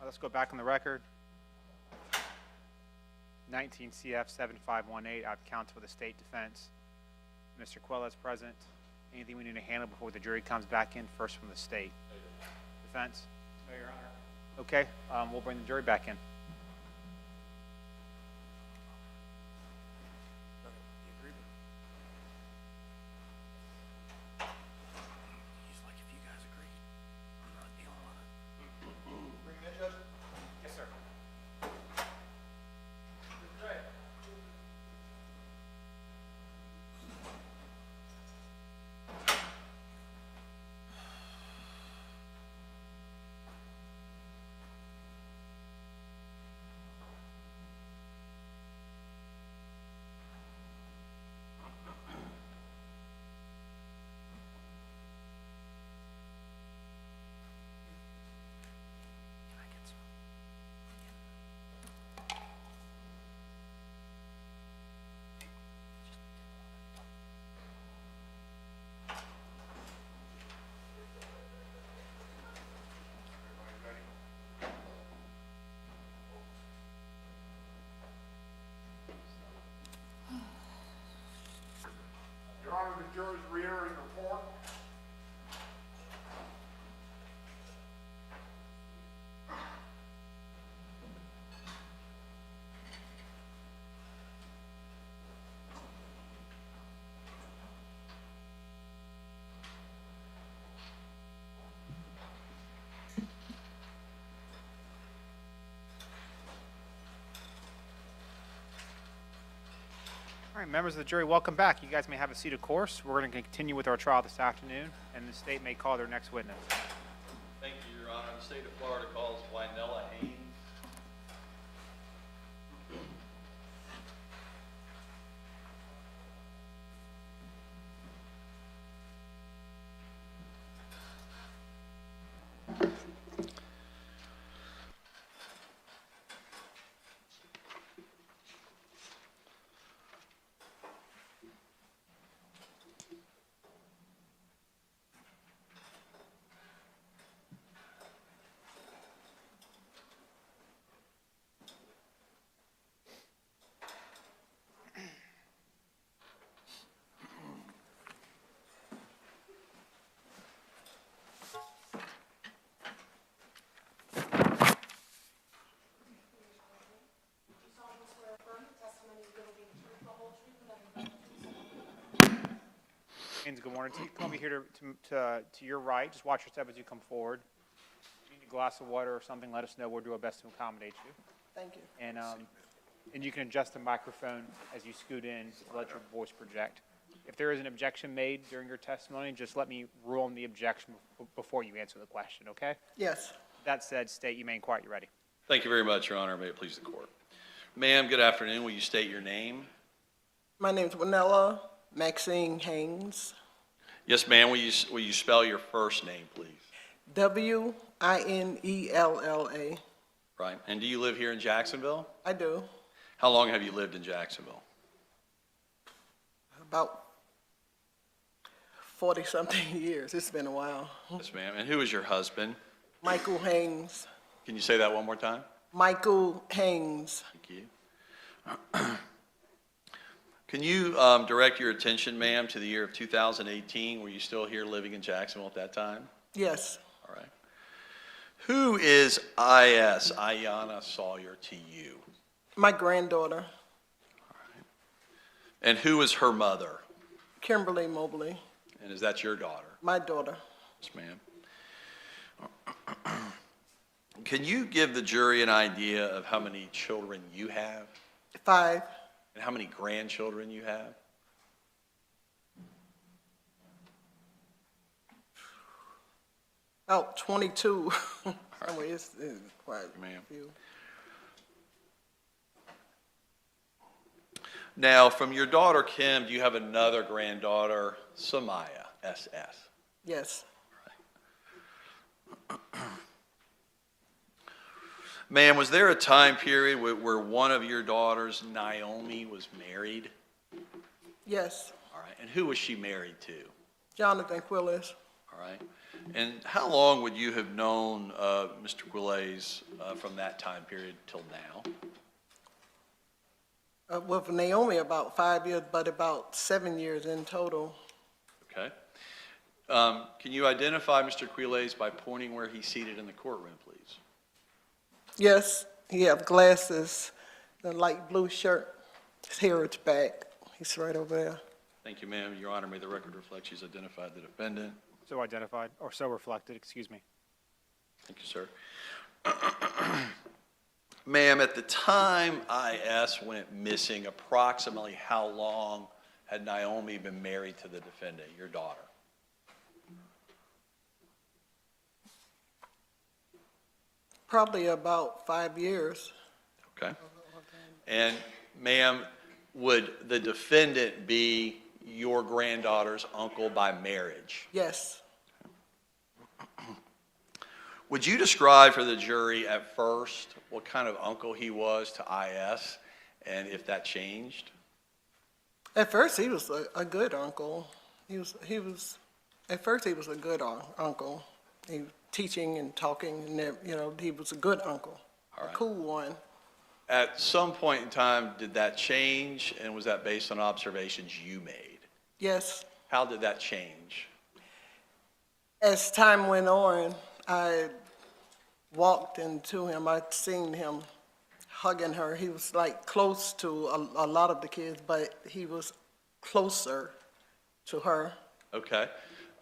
Let's go back on the record. 19 CF 7518 out of counsel for the state defense. Mr. Quiles present. Anything we need to handle before the jury comes back in? First from the state defense. No, Your Honor. Okay, we'll bring the jury back in. Your Honor, the jury's reiterating report. All right, members of the jury, welcome back. You guys may have a seat, of course. We're going to continue with our trial this afternoon, and the state may call their next witness. Thank you, Your Honor. The state of Florida calls Vanella Haynes. Haynes, good morning. You come over here to your right. Just watch your step as you come forward. If you need a glass of water or something, let us know. We'll do our best to accommodate you. Thank you. And you can adjust the microphone as you scoot in to let your voice project. If there is an objection made during your testimony, just let me rule on the objection before you answer the question, okay? Yes. That said, state you may inquire. You ready? Thank you very much, Your Honor. May it please the court. Ma'am, good afternoon. Will you state your name? My name's Vanella Maxine Haynes. Yes, ma'am. Will you spell your first name, please? Winella. Right. And do you live here in Jacksonville? I do. How long have you lived in Jacksonville? About 40-something years. It's been a while. Yes, ma'am. And who is your husband? Michael Haynes. Can you say that one more time? Michael Haynes. Thank you. Can you direct your attention, ma'am, to the year of 2018? Were you still here living in Jacksonville at that time? Yes. All right. Who is Iyana Sawyer to you? My granddaughter. All right. And who is her mother? Kimberly Mobley. And is that your daughter? My daughter. Yes, ma'am. Can you give the jury an idea of how many children you have? 5. And how many grandchildren you have? About 22. Anyway, it's quite a few. Now, from your daughter, Kim, do you have another granddaughter, Samaya, SS? Yes. Ma'am, was there a time period where one of your daughters, Naomi, was married? Yes. All right. And who was she married to? Johnathan Quiles. All right. And how long would you have known Mr. Quiles from that time period till now? With Naomi, about 5 years, but about 7 years in total. Okay. Can you identify Mr. Quiles by pointing where he's seated in the courtroom, please? Yes, he have glasses, the light blue shirt, his hair is back. He's right over there. Thank you, ma'am. Your Honor, may the record reflect she's identified the defendant. So identified, or so reflected, excuse me. Thank you, sir. Ma'am, at the time IS went missing, approximately how long had Naomi been married to the defendant, your daughter? Probably about 5 years. Okay. And ma'am, would the defendant be your granddaughter's uncle by marriage? Yes. Would you describe for the jury at first what kind of uncle he was to IS and if that changed? At first, he was a good uncle. At first, he was a good uncle. He was teaching and talking, and he was a good uncle, All right. a cool one. At some point in time, did that change, and was that based on observations you made? Yes. How did that change? As time went on, I walked into him. I'd seen him hugging her. He was like close to a lot of the kids, but he was closer to her. Okay.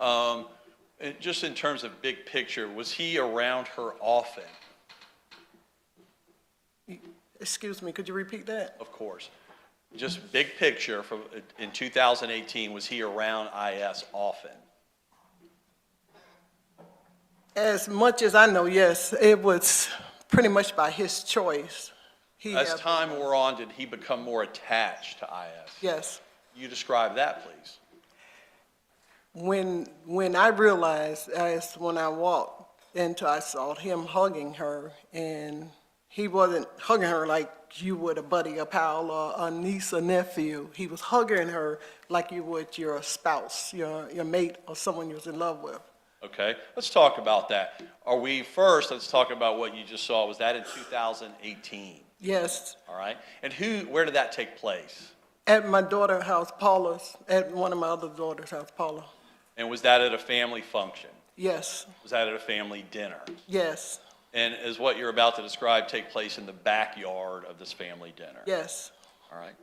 And just in terms of big picture, was he around her often? Excuse me, could you repeat that? Of course. Just big picture, in 2018, was he around IS often? As much as I know, yes. It was pretty much by his choice. As time wore on, did he become more attached to IS? Yes. You describe that, please. When I realized, when I walked into, I saw him hugging her, and he wasn't hugging her like you would a buddy, a pal, or a niece or nephew. He was hugging her like you would your spouse, your mate, or someone you was in love with. Okay, let's talk about that. Let's talk about what you just saw. Was that in 2018? Yes. All right. And where did that take place? At my daughter's house, Paula's, at one of my other daughter's house, Paula. And was that at a family function? Yes. Was that at a family dinner? Yes. And is what you're about to describe take place in the backyard of this family dinner? Yes. All right.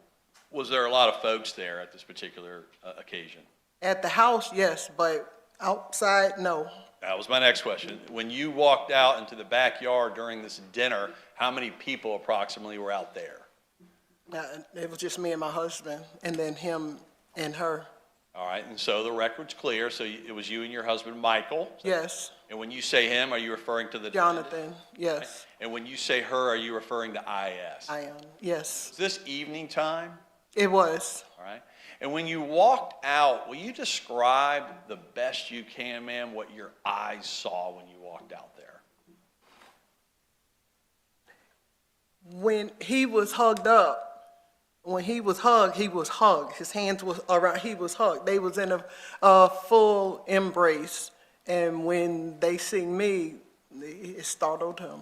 Was there a lot of folks there at this particular occasion? At the house, yes, but outside, no. That was my next question. When you walked out into the backyard during this dinner, how many people approximately were out there? It was just me and my husband, and then him and her. All right, and so the record's clear. So it was you and your husband, Michael. Yes. And when you say him, are you referring to the Johnathan, yes. And when you say her, are you referring to IS? I am, yes. Is this evening time? It was. All right. And when you walked out, will you describe the best you can, ma'am, what your eyes saw when you walked out there? When he was hugged up, when he was hugged, he was hugged. His hands was around, he was hugged. They was in a full embrace. And when they seen me, it startled him.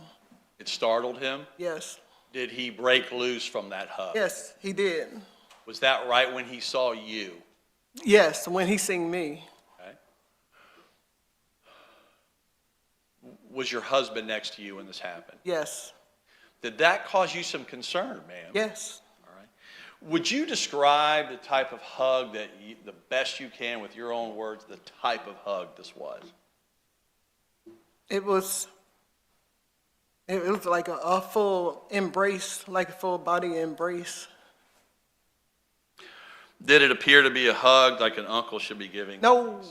It startled him? Yes. Did he break loose from that hug? Yes, he did. Was that right when he saw you? Yes, when he seen me. Okay. Was your husband next to you when this happened? Yes. Did that cause you some concern, ma'am? Yes. All right. Would you describe the type of hug the best you can with your own words, the type of hug this was? It was like a full embrace, like a full body embrace. Did it appear to be a hug like an uncle should be giving? No.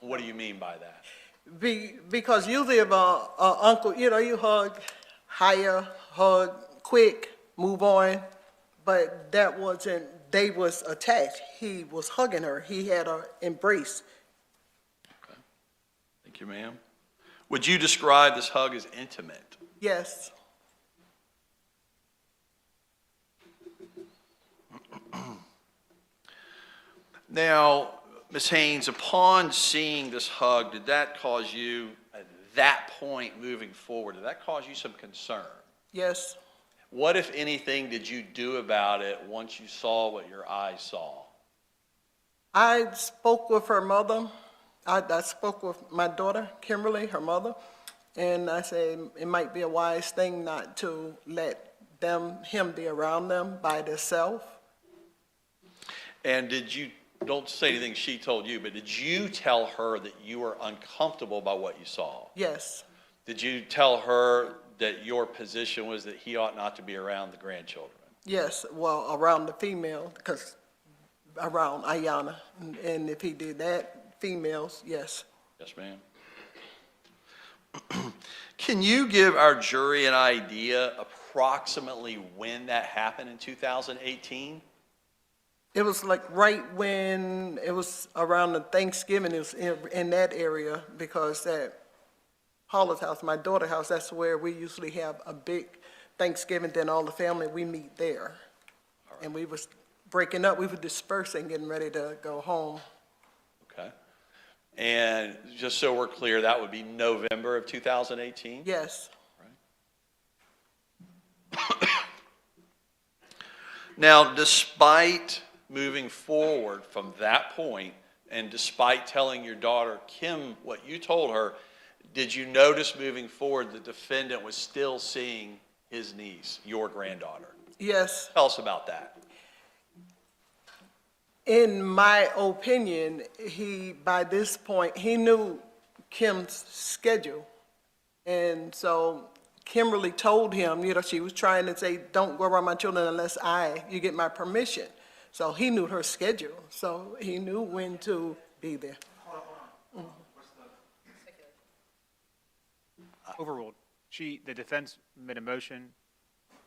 What do you mean by that? Because usually if a uncle, you hug higher, hug quick, move on, but that wasn't, they was attached. He was hugging her. He had an embrace. Okay. Thank you, ma'am. Would you describe this hug as intimate? Yes. Now, Ms. Haynes, upon seeing this hug, did that cause you, at that point moving forward, did that cause you some concern? Yes. What, if anything, did you do about it once you saw what your eyes saw? I spoke with her mother. I spoke with my daughter, Kimberly, her mother, and I said it might be a wise thing not to let him be around them by themselves. And did you, don't say anything she told you, but did you tell her that you were uncomfortable by what you saw? Yes. Did you tell her that your position was that he ought not to be around the grandchildren? Yes, well, around the female, because around Iyana, and if he did that, females, yes. Yes, ma'am. Can you give our jury an idea approximately when that happened in 2018? It was like right when, it was around the Thanksgiving, it was in that area, because that Paula's house, my daughter's house, that's where we usually have a big Thanksgiving, then all the family, we meet there. And we was breaking up, we were dispersing, getting ready to go home. Okay. And just so we're clear, that would be November of 2018? Yes. Right. Now, despite moving forward from that point, and despite telling your daughter, Kim, what you told her, did you notice moving forward the defendant was still seeing his niece, your granddaughter? Yes. Tell us about that. In my opinion, by this point, he knew Kim's schedule. And so Kimberly told him, she was trying to say, don't go around my children unless you get my permission. So he knew her schedule. So he knew when to be there. Overruled. The defense made a motion,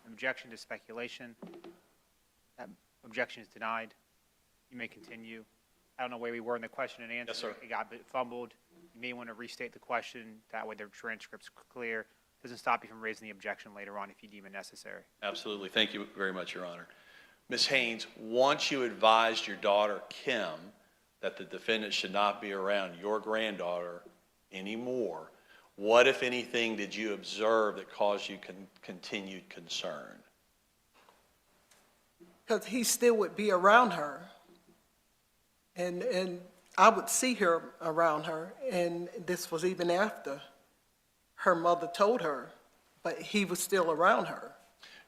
objection to speculation. That objection is denied. You may continue. I don't know where we were in the question and answer. Yes, sir. It got fumbled. You may want to restate the question. That way the transcript's clear. Doesn't stop you from raising the objection later on if you deem it necessary. Absolutely. Thank you very much, Your Honor. Ms. Haynes, once you advised your daughter, Kim, that the defendant should not be around your granddaughter anymore, what, if anything, did you observe that caused you continued concern? Because he still would be around her. And I would see her around her, and this was even after her mother told her, but he was still around her.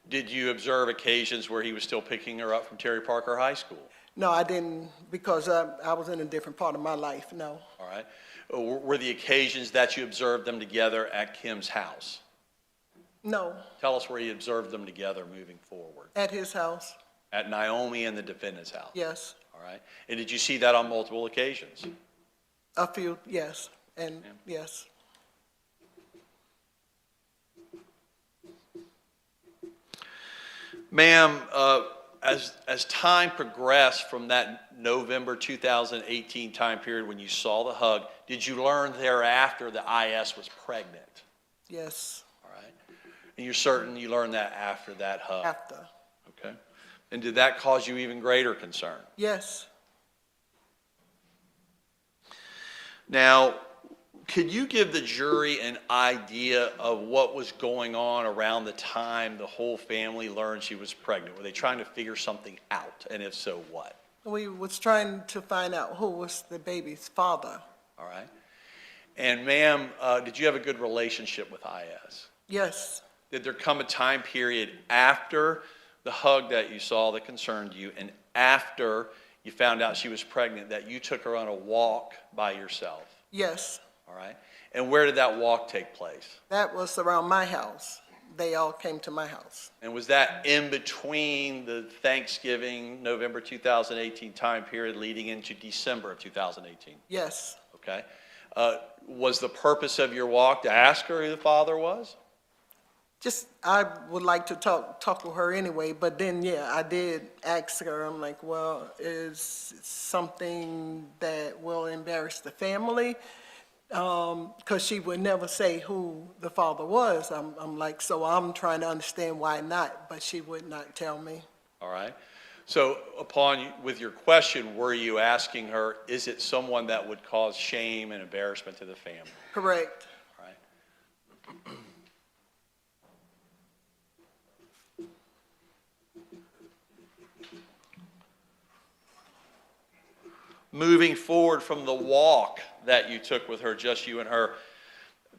Did you observe occasions where he was still picking her up from Terry Parker High School? No, I didn't, because I was in a different part of my life, no. All right. Were the occasions that you observed them together at Kim's house? No, Tell us where you observed them together moving forward. at his house, At Naomi and the defendant's house? yes. All right. And did you see that on multiple occasions? A few, yes, and yes. Ma'am, as time progressed from that November 2018 time period when you saw the hug, did you learn thereafter that IS was pregnant? Yes, All right. And you're certain you learned that after that hug? after, Okay. And did that cause you even greater concern? yes. Now, could you give the jury an idea of what was going on around the time the whole family learned she was pregnant? Were they trying to figure something out? And if so, what? We was trying to find out who was the baby's father. All right. And ma'am, did you have a good relationship with IS? Yes, Did there come a time period after the hug that you saw that concerned you and after you found out she was pregnant that you took her on a walk by yourself? yes. All right. And where did that walk take place? That was around my house. They all came to my house. And was that in between the Thanksgiving, November 2018 time period leading into December of 2018? Yes, Okay. Was the purpose of your walk to ask her who the father was? just, I would like to talk with her anyway, but then, yeah, I did ask her, I'm like, well, is it something that will embarrass the family? Because she would never say who the father was. I'm like, so I'm trying to understand why not, but she would not tell me. All right. So with your question, were you asking her, is it someone that would cause shame and embarrassment to the family? Correct. Right. Moving forward from the walk that you took with her, just you and her,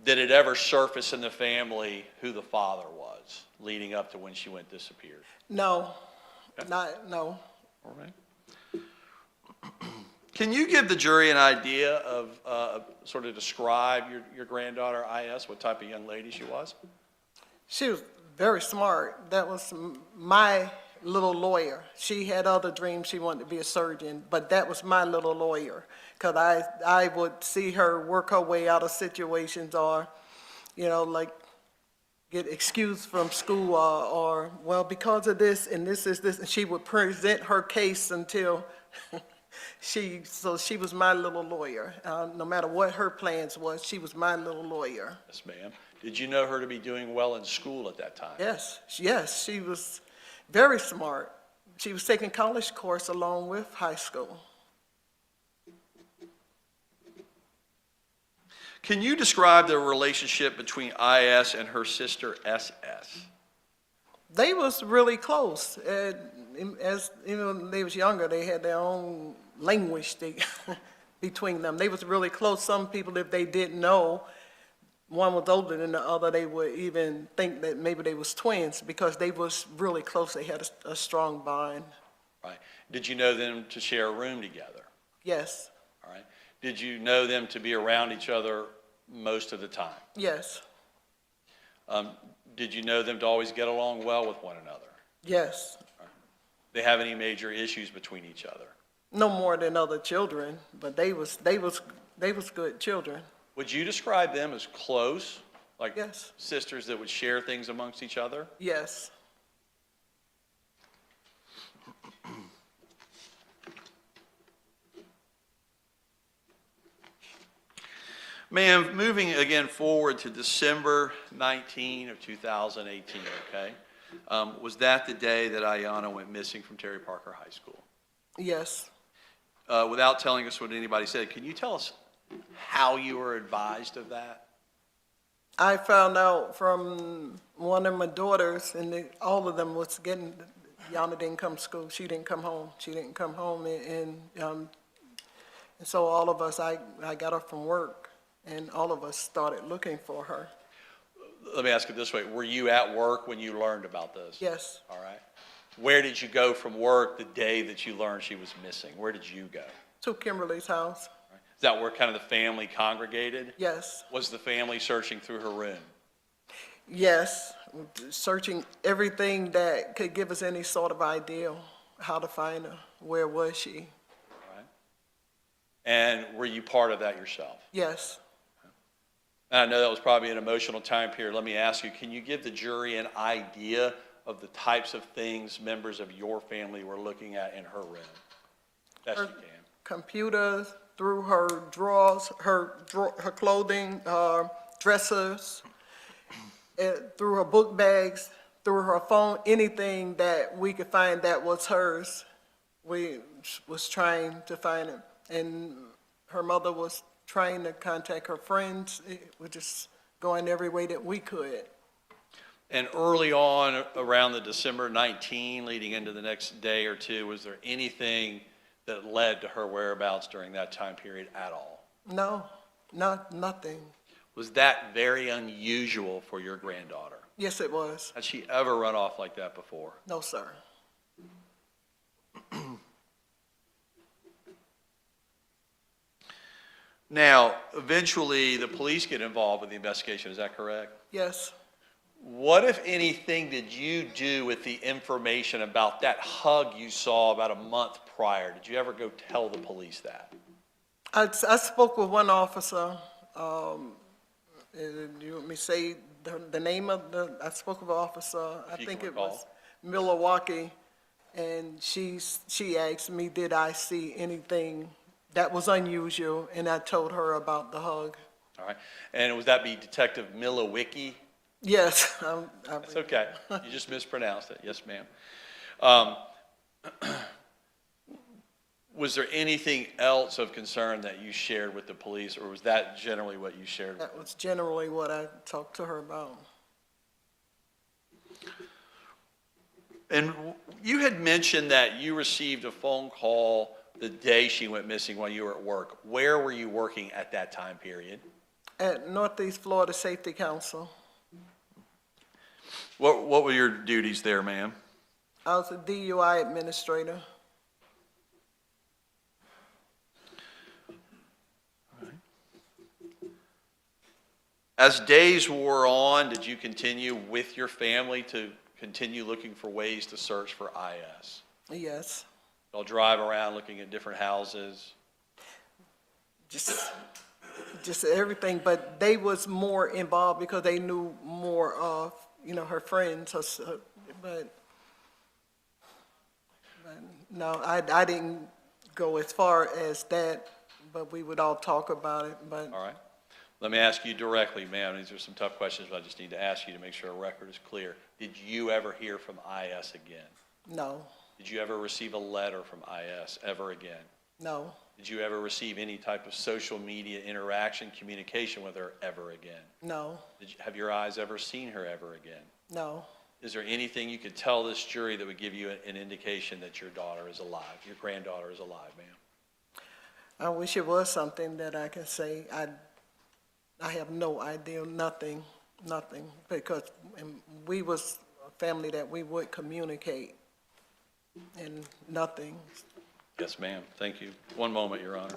did it ever surface in the family who the father was leading up to when she went disappeared? No, Okay. no. All right. Can you give the jury an idea of, sort of describe your granddaughter, I.S., what type of young lady she was? She was very smart. That was my little lawyer. She had other dreams. She wanted to be a surgeon, but that was my little lawyer, because I would see her work her way out of situations, or, like get excused from school, or well, because of this and this is this, and she would present her case until she was my little lawyer. No matter what her plans was, she was my little lawyer. Yes, ma'am. Did you know her to be doing well in school at that time? Yes, she was very smart. She was taking college course along with high school. Can you describe the relationship between I.S. and her sister S.S.? They was really close. As when they was younger, they had their own language between them. They was really close. Some people, if they didn't know one was older than the other, they would even think that maybe they was twins, because they was really close. They had a strong bond. Right. Did you know them to share a room together? Yes. All right. Did you know them to be around each other most of the time? Yes. Did you know them to always get along well with one another? Yes. They have any major issues between each other? No more than other children, but they was good children. Would you describe them as close, like Yes. sisters that would share things amongst each other? Yes. Ma'am, moving again forward to December 19 of 2018, okay? Was that the day that Iyana went missing from Terry Parker High School? Yes. Without telling us what anybody said, can you tell us how you were advised of that? I found out from one of my daughters, and all of them was getting, Iyana didn't come to school. She didn't come home. And so all of us, I got her from work, and all of us started looking for her. Let me ask it this way. Were you at work when you learned about this? Yes. All right. Where did you go from work the day that you learned she was missing? Where did you go? To Kimberly's house. Is that where kind of the family congregated? Yes. Was the family searching through her room? Yes. Searching everything that could give us any sort of idea how to find her. Where was she? All right. And were you part of that yourself? Yes. And I know that was probably an emotional time period. Let me ask you, can you give the jury an idea of the types of things members of your family were looking at in her room? Best you can. Computers, through her drawers, her clothing, dressers, through her book bags, through her phone, anything that we could find that was hers, we was trying to find it. And her mother was trying to contact her friends. We're just going every way that we could. And early on, around the December 19, leading into the next day or two, was there anything that led to her whereabouts during that time period at all? No, nothing. Was that very unusual for your granddaughter? Yes, it was. Had she ever run off like that before? No, sir. Now, eventually, the police get involved with the investigation. Is that correct? Yes. What, if anything, did you do with the information about that hug you saw about a month prior? Did you ever go tell the police that? I spoke with one officer. You want me to say the name of I spoke with an officer. I think it was Milwaukee, and she asked me, did I see anything that was unusual, and I told her about the hug. All right. And would that be Detective Milwaukee? Yes. That's okay. You just mispronounced it. Yes, ma'am. Was there anything else of concern that you shared with the police, or was that generally what you shared? That was generally what I talked to her about. And you had mentioned that you received a phone call the day she went missing while you were at work. Where were you working at that time period? At Northeast Florida Safety Council. What were your duties there, ma'am? I was a DUI administrator. As days wore on, did you continue with your family to continue looking for ways to search for IS? Yes. Y'all drive around looking at different houses? Just everything, but they was more involved because they knew more of, her friends, but no, I didn't go as far as that, but we would all talk about it, but. All right. Let me ask you directly, ma'am. These are some tough questions, but I just need to ask you to make sure our record is clear. Did you ever hear from IS again? No. Did you ever receive a letter from IS ever again? No. Did you ever receive any type of social media interaction, communication with her ever again? No. Have your eyes ever seen her ever again? No. Is there anything you could tell this jury that would give you an indication that your daughter is alive, your granddaughter is alive, ma'am? I wish it was something that I could say. I have no idea, nothing, because we was a family that we would communicate, and nothing. Yes, ma'am. Thank you. One moment, Your Honor.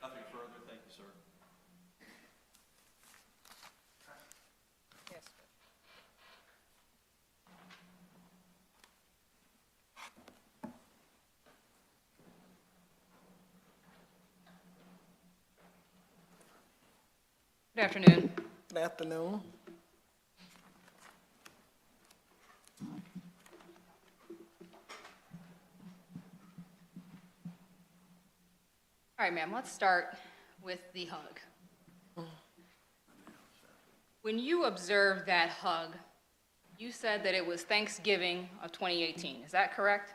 Nothing further. Thank you, sir. Good afternoon. Good afternoon. All right, ma'am, let's start with the hug. When you observed that hug, you said that it was Thanksgiving of 2018. Is that correct?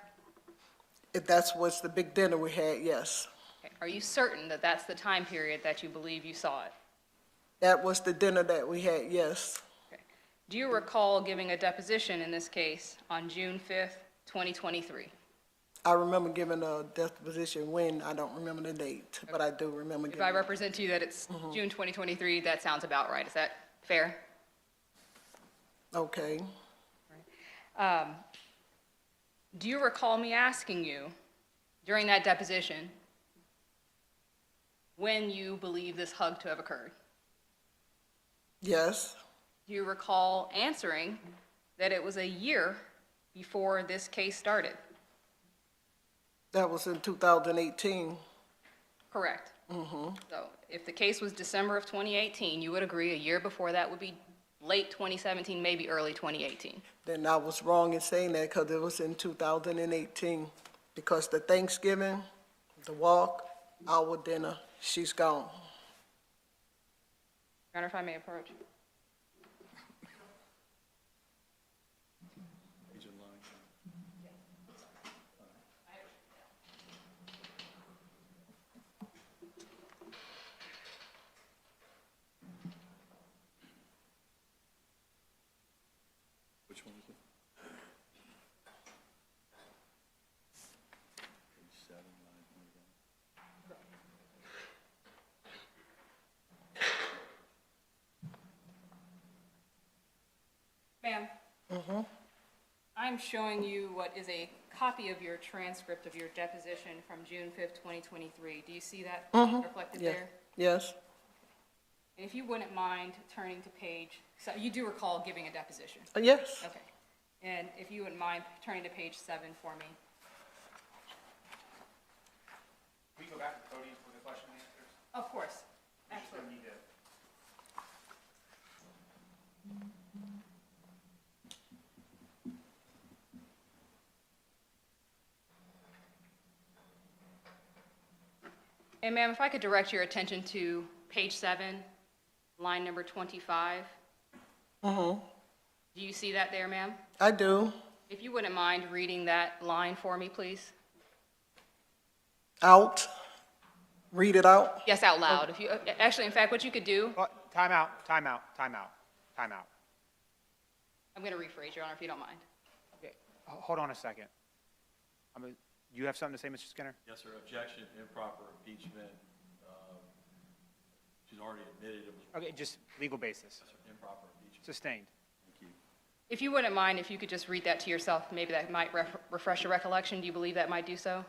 If that was the big dinner we had, yes. Okay. Are you certain that that's the time period that you believe you saw it? That was the dinner that we had, yes. Okay. Do you recall giving a deposition in this case on June 5th, 2023? I remember giving a deposition when, I don't remember the date, but I do remember If giving I it. represent to you that it's June 2023, that sounds about right. Is that fair? Okay. Do you recall me asking you during that deposition when you believe this hug to have occurred? Yes. Do you recall answering that it was a year before this case started? That was in 2018. Correct. So if the case was December of 2018, you would agree a year before that would be late 2017, maybe early 2018. Then I was wrong in saying that because it was in 2018. Because the Thanksgiving, the walk, our dinner, she's gone. Your Honor, if I may approach. Which one is it? Page 7, line 21. Ma'am. I'm showing you what is a copy of your transcript of your deposition from June 5th, 2023. Do you see that reflected Yes. there? Yes. And if you wouldn't mind turning to page, so you do recall giving a deposition? Yes. Okay. And if you wouldn't mind turning to page 7 for me. Can we go back to the podium for the question and answers? Of course. We just Absolutely. need to. And ma'am, if I could direct your attention to page 7, line number 25. Mm-hmm. Do you see that there, ma'am? I do. If you wouldn't mind reading that line for me, please. Out. Read it out. Yes, out loud. If you, actually, in fact, what you could do, Well, time out, time out, time out, time out. I'm going to rephrase, Your Honor, if you don't mind. Okay, hold on a second. You have something to say, Mr. Skinner? Yes, sir. Objection, improper impeachment. She's already admitted it was Okay, just legal basis. improper impeachment. Sustained. Thank you. If you wouldn't mind, if you could just read that to yourself, maybe that might refresh your recollection. Do you believe that might do so?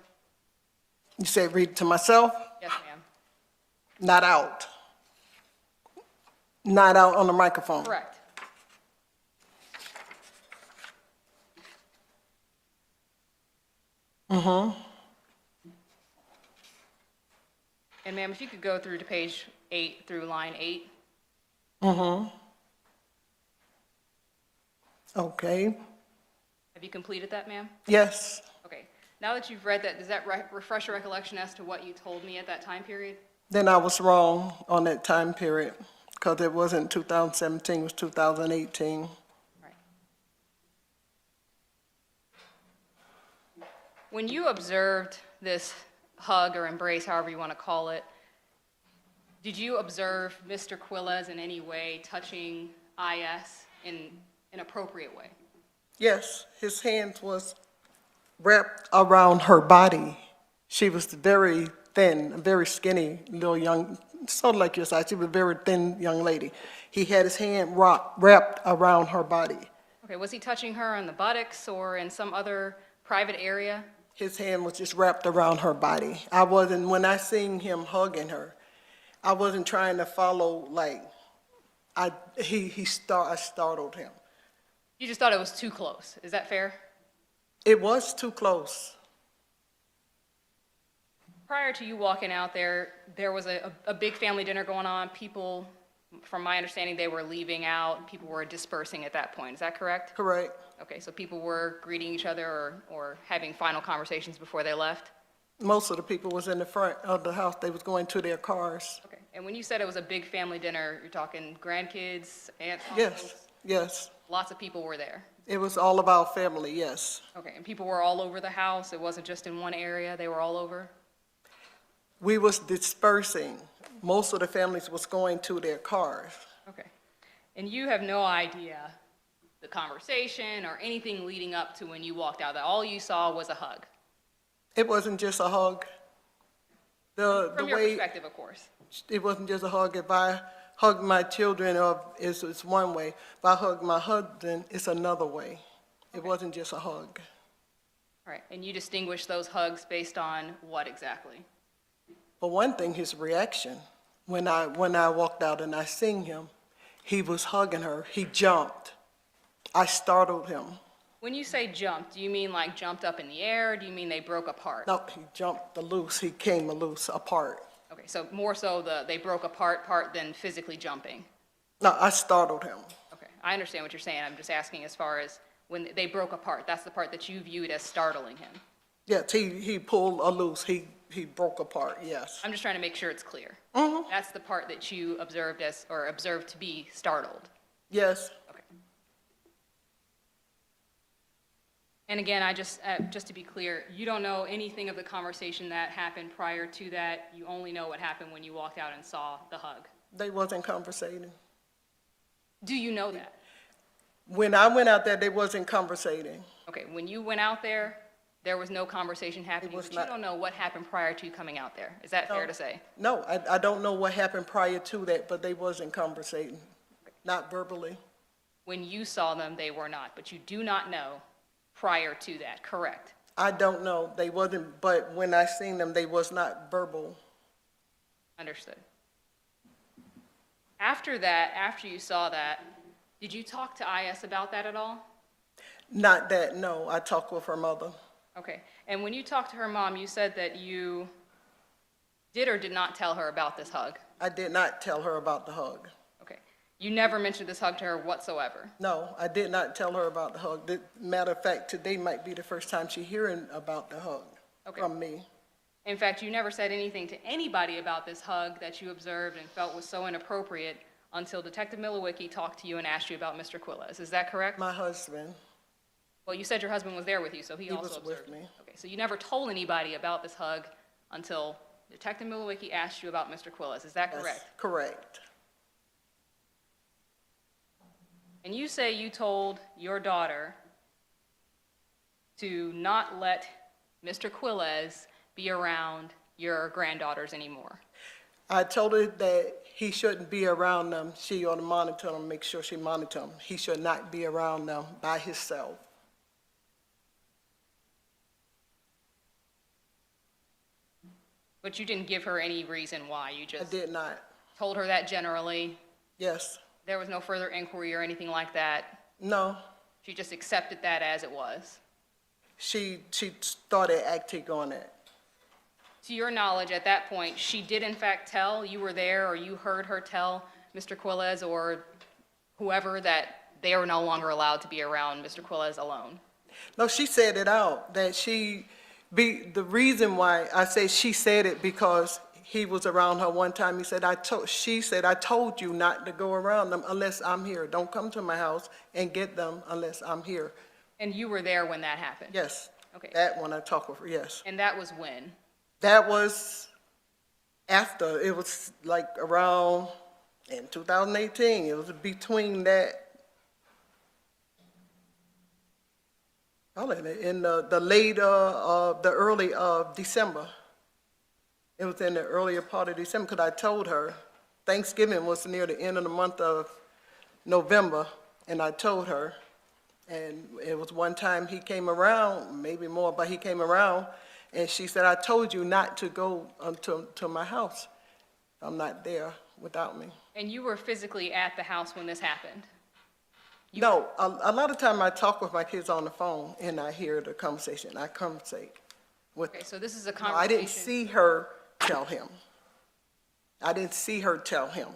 You say read it to myself? Yes, ma'am. Not out. Not out on the microphone. Correct. Mm-hmm. And ma'am, if you could go through to page 8 through line 8. Mm-hmm. Okay. Have you completed that, ma'am? Yes. Okay. Now that you've read that, does that refresh your recollection as to what you told me at that time period? Then I was wrong on that time period because it wasn't 2017, it was 2018. Right. When you observed this hug or embrace, however you want to call it, did you observe Mr. Quiles in any way touching IS in an appropriate way? Yes, his hands was wrapped around her body. She was very thin, very skinny, little young, sort of like your size. She was a very thin young lady. He had his hand wrapped around her body. Okay, was he touching her on the buttocks or in some other private area? His hand was just wrapped around her body. When I seen him hugging her, I wasn't trying to follow, I startled him. You just thought it was too close. Is that fair? It was too close. Prior to you walking out there, there was a big family dinner going on. People, from my understanding, they were leaving out. People were dispersing at that point. Is that correct? Correct. Okay, so people were greeting each other or having final conversations before they left? Most of the people was in the front of the house. They was going to their cars. Okay, and when you said it was a big family dinner, you're talking grandkids, aunts, Yes, uncles? yes. Lots of people were there? It was all about family, yes. Okay, and people were all over the house? It wasn't just in one area? They were all over? We was dispersing. Most of the families was going to their cars. Okay. And you have no idea the conversation or anything leading up to when you walked out, that all you saw was a hug? It wasn't just a hug. From your perspective, of course. It wasn't just a hug. If I hug my children, it's one way. If I hug my husband, it's another way. It wasn't just a hug. All right, and you distinguish those hugs based on what exactly? For one thing, his reaction. When I walked out and I seen him, he was hugging her. He jumped. I startled him. When you say jumped, do you mean like jumped up in the air, or do you mean they broke apart? No, he jumped loose. He came loose, apart. Okay, so more so they broke apart part than physically jumping. No, I startled him. Okay, I understand what you're saying. I'm just asking as far as when they broke apart, that's the part that you viewed as startling him. Yes, he pulled a loose. He broke apart, yes. I'm just trying to make sure it's clear. Mm-hmm. That's the part that you observed observed to be startled. Yes. Okay. And again, just to be clear, you don't know anything of the conversation that happened prior to that. You only know what happened when you walked out and saw the hug. They wasn't conversating. Do you know that? When I went out there, they wasn't conversating. Okay, when you went out there, there was no conversation happening, was but not. you don't know what happened prior to you coming out there. Is that fair to say? No, I don't know what happened prior to that, but they wasn't conversating, not verbally. When you saw them, they were not, but you do not know prior to that, correct? I don't know. They wasn't, but when I seen them, they was not verbal. Understood. After that, after you saw that, did you talk to IS about that at all? Not that, no. I talked with her mother. Okay, and when you talked to her mom, you said that you did or did not tell her about this hug? I did not tell her about the hug. Okay, you never mentioned this hug to her whatsoever? No, I did not tell her about the hug. Matter of fact, today might be the first time she's hearing about the hug from me. In fact, you never said anything to anybody about this hug that you observed and felt was so inappropriate until Detective Miliwicki talked to you and asked you about Mr. Quiles. Is that correct? My husband, Well, you said your husband was there with you, so he also was observed. with me. Okay, so you never told anybody about this hug until Detective Miliwicki asked you about Mr. Quiles. Is that that's correct? correct. And you say you told your daughter to not let Mr. Quiles be around your granddaughters anymore. I told her that he shouldn't be around them. She ought to monitor them, make sure she monitor them. He should not be around them by himself. But you didn't give her any reason why. You I just did not. told her that generally. Yes. There was no further inquiry or anything like that. No. She just accepted that as it was. She started acting on it. To your knowledge, at that point, she did in fact tell, you were there, or you heard her tell Mr. Quiles or whoever that they are no longer allowed to be around Mr. Quiles alone. No, she said it out, that the reason why I say she said it because he was around her one time. She said, I told you not to go around them unless I'm here. Don't come to my house and get them unless I'm here. And you were there when that happened? Yes. Okay. That one I talked with her, yes. And that was when? That was after, it was like around in 2018. It was between that, probably in the early of December. It was in the earlier part of December because I told her Thanksgiving was near the end of the month of November, and I told her, and it was one time he came around, maybe more, but he came around, and she said, I told you not to go to my house. I'm not there without me. And you were physically at the house when this happened? No, a lot of time I talk with my kids on the phone, and I hear the conversation. I conversate with Okay, so this is a No, conversation. I didn't see her tell him. I didn't see her tell him.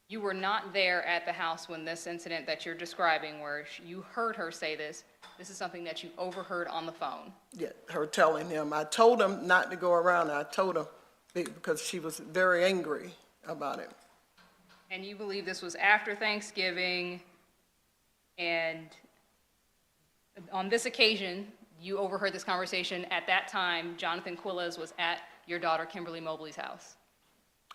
You were not there at the house when this incident that you're describing, where you heard her say this is something that you overheard on the phone? Yeah, her telling him. I told him not to go around. I told him because she was very angry about it. And you believe this was after Thanksgiving, and on this occasion, you overheard this conversation. At that time, Johnathan Quiles was at your daughter Kimberly Mobley's house.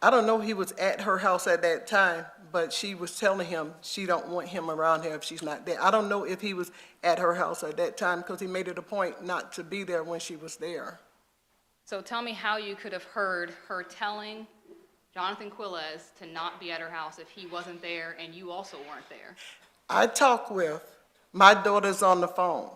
I don't know he was at her house at that time, but she was telling him she don't want him around here if she's not there. I don't know if he was at her house at that time because he made it a point not to be there when she was there. So tell me how you could have heard her telling Johnathan Quiles to not be at her house if he wasn't there and you also weren't there. I talk with my daughter's on the phone.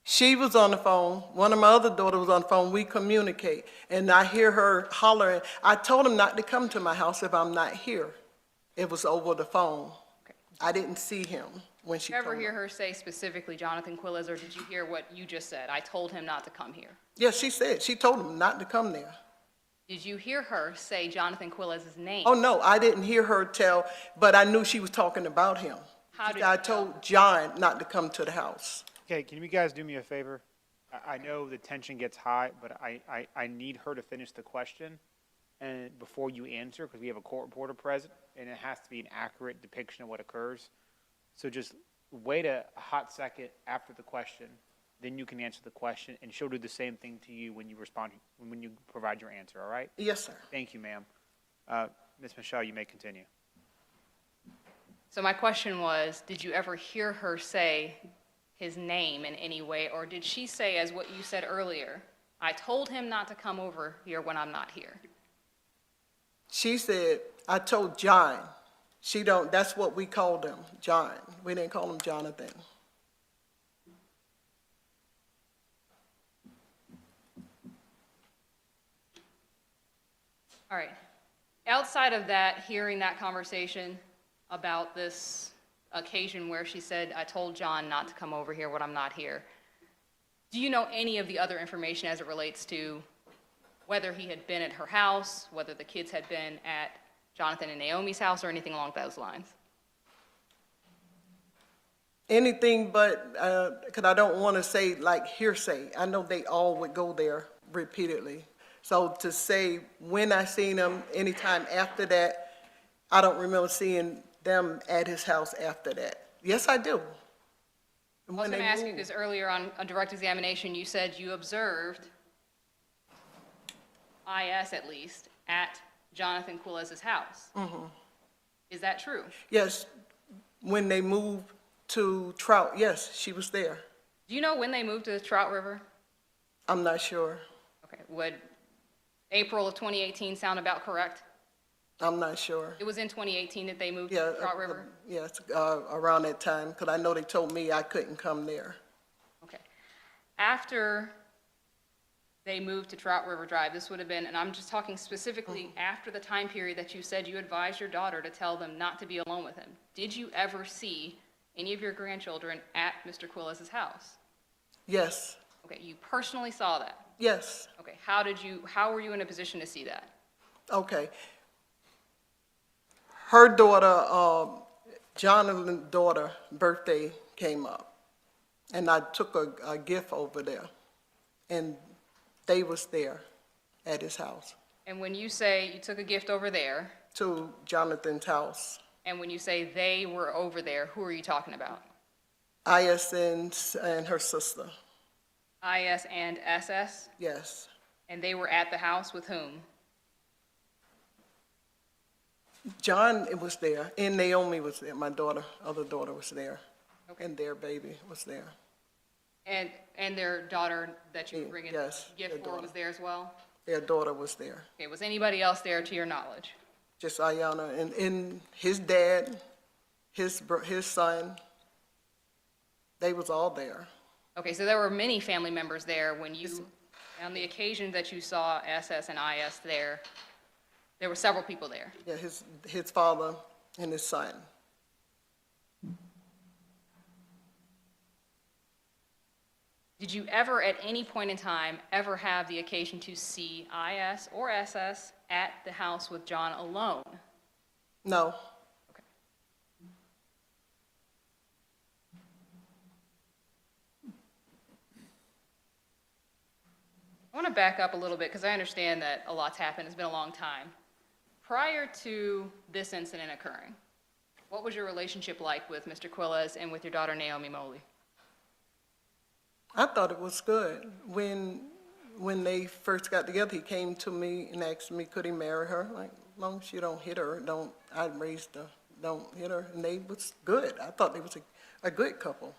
She was on the phone. One of my other daughters was on the phone. We communicate. And I hear her hollering. I told him not to come to my house if I'm not here. It was over the phone. Okay. I didn't see him when she Did you ever told me. hear her say specifically Johnathan Quiles, or did you hear what you just said? I told him not to come here. Yes, she said. She told him not to come there. Did you hear her say Johnathan Quiles' name? Oh, no, I didn't hear her tell, but I knew she was talking about him. How did I you know? told John not to come to the house. Okay, can you guys do me a favor? I know the tension gets high, but I need her to finish the question and before you answer, because we have a court reporter present, and it has to be an accurate depiction of what occurs. So just wait a hot second after the question, then you can answer the question, and she'll do the same thing to you when you respond, when you provide your answer, all right? Yes, sir. Thank you, ma'am. Ms. Michelle, you may continue. So my question was, did you ever hear her say his name in any way, or did she say, as what you said earlier, I told him not to come over here when I'm not here? She said, I told John. That's what we called him, John. We didn't call him Johnathan. All right. Outside of that, hearing that conversation about this occasion where she said, I told John not to come over here when I'm not here, do you know any of the other information as it relates to whether he had been at her house, whether the kids had been at Johnathan and Naomi's house, or anything along those lines? Anything but, because I don't want to say like hearsay. I know they all would go there repeatedly, So to say when I seen him, anytime after that, I don't remember seeing them at his house after that. Yes, I do. I was going to ask you, because earlier on direct examination, you said you observed IS at least at Johnathan Quiles' house. Is that true? Yes, when they moved to Trout, yes, she was there. Do you know when they moved to the Trout River? I'm not sure. Okay, would April of 2018 sound about correct? I'm not sure. It was in 2018 that they moved Yeah, to the Trout River? yes, around that time, because I know they told me I couldn't come there. Okay. After they moved to Trout River Drive, this would have been, and I'm just talking specifically after the time period that you said you advised your daughter to tell them not to be alone with him. Did you ever see any of your grandchildren at Mr. Quiles' house? Yes, Okay, you personally saw that? yes, Okay, how were you in a position to see that? okay. Her daughter, Jonathan's daughter, birthday came up, and I took a gift over there, and they was there at his house, And when you say you took a gift over there, to Jonathan's house. and when you say they were over there, who are you talking about? IS and her sister, IS and SS? yes. And they were at the house with whom? John was there, and Naomi was there, my daughter, other daughter was there, Okay. and their baby was there. And their daughter that you were bringing the Yes, their gift for daughter. was there as well? Their daughter was there, Okay, was anybody else there to your knowledge? just Iyana, and his dad, his son, they was all there. Okay, so there were many family members there when you, on the occasion that you saw SS and IS there were several people there. Yeah, his father and his son. Did you ever, at any point in time, ever have the occasion to see IS or SS at the house with John alone? No, Okay. I want to back up a little bit because I understand that a lot's happened. It's been a long time. Prior to this incident occurring, what was your relationship like with Mr. Quiles and with your daughter Naomi Moy? I thought it was good. When they first got together, he came to me and asked me, could he marry her? Like, as long as you don't hit her, I raised her, don't hit her. And they was good. I thought they was a good couple.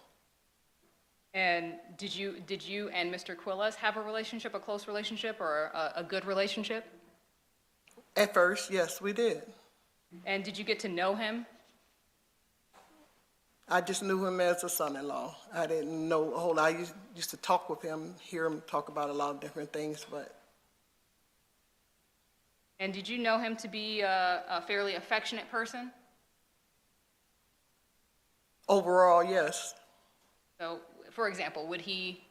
And did you and Mr. Quiles have a relationship, a close relationship, or a good relationship? At first, yes, we did. And did you get to know him? I just knew him as a son-in-law. I didn't know a whole lot. I used to talk with him, hear him talk about a lot of different things, but And did you know him to be a fairly affectionate person? overall, yes. So, for example, would he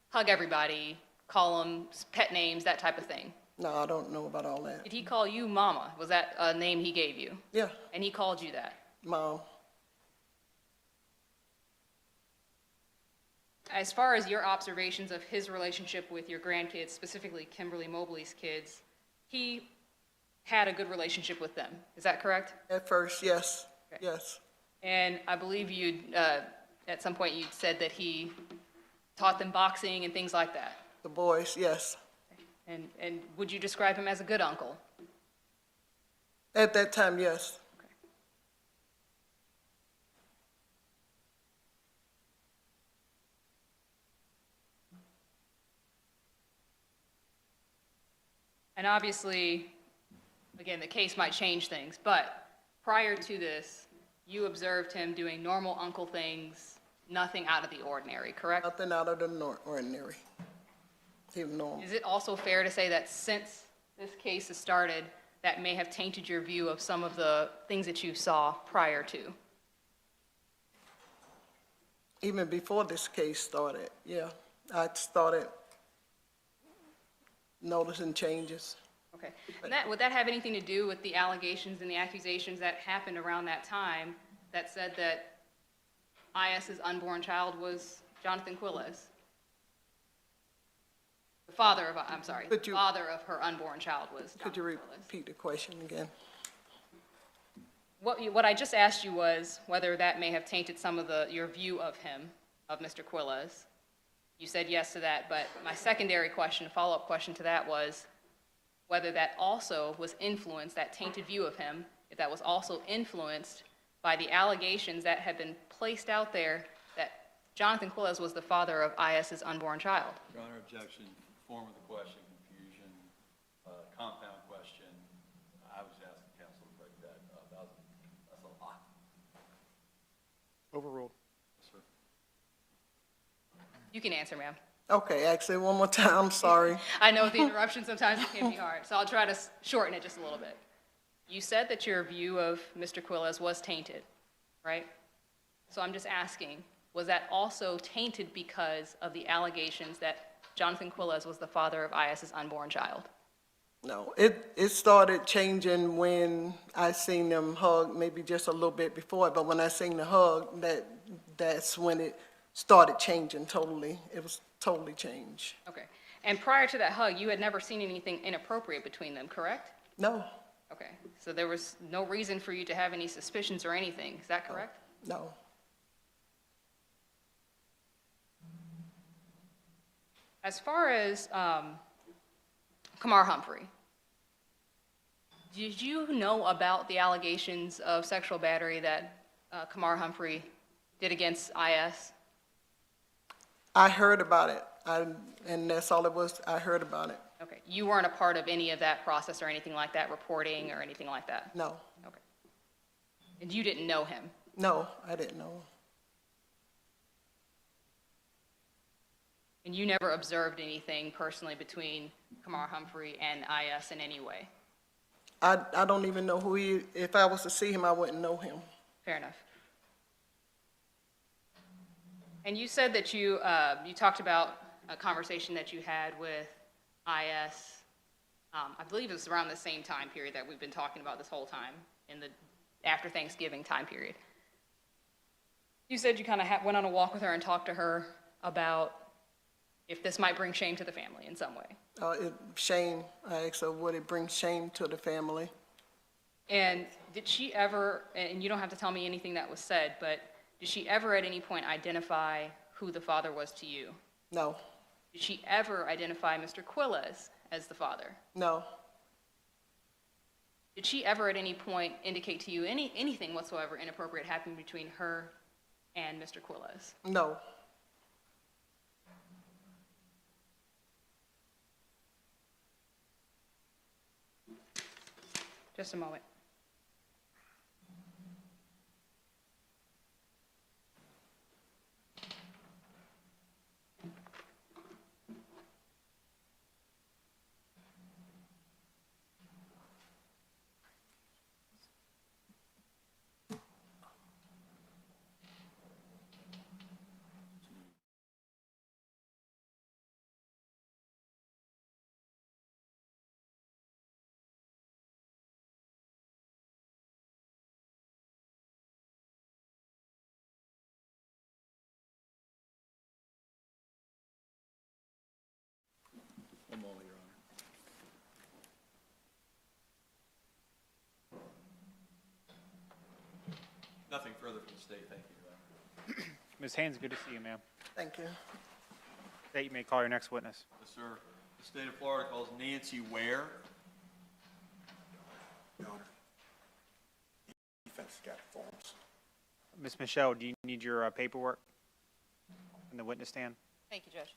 hug everybody, call them pet names, that type of thing? No, I don't know about all that. Did he call you Mama? Was that a name he gave you? Yeah, And he called you that? Mom. As far as your observations of his relationship with your grandkids, specifically Kimberly Mobley's kids, he had a good relationship with them. Is that correct? At first, yes, Okay. yes. And I believe you, at some point, you said that he taught them boxing and things like that. The boys, yes. And would you describe him as a good uncle? At that time, yes. And obviously, again, the case might change things, but prior to this, you observed him doing normal uncle things, nothing out of the ordinary, correct? Nothing out of the ordinary. He was normal. Is it also fair to say that since this case has started, that may have tainted your view of some of the things that you saw prior to? Even before this case started, yeah, I started noticing changes. Okay. And would that have anything to do with the allegations and the accusations that happened around that time that said that IS's unborn child was Johnathan Quiles? The father of, I'm sorry, the Could you- father of her unborn child was Could you Johnathan Quiles. repeat the question again? What I just asked you was whether that may have tainted some of your view of him, of Mr. Quiles. You said yes to that, but my secondary question, follow-up question to that was whether that also was influenced, that tainted view of him, if that was also influenced by the allegations that had been placed out there that Johnathan Quiles was the father of IS's unborn child. Your Honor, objection, form of the question, confusion, compound question. I was asking counsel to break that up. That's a lot. Overruled. Yes, sir. You can answer, ma'am. Okay, actually, one more time, I'm sorry. I know with the interruption, sometimes it can be hard, so I'll try to shorten it just a little bit. You said that your view of Mr. Quiles was tainted, right? So I'm just asking, was that also tainted because of the allegations that Johnathan Quiles was the father of IS's unborn child? No, it started changing when I seen them hug, maybe just a little bit before, but when I seen the hug, that's when it started changing totally. It was totally changed. Okay. And prior to that hug, you had never seen anything inappropriate between them, correct? No, Okay. So there was no reason for you to have any suspicions or anything, is that correct? no. As far as Kamar Humphrey, did you know about the allegations of sexual battery that Kamar Humphrey did against IS? I heard about it, and that's all it was. I heard about it. Okay. You weren't a part of any of that process or anything like that, reporting or anything like that? No, Okay. And you didn't know him? no, I didn't know. And you never observed anything personally between Kamar Humphrey and IS in any way? I don't even know who he, if I was to see him, I wouldn't know him. Fair enough. And you said that you talked about a conversation that you had with IS, I believe it was around the same time period that we've been talking about this whole time, in the after Thanksgiving time period. You said you kind of went on a walk with her and talked to her about if this might bring shame to the family in some way. Shame, I asked her, would it bring shame to the family? And did she ever, and you don't have to tell me anything that was said, but did she ever at any point identify who the father was to you? No, Did she ever identify Mr. Quiles as the father? no, Did she ever at any point indicate to you anything whatsoever inappropriate happened between her and Mr. Quiles? no. Just a moment. One moment, Your Honor. Nothing further from the state, thank you, Your Honor. Ms. Haynes, good to see you, ma'am. Thank you. State, you may call your next witness. Yes, sir. The state of Florida calls Nancy Ware. Your Honor. Defense got forms. Ms. Michelle, do you need your paperwork in the witness stand? Thank you, Judge.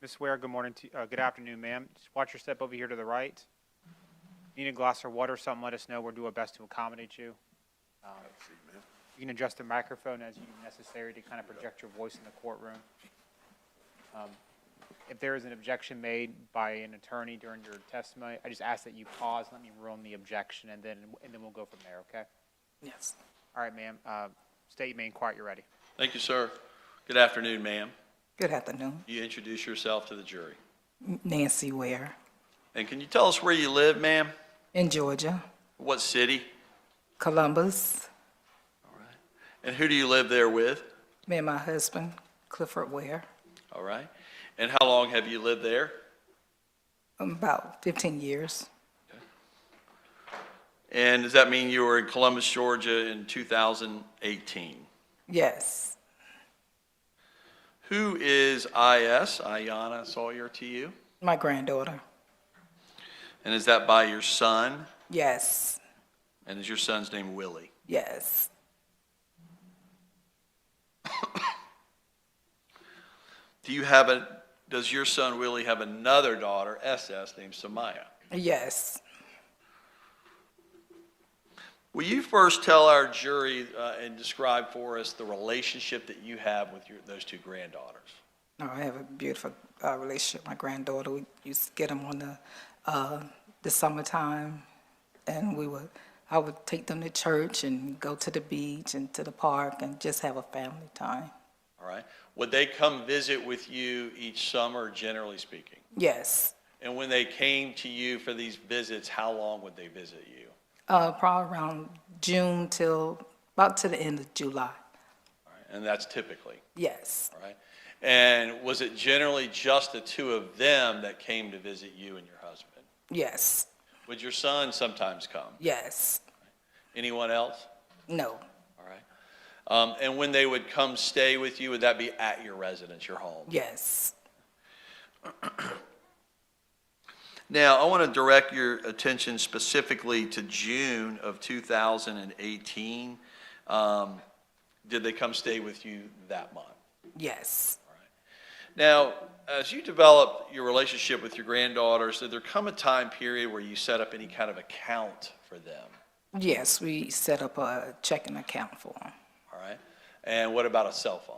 Ms. Ware, good morning, good afternoon, ma'am. Just watch your step over here to the right. Need a glass of water or something, let us know. We'll do our best to accommodate you. Let's see, man. You can adjust the microphone as you deem necessary to kind of project your voice in the courtroom. If there is an objection made by an attorney during your testimony, I just ask that you pause, let me rule on the objection, and then we'll go from there, okay? Yes. All right, ma'am. State your name, quiet, you're ready. Thank you, sir. Good afternoon, ma'am. Good afternoon. You introduce yourself to the jury. Nancy Ware And can you tell us where you live, ma'am? in Georgia, What city? Columbus. And who do you live there with? Me and my husband, Clifford Ware, All right. And how long have you lived there? about 15 years. And does that mean you were in Columbus, Georgia in 2018? Yes. Who is IS, Iyana Sawyer, to you? My granddaughter. And is that by your son? Yes. And is your son's name Willie? Yes. Does your son Willie have another daughter, SS, named Samaya? Yes. Will you first tell our jury and describe for us the relationship that you have with those two granddaughters? No, I have a beautiful relationship with my granddaughter. We used to get them on the summertime, and I would take them to church and go to the beach and to the park and just have a family time. All right. Would they come visit with you each summer, generally speaking? Yes. And when they came to you for these visits, how long would they visit you? Probably around June till about to the end of July. All right. And that's typically, Yes. all right? And was it generally just the two of them that came to visit you and your husband? Yes. Would your son sometimes come? Yes. Anyone else? No. All right. And when they would come stay with you, would that be at your residence, your home? Yes. Now, I want to direct your attention specifically to June of 2018. Did they come stay with you that month? Yes. Now, as you develop your relationship with your granddaughters, did there come a time period where you set up any kind of account for them? Yes, we set up a checking account for them. All right. And what about a cell phone?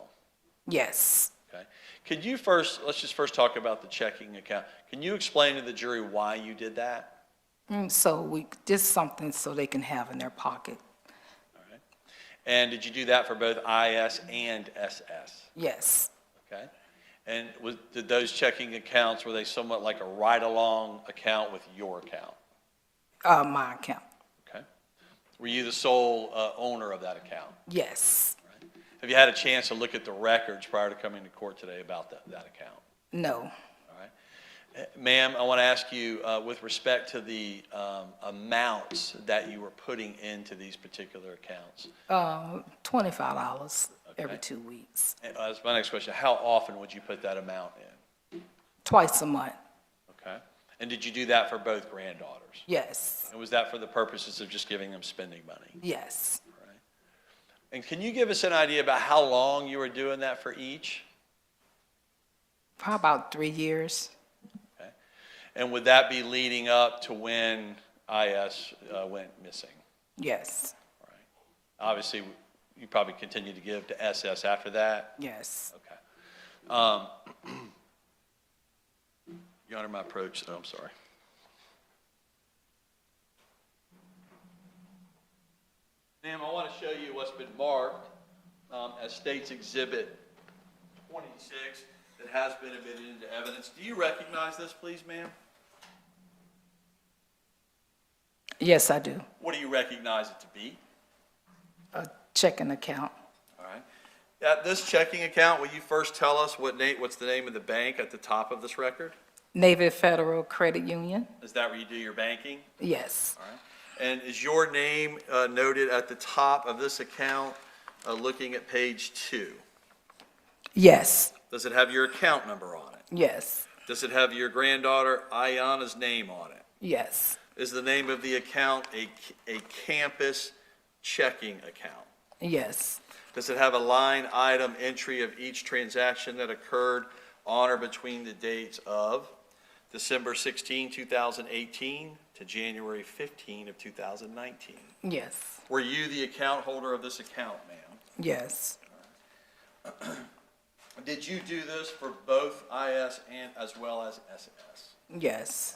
Yes. Okay. Could you let's just first talk about the checking account. Can you explain to the jury why you did that? So just something so they can have in their pocket. All right. And did you do that for both IS and SS? Yes. Okay. And did those checking accounts, were they somewhat like a ride-along account with your account? My account. Okay. Were you the sole owner of that account? Yes. Right. Have you had a chance to look at the records prior to coming to court today about that account? No. All right. Ma'am, I want to ask you, with respect to the amounts that you were putting into these particular accounts. $25 every Okay. 2 weeks. And, that's my next question. How often would you put that amount in? Twice a month. Okay. And did you do that for both granddaughters? Yes. And was that for the purposes of just giving them spending money? Yes. Right. And can you give us an idea about how long you were doing that for each? Probably about 3 years. Okay. And would that be leading up to when IS went missing? Yes. Right. Obviously, you probably continued to give to SS after that? Yes. Okay. Your Honor, my approach, I'm sorry. Ma'am, I want to show you what's been marked as State's Exhibit 26 that has been admitted into evidence. Do you recognize this, please, ma'am? Yes, I do. What do you recognize it to be? A checking account. All right. At this checking account, will you first tell us what's the name of the bank at the top of this record? Navy Federal Credit Union. Is that where you do your banking? Yes. All right. And is your name noted at the top of this account, looking at page 2? Yes. Does it have your account number on it? Yes. Does it have your granddaughter Iyana's name on it? Yes. Is the name of the account a campus checking account? Yes. Does it have a line item entry of each transaction that occurred on or between the dates of December 16, 2018 to January 15 of 2019. Yes, Were you the account holder of this account, ma'am? yes, Did you do this for both IS and as well as SS? yes.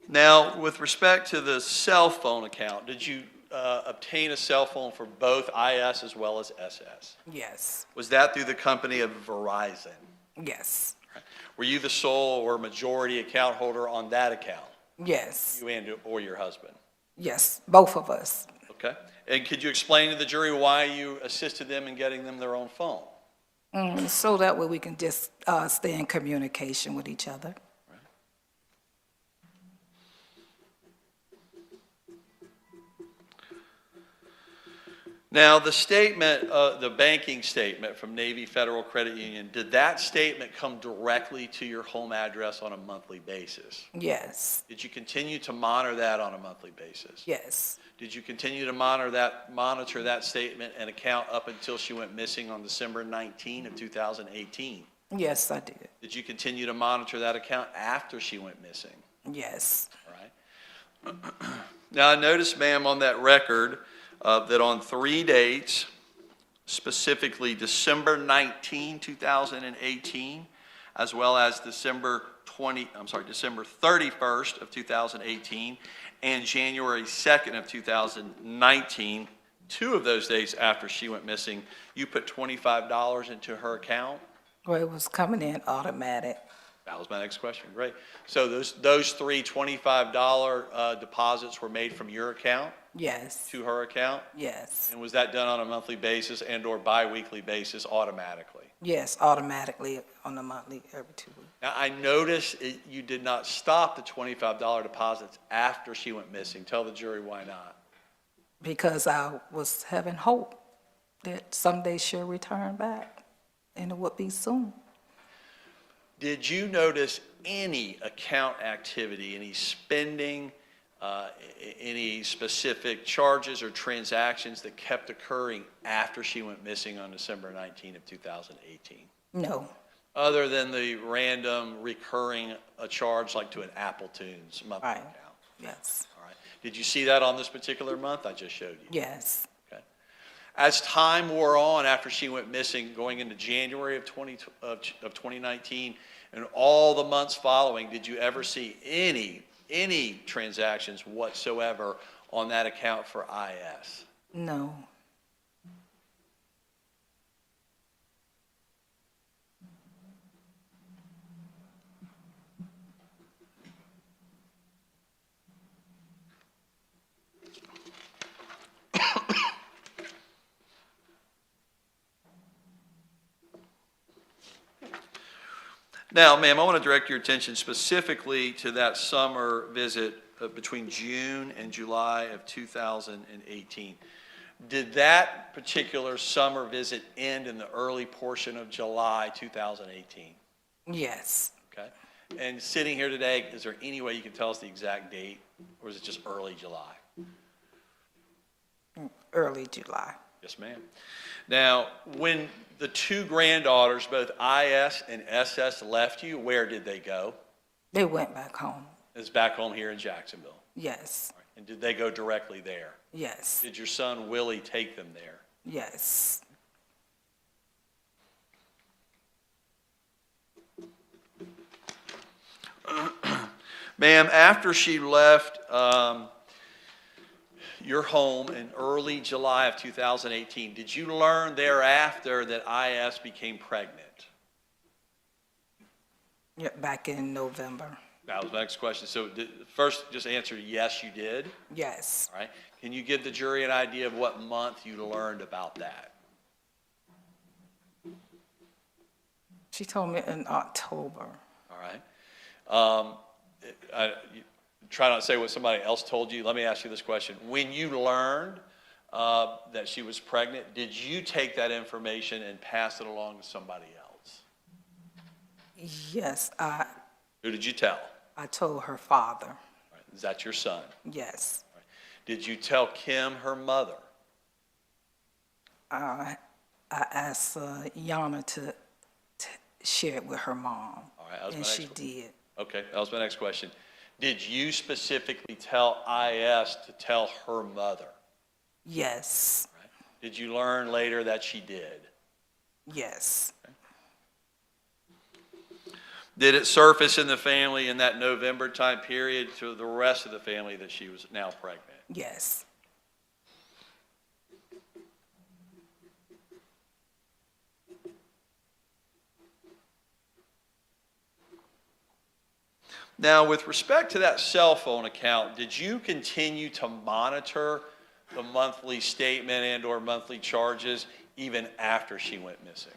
Now, with respect to the cell phone account, did you obtain a cell phone for both IS as well as SS? Yes, Was that through the company of Verizon? yes, Were you the sole or majority account holder on that account? yes, You and or your husband? yes, both of us. Okay. And could you explain to the jury why you assisted them in getting them their own phone? So that way we can just stay in communication with each other. Now, the statement, the banking statement from Navy Federal Credit Union, did that statement come directly to your home address on a monthly basis? Yes, Did you continue to monitor that on a monthly basis? yes, Did you continue to monitor that statement and account up until she went missing on December 19 of 2018? yes, I did. Did you continue to monitor that account after she went missing? Yes, All right. Now, I noticed, ma'am, on that record that on 3 dates, specifically December 19, 2018, as well as December 31st of 2018 and January 2nd of 2019, 2 of those days after she went missing, you put $25 into her account? well, it was coming in automatic. That was my next question. Great. So those 3 $25 deposits were made from your account Yes, to her account? yes, And was that done on a monthly basis and or biweekly basis automatically? yes, automatically on a monthly, every 2 weeks. Now, I noticed you did not stop the $25 deposits after she went missing. Tell the jury why not. Because I was having hope that someday she'll return back, and it would be soon. Did you notice any account activity, any spending, any specific charges or transactions that kept occurring after she went missing on December 19 of 2018? No, Other than the random recurring charge like to an Apple Tunes monthly right, account? yes, All right. Did you see that on this particular month I just showed you? yes, Okay. As time wore on after she went missing, going into January of 2019 and all the months following, did you ever see any transactions whatsoever on that account for IS? no, Now, ma'am, I want to direct your attention specifically to that summer visit between June and July of 2018. Did that particular summer visit end in the early portion of July 2018? yes. Okay. And sitting here today, is there any way you can tell us the exact date, or is it just early July? Early July. Yes, ma'am. Now, when the 2 granddaughters, both IS and SS, left you, where did they go? They went back home. It's back home here in Jacksonville. Yes, And did they go directly there? yes, Did your son Willie take them there? yes, Ma'am, after she left your home in early July of 2018, did you learn thereafter that IS became pregnant? yeah, back in November. That was my next question. So first, just answer yes, you did. Yes, All right. Can you give the jury an idea of what month you learned about that? she told me in October. All right. Try not to say what somebody else told you. Let me ask you this question. When you learned that she was pregnant, did you take that information and pass it along to somebody else? Yes, Who did you tell? I told her father, All right, is that your son? yes. Did you tell Kim, her mother? I asked Iyana to share it with her mom, All right, that was my and next she one. did. Okay, that was my next question. Did you specifically tell IS to tell her mother? Yes, Right. Did you learn later that she did? yes, Did it surface in the family in that November time period to the rest of the family that she was now pregnant? yes. Now, with respect to that cell phone account, did you continue to monitor the monthly statement and/or monthly charges even after she went missing?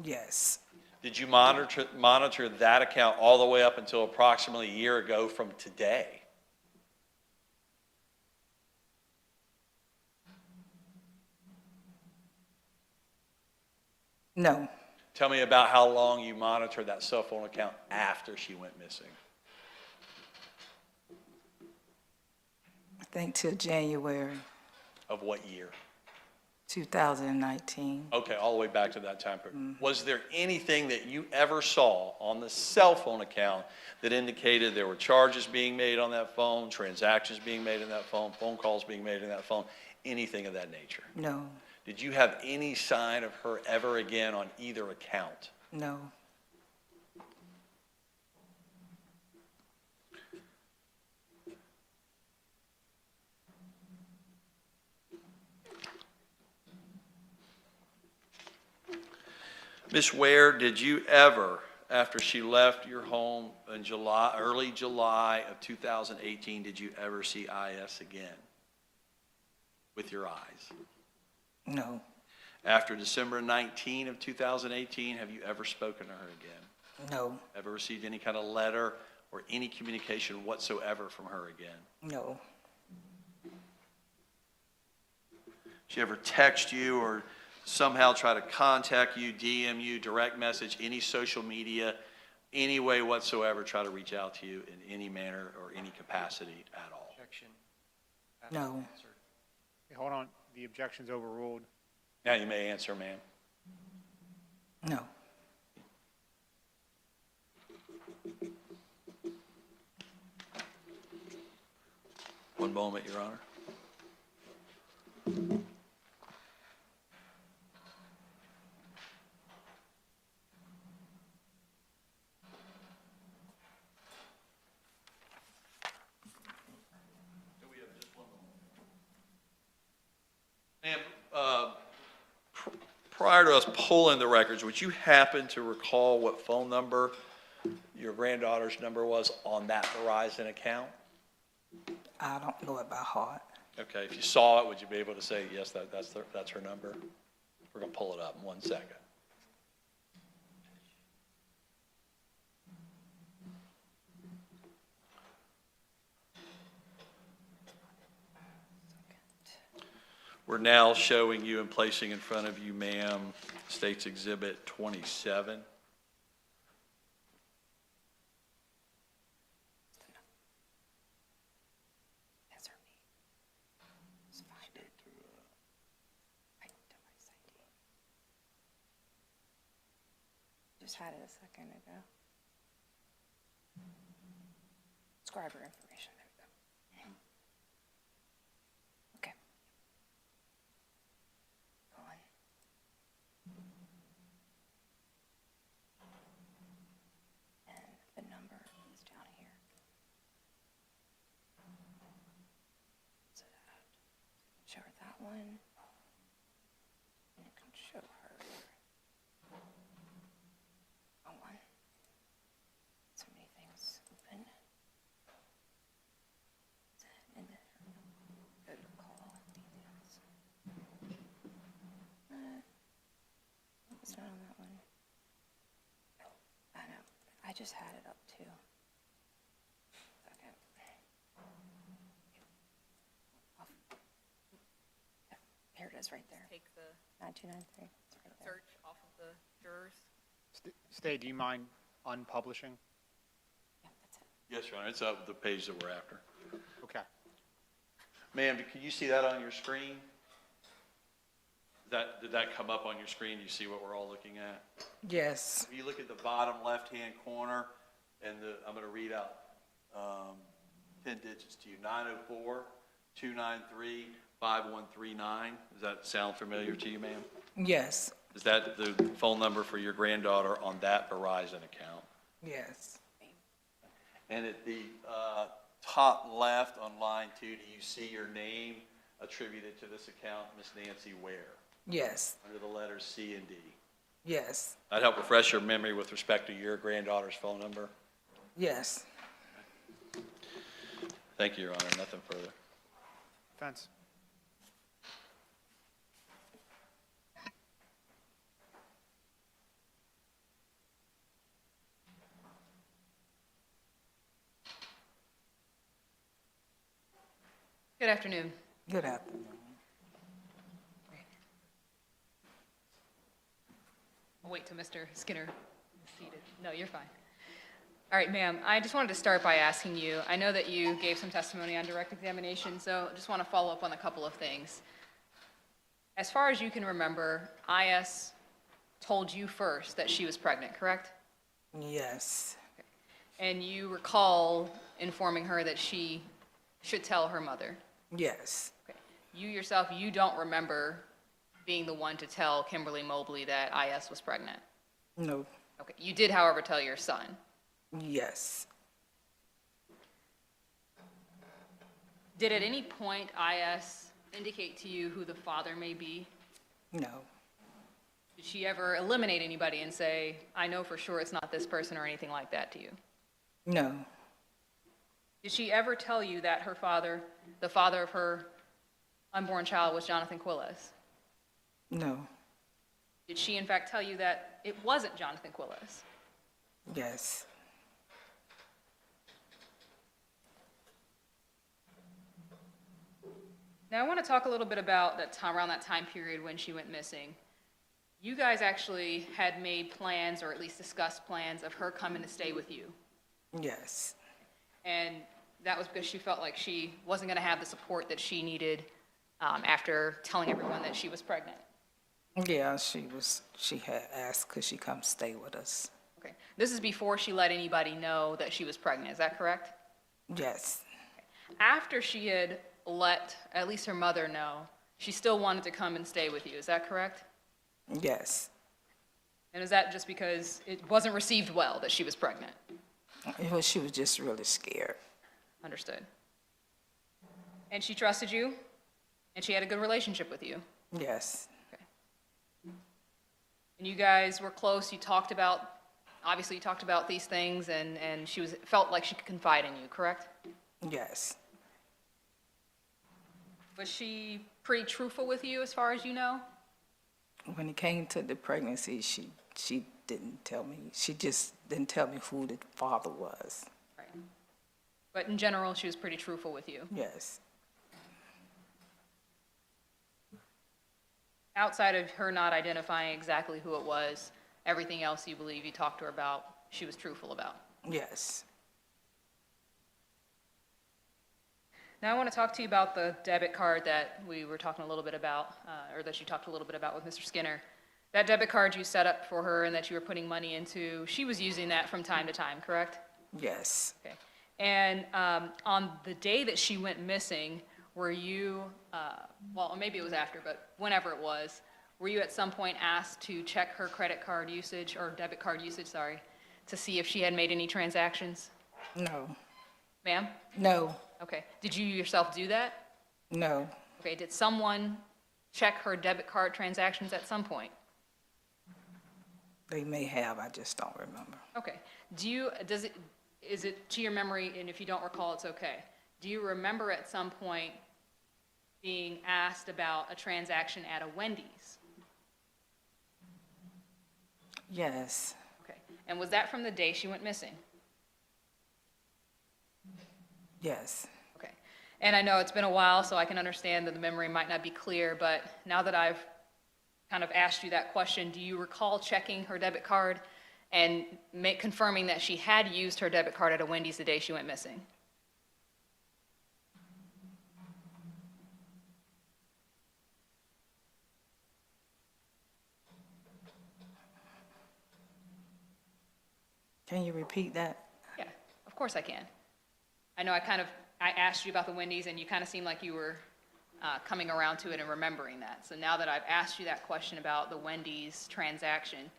Yes, Did you monitor that account all the way up until approximately a year ago from today? no, Tell me about how long you monitored that cell phone account after she went missing. I think till January Of what year? 2019. Okay, all the way back to that time period. Was there anything that you ever saw on the cell phone account that indicated there were charges being made on that phone, transactions being made in that phone calls being made in that phone, anything of that nature? No, Did you have any sign of her ever again on either account? no, Miss Ware, did you ever, after she left your home in July, early July of 2018, did you ever see IS again with your eyes? no, After December 19 of 2018, have you ever spoken to her again? no, Ever received any kind of letter or any communication whatsoever from her again? no, She ever text you or somehow try to contact you, DM you, direct message, any social media, any way whatsoever, try to reach out to you in any manner or any capacity at all? no, Okay, hold on, the objection's overruled. Now you may answer, ma'am. no. One moment, Your Honor. Ma'am, prior to us pulling the records, would you happen to recall what phone number your granddaughter's number was on that Verizon account? I don't know it by heart. Okay, if you saw it, would you be able to say, yes, that's her number? We're going to pull it up in 1 second. We're now showing you and placing in front of you, ma'am, State's Exhibit 27. That's her name. Let's find it. Just had it a second ago. Subscriber information, there we go. Okay. Go on. And the number is down here. So that, show her that one. And it can show her. Wrong one. So many things open. And then go to call details. It's not on that one. I know. I just had it up too. Second. Here it is right there. Take the 9293. It's right there. search off of the jurors. Stay, do you mind unpublishing? Yes, Your Honor, it's up the page that we're after. Okay. Ma'am, can you see that on your screen? Did that come up on your screen? Do you see what we're all looking at? Yes, If you look at the bottom left-hand corner, and I'm going to read out 10 digits to you, 904-293-5139. Does that sound familiar to you, ma'am? yes, Is that the phone number for your granddaughter on that Verizon account? yes, And at the top left on line 2, do you see your name attributed to this account, Miss Nancy Ware, yes, under the letters C and D? yes, That'd help refresh your memory with respect to your granddaughter's phone number. yes. Thank you, Your Honor. Nothing further. Defense. Good afternoon. Good afternoon. I'll wait till Mr. Skinner is seated. No, you're fine. All right, ma'am, I just wanted to start by asking you, I know that you gave some testimony on direct examination, so I just want to follow up on a couple of things. As far as you can remember, IS told you first that she was pregnant, correct? Yes, And you recall informing her that she should tell her mother. yes, Okay. You yourself, you don't remember being the one to tell Kimberly Mobley that IS was pregnant. no, Okay. You did, however, tell your son. yes, Did at any point IS indicate to you who the father may be? no, Did she ever eliminate anybody and say, I know for sure it's not this person or anything like that to you? no, Did she ever tell you that her father, the father of her unborn child, was Johnathan Quiles? no, Did she in fact tell you that it wasn't Johnathan Quiles? yes, Now I want to talk a little bit about that time, around that time period when she went missing. You guys actually had made plans, or at least discussed plans, of her coming to stay with you. yes, And that was because she felt like she wasn't going to have the support that she needed after telling everyone that she was pregnant. yeah, she had asked could she come stay with us. Okay. This is before she let anybody know that she was pregnant, is that correct? Yes, After she had let at least her mother know, she still wanted to come and stay with you, is that correct? yes, And is that just because it wasn't received well that she was pregnant? she was just really scared. Understood. And she trusted you, and she had a good relationship with you. Yes, And you guys were close, you talked about, obviously you talked about these things, and she felt like she could confide in you, correct? yes, Was she pretty truthful with you as far as you know? when it came to the pregnancy, she didn't tell me. She just didn't tell me who the father was. Right. But in general, she was pretty truthful with you. Yes, Outside of her not identifying exactly who it was, everything else you believe you talked to her about, she was truthful about. yes, Now I want to talk to you about the debit card that we were talking a little bit about, or that you talked a little bit about with Mr. Skinner. That debit card you set up for her and that you were putting money into, she was using that from time to time, correct? yes, Okay. And on the day that she went missing, were you, well, or maybe it was after, but whenever it was, were you at some point asked to check her credit card usage, or debit card usage, sorry, to see if she had made any transactions? no, Ma'am? no, Okay. Did you yourself do that? no, Okay. Did someone check her debit card transactions at some point? they may have, I just don't remember. Okay. Is it to your memory, and if you don't recall, it's okay. Do you remember at some point being asked about a transaction at a Wendy's? Yes, Okay. And was that from the day she went missing? yes, Okay. And I know it's been a while, so I can understand that the memory might not be clear, but now that I've kind of asked you that question, do you recall checking her debit card and confirming that she had used her debit card at a Wendy's the day she went missing? Can you repeat that? Yeah, of course I can. I know I asked you about the Wendy's, and you kind of seemed like you were coming around to it and remembering that. So now that I've asked you that question about the Wendy's transaction,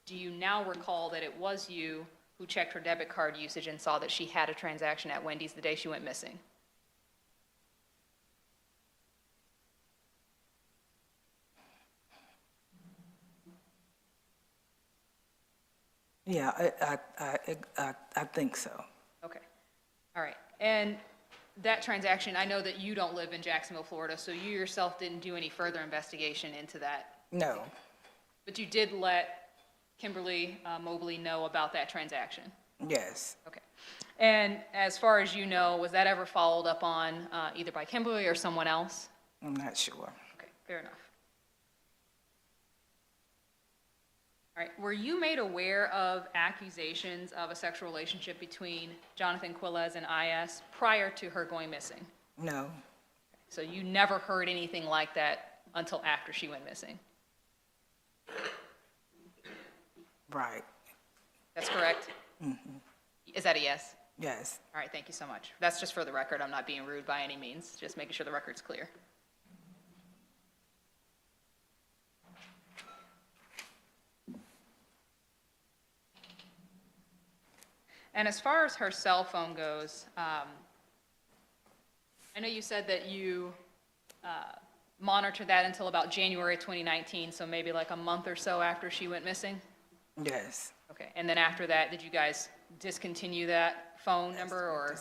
do you now recall that it was you who checked her debit card usage and saw that she had a transaction at Wendy's the day she went missing? Yeah, I think so. Okay, all right. And that transaction, I know that you don't live in Jacksonville, Florida, so you yourself didn't do any further investigation into that. No, But you did let Kimberly Mobley know about that transaction? yes, Okay. And as far as you know, was that ever followed up on either by Kimberly or someone else? I'm not sure. Okay, fair enough. All right, were you made aware of accusations of a sexual relationship between Johnathan Quiles and IS prior to her going missing? No, So you never heard anything like that until after she went missing? right, That's correct? Is that a yes? yes. All right, thank you so much. That's just for the record. I'm not being rude by any means, just making sure the record's clear. And as far as her cell phone goes, I know you said that you monitored that until about January 2019, so maybe like a month or so after she went missing? Yes. Okay, and then after that, did you guys discontinue that phone number, or?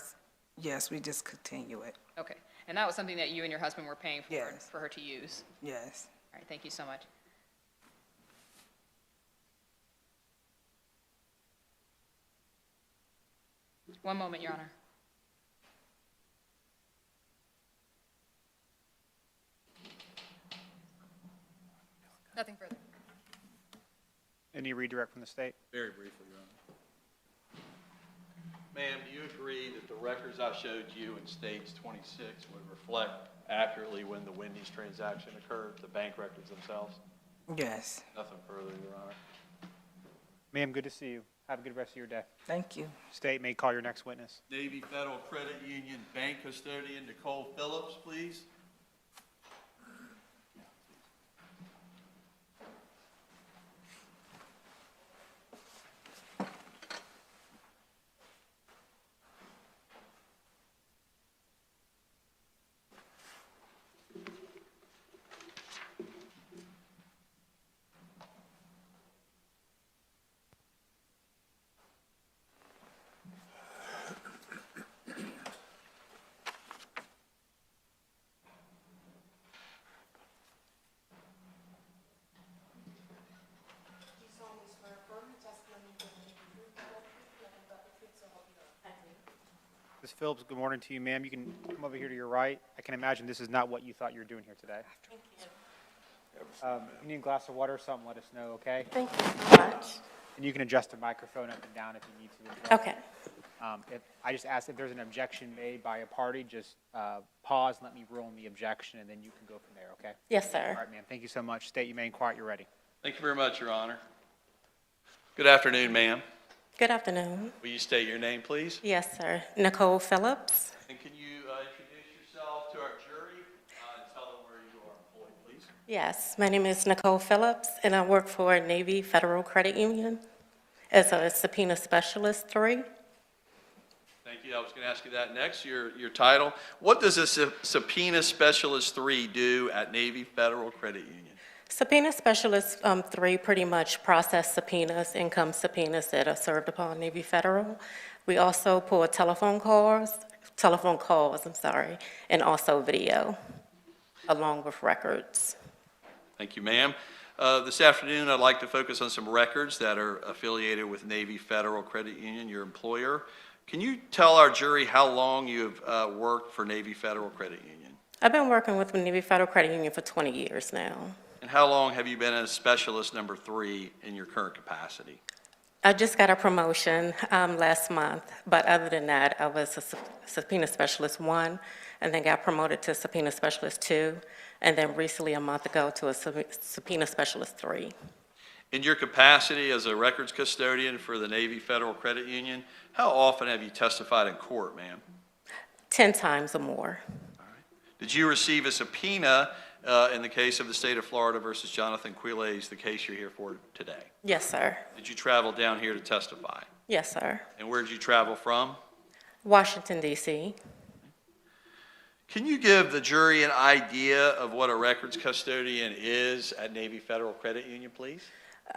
Yes, we just continue it. Okay, and that was something that you and your husband were paying for, Yes. for her to use? Yes. All right, thank you so much. One moment, Your Honor. Nothing further. Any redirect from the state? Very briefly, Your Honor. Ma'am, do you agree that the records I showed you in stage 26 would reflect accurately when the Wendy's transaction occurred, the bank records themselves? Yes. Nothing further, Your Honor. Ma'am, good to see you. Have a good rest of your day. Thank you. State may call your next witness. Navy Federal Credit Union Bank Custodian Nicole Phillips, please. Ms. Phillips, good morning to you, ma'am. You can come over here to your right. I can imagine this is not what you thought you were doing here today. Thank you. You need a glass of water or something, let us know, okay? Thank you so much. And you can adjust the microphone up and down if you need to as well. Okay. If I just asked if there's an objection made by a party, just pause and let me rule on the objection, and then you can go from there, okay? Yes, sir. All right, ma'am. Thank you so much. State, you may inquire. You're ready. Thank you very much, Your Honor. Good afternoon, ma'am. Good afternoon. Will you state your name, please? Yes, sir. Nicole Phillips. And can you introduce yourself to our jury and tell them where you are employed, please? Yes, my name is Nicole Phillips, and I work for Navy Federal Credit Union as a subpoena specialist 3. Thank you. I was going to ask you that next, your title. What does a subpoena specialist 3 do at Navy Federal Credit Union? Subpoena specialist 3 pretty much process subpoenas, income subpoenas that are served upon Navy Federal. We also pull telephone calls, and also video, along with records. Thank you, ma'am. This afternoon, I'd like to focus on some records that are affiliated with Navy Federal Credit Union, your employer. Can you tell our jury how long you have worked for Navy Federal Credit Union? I've been working with the Navy Federal Credit Union for 20 years now. And how long have you been a specialist number 3 in your current capacity? I just got a promotion last month, but other than that, I was a subpoena specialist 1, and then got promoted to subpoena specialist 2, and then recently, a month ago, to a subpoena specialist 3. In your capacity as a records custodian for the Navy Federal Credit Union, how often have you testified in court, ma'am? 10 times or more. Did you receive a subpoena in the case of the state of Florida versus Johnathan Quiles, the case you're here for today? Yes, sir. Did you travel down here to testify? Yes, sir. And where did you travel from? Washington, D.C. Can you give the jury an idea of what a records custodian is at Navy Federal Credit Union, please?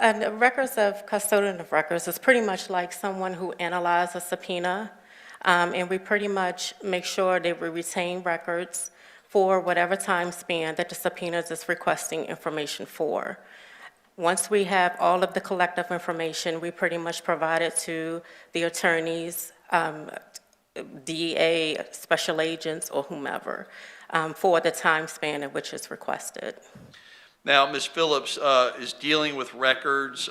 The records of custodian of records is pretty much like someone who analyzes a subpoena, and we pretty much make sure that we retain records for whatever time span that the subpoena is requesting information for. Once we have all of the collective information, we pretty much provide it to the attorneys, DEA, special agents, or whomever, for the time span in which it's requested. Now, Ms. Phillips, is dealing with records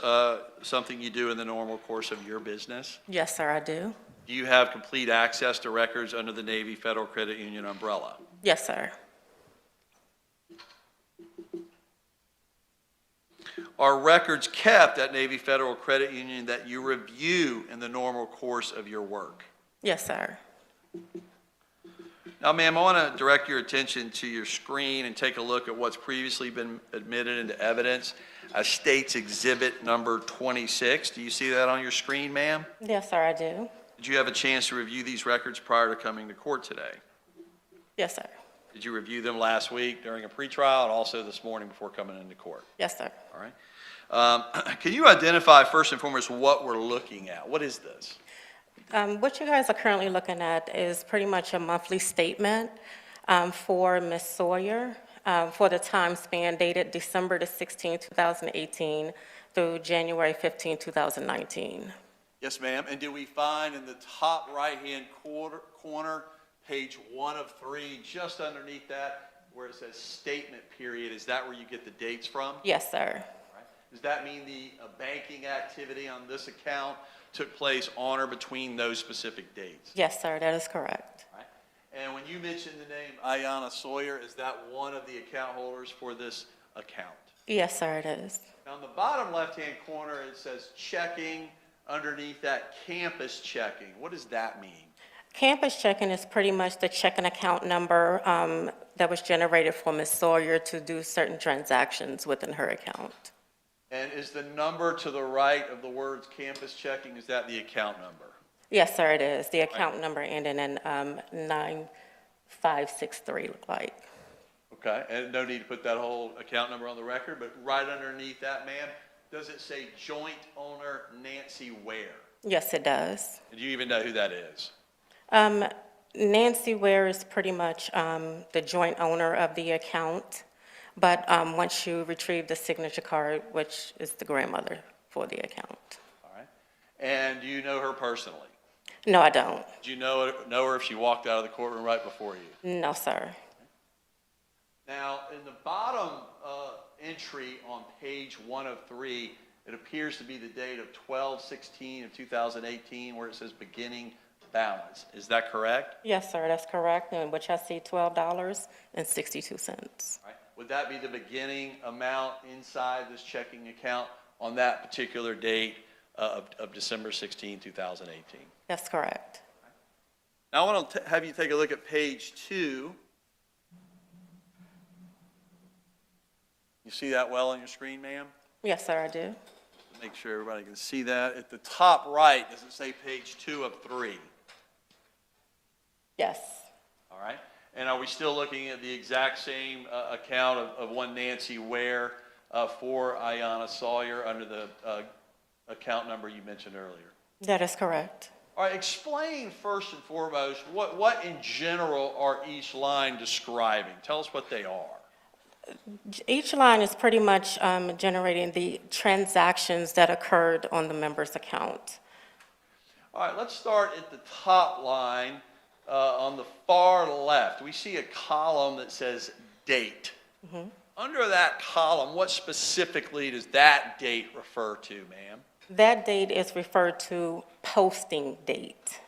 something you do in the normal course of your business? Yes, sir, I do. Do you have complete access to records under the Navy Federal Credit Union umbrella? Yes, sir. Are records kept at Navy Federal Credit Union that you review in the normal course of your work? Yes, sir. Now, ma'am, I want to direct your attention to your screen and take a look at what's previously been admitted into evidence as State's Exhibit number 26. Do you see that on your screen, ma'am? Yes, sir, I do. Did you have a chance to review these records prior to coming to court today? Yes, sir. Did you review them last week during a pretrial and also this morning before coming into court? Yes, sir. All right. Can you identify first and foremost what we're looking at? What is this? What you guys are currently looking at is pretty much a monthly statement for Ms. Sawyer for the time span dated December the 16th, 2018 through January 15th, 2019. Yes, ma'am. And do we find in the top right-hand corner, page 1 of 3, just underneath that, where it says statement period, is that where you get the dates from? Yes, sir. Right. Does that mean the banking activity on this account took place on or between those specific dates? Yes, sir, that is correct. Right. And when you mentioned the name Iyana Sawyer, is that one of the account holders for this account? Yes, sir, it is. Now, on the bottom left-hand corner, it says checking. Underneath that, campus checking. What does that mean? Campus checking is pretty much the checking account number that was generated for Ms. Sawyer to do certain transactions within her account. And is the number to the right of the words campus checking, is that the account number? Yes, sir, it is. The account number ending in 9563, look like. Okay, and no need to put that whole account number on the record, but right underneath that, ma'am, does it say joint owner Nancy Ware? Yes, it does. Do you even know who that is? Nancy Ware is pretty much the joint owner of the account, but once you retrieve the signature card, which is the grandmother for the account. All right. And do you know her personally? No, I don't. Do you know her if she walked out of the courtroom right before you? No, sir. Now, in the bottom entry on page 1 of 3, it appears to be the date of 12/16 of 2018, where it says beginning balance. Is that correct? Yes, sir, that's correct, in which I see $12.62. Right. Would that be the beginning amount inside this checking account on that particular date of December 16, 2018? That's correct. Now, I want to have you take a look at page 2. You see that well on your screen, ma'am? Yes, sir, I do. Make sure everybody can see that. At the top right, does it say page 2 of 3? Yes. All right. And are we still looking at the exact same account of one Nancy Ware for Iyana Sawyer under the account number you mentioned earlier? That is correct. All right. Explain first and foremost what in general are each line describing. Tell us what they are. Each line is pretty much generating the transactions that occurred on the member's account. All right. Let's start at the top line. On the far left, we see a column that says date. Mm-hmm. Under that column, what specifically does that date refer to, ma'am? That date is referred to posting date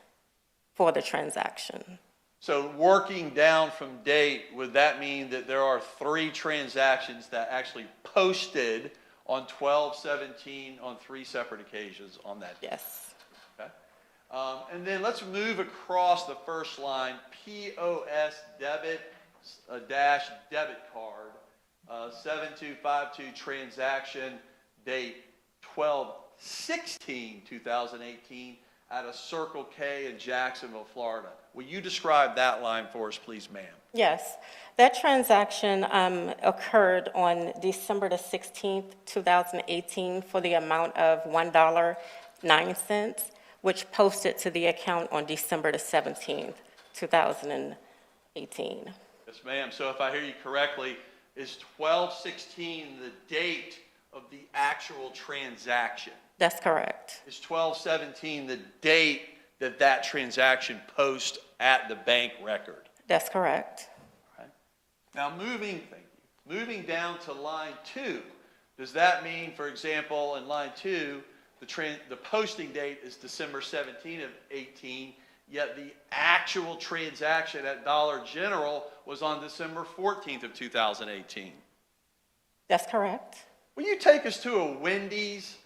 for the transaction. So working down from date, would that mean that there are 3 transactions that actually posted on 12/17 on 3 separate occasions on that day? Yes. Okay. And then let's move across the first line, POS debit dash debit card, 7252 transaction date 12/16/2018 at a Circle K in Jacksonville, Florida. Will you describe that line for us, please, ma'am? Yes, that transaction occurred on December the 16th, 2018, for the amount of $1.09, which posted to the account on December the 17th, 2018. Yes, ma'am. So if I hear you correctly, is 12/16 the date of the actual transaction? That's correct. Is 12/17 the date that that transaction posts at the bank record? That's correct. Right. Now, moving down to line 2, does that mean, for example, in line 2, the posting date is December 17 of 18, yet the actual transaction at Dollar General was on December 14th of 2018? That's correct. Will you take us to a Wendy's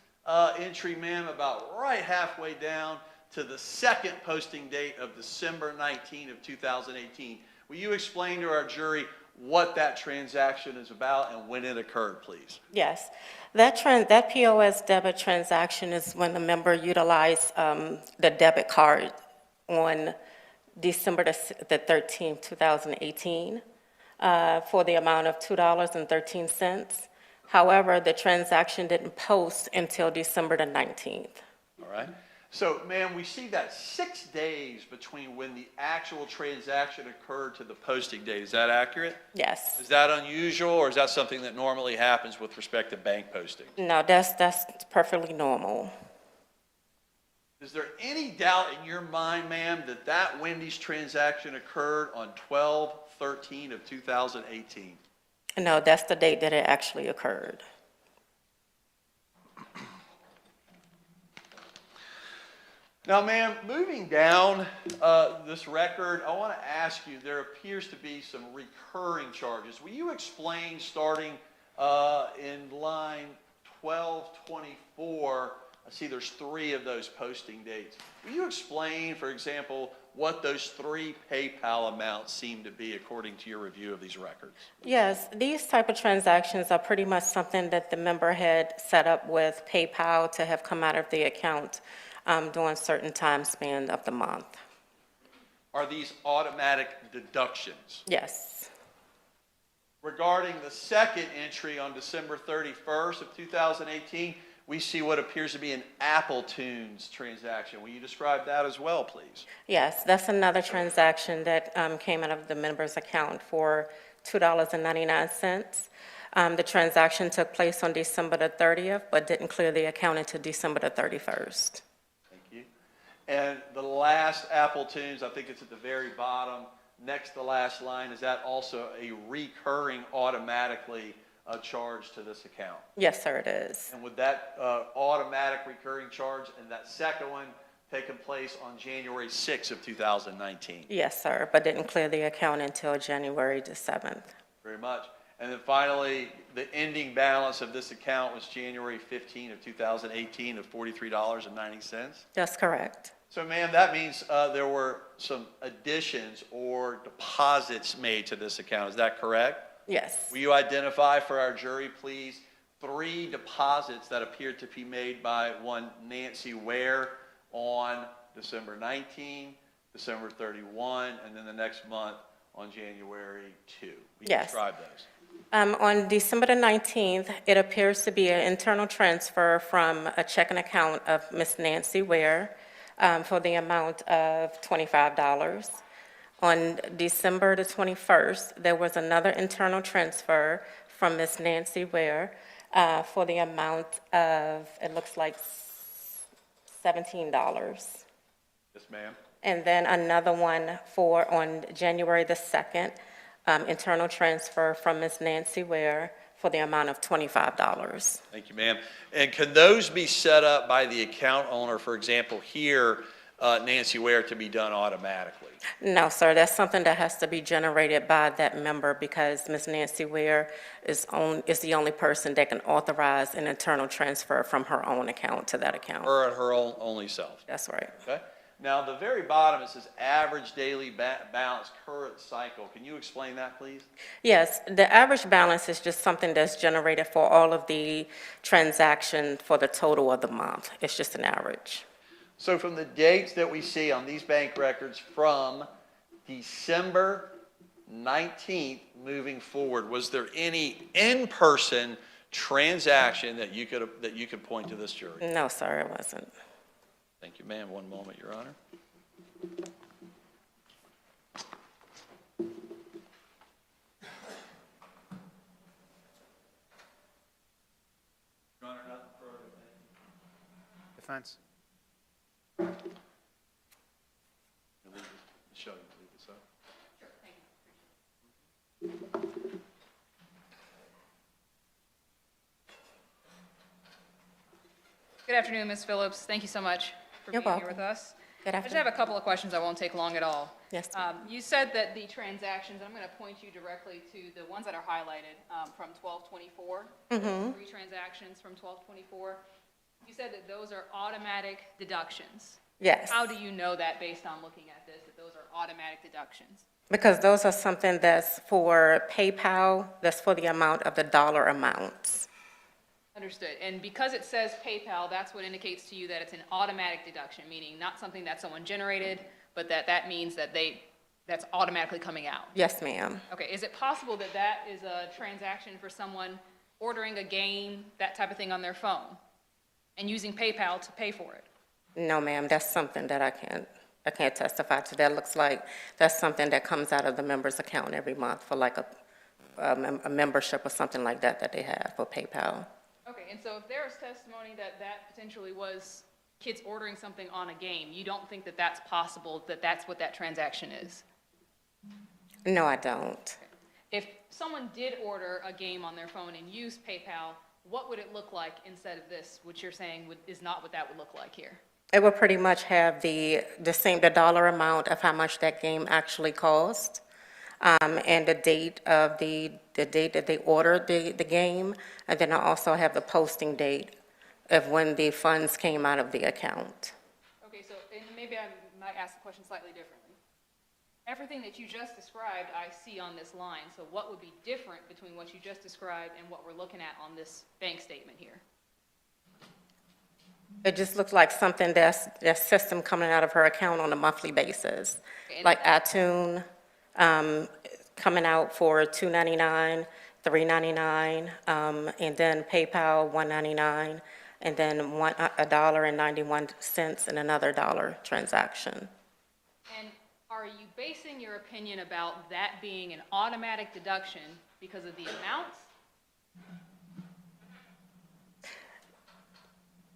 entry, ma'am, about right halfway down to the second posting date of December 19 of 2018? Will you explain to our jury what that transaction is about and when it occurred, please? Yes. That POS debit transaction is when the member utilized the debit card on December the 13th, 2018, for the amount of $2.13. However, the transaction didn't post until December the 19th. All right. So, ma'am, we see that 6 days between when the actual transaction occurred to the posting date. Is that accurate? Yes. Is that unusual, or is that something that normally happens with respect to bank posting? No, that's perfectly normal. Is there any doubt in your mind, ma'am, that that Wendy's transaction occurred on 12/13 of 2018? No, that's the date that it actually occurred. Now, ma'am, moving down this record, I want to ask you, there appears to be some recurring charges. Will you explain, starting in line 1224, I see there's 3 of those posting dates. Will you explain, for example, what those 3 PayPal amounts seem to be according to your review of these records? Yes, these type of transactions are pretty much something that the member had set up with PayPal to have come out of the account during certain time span of the month. Are these automatic deductions? Yes. Regarding the second entry on December 31st of 2018, we see what appears to be an Apple Tunes transaction. Will you describe that as well, please? Yes, that's another transaction that came out of the member's account for $2.99. The transaction took place on December the 30th, but didn't clear the account until December the 31st. Thank you. And the last Apple Tunes, I think it's at the very bottom, next to last line, is that also a recurring automatically charge to this account? Yes, sir, it is. And would that automatic recurring charge and that second one taken place on January 6th of 2019? Yes, sir, but didn't clear the account until January the 7th. Very much. And then finally, the ending balance of this account was January 15 of 2018 of $43.90. That's correct. So, ma'am, that means there were some additions or deposits made to this account. Is that correct? Yes. Will you identify for our jury, please, 3 deposits that appeared to be made by one Nancy Ware on December 19, December 31, and then the next month on January 2? Will you Yes. describe those? On December the 19th, it appears to be an internal transfer from a checking account of Miss Nancy Ware for the amount of $25. On December the 21st, there was another internal transfer from Miss Nancy Ware for the amount of, it looks like $17. Yes, ma'am. And then another one on January the 2nd, internal transfer from Ms. Nancy Ware for the amount of $25. Thank you, ma'am. And can those be set up by the account owner, for example, here, Nancy Ware, to be done automatically? No, sir, that's something that has to be generated by that member because Ms. Nancy Ware is the only person that can authorize an internal transfer from her own account to that account. Her own only self? That's right. Okay. Now, the very bottom, it says average daily balance current cycle. Can you explain that, please? Yes, the average balance is just something that's generated for all of the transactions for the total of the month. It's just an average. So from the dates that we see on these bank records from December 19th moving forward, was there any in-person transaction that you could point to this jury? No, sir, it wasn't. Thank you, ma'am. One moment, Your Honor. Your Honor, nothing further. Defense? Michelle, you leave this up. Good afternoon, Ms. Phillips. Thank you so much for You're being here welcome. with us. Good I just have a couple of questions. I won't take long at all. Yes, You said that the transactions, I'm going to point you directly to the ones that are highlighted from 1224. Mm-hmm. 3 transactions from 1224. You said that those are automatic deductions. Yes. How do you know that based on looking at this, that those are automatic deductions? Because those are something that's for PayPal, that's for the amount of the dollar amounts. Understood. And because it says PayPal, that's what indicates to you that it's an automatic deduction, meaning not something that someone generated, but that means that that's automatically coming out. Yes, ma'am. Okay, is it possible that that is a transaction for someone ordering a game, that type of thing on their phone, and using PayPal to pay for it? No, ma'am, that's something that I can't testify to. That looks like that's something that comes out of the member's account every month for like a membership or something like that they have for PayPal. Okay, and so if there is testimony that that potentially was kids ordering something on a game, you don't think that that's possible, that that's what that transaction is? No, I don't. If someone did order a game on their phone and use PayPal, what would it look like instead of this, which you're saying is not what that would look like here? It would pretty much have the dollar amount of how much that game actually cost, and the date of the date that they ordered the game, and then I also have the posting date of when the funds came out of the account. Okay, so and maybe I might ask the question slightly differently. Everything that you just described, I see on this line. So what would be different between what you just described and what we're looking at on this bank statement here? It just looks like something that's system coming out of her account on a monthly basis. Okay, Like iTunes, coming out for $2.99, $3.99, and then PayPal, $1.99, and then $1.91 and another dollar transaction. And are you basing your opinion about that being an automatic deduction because of the amounts?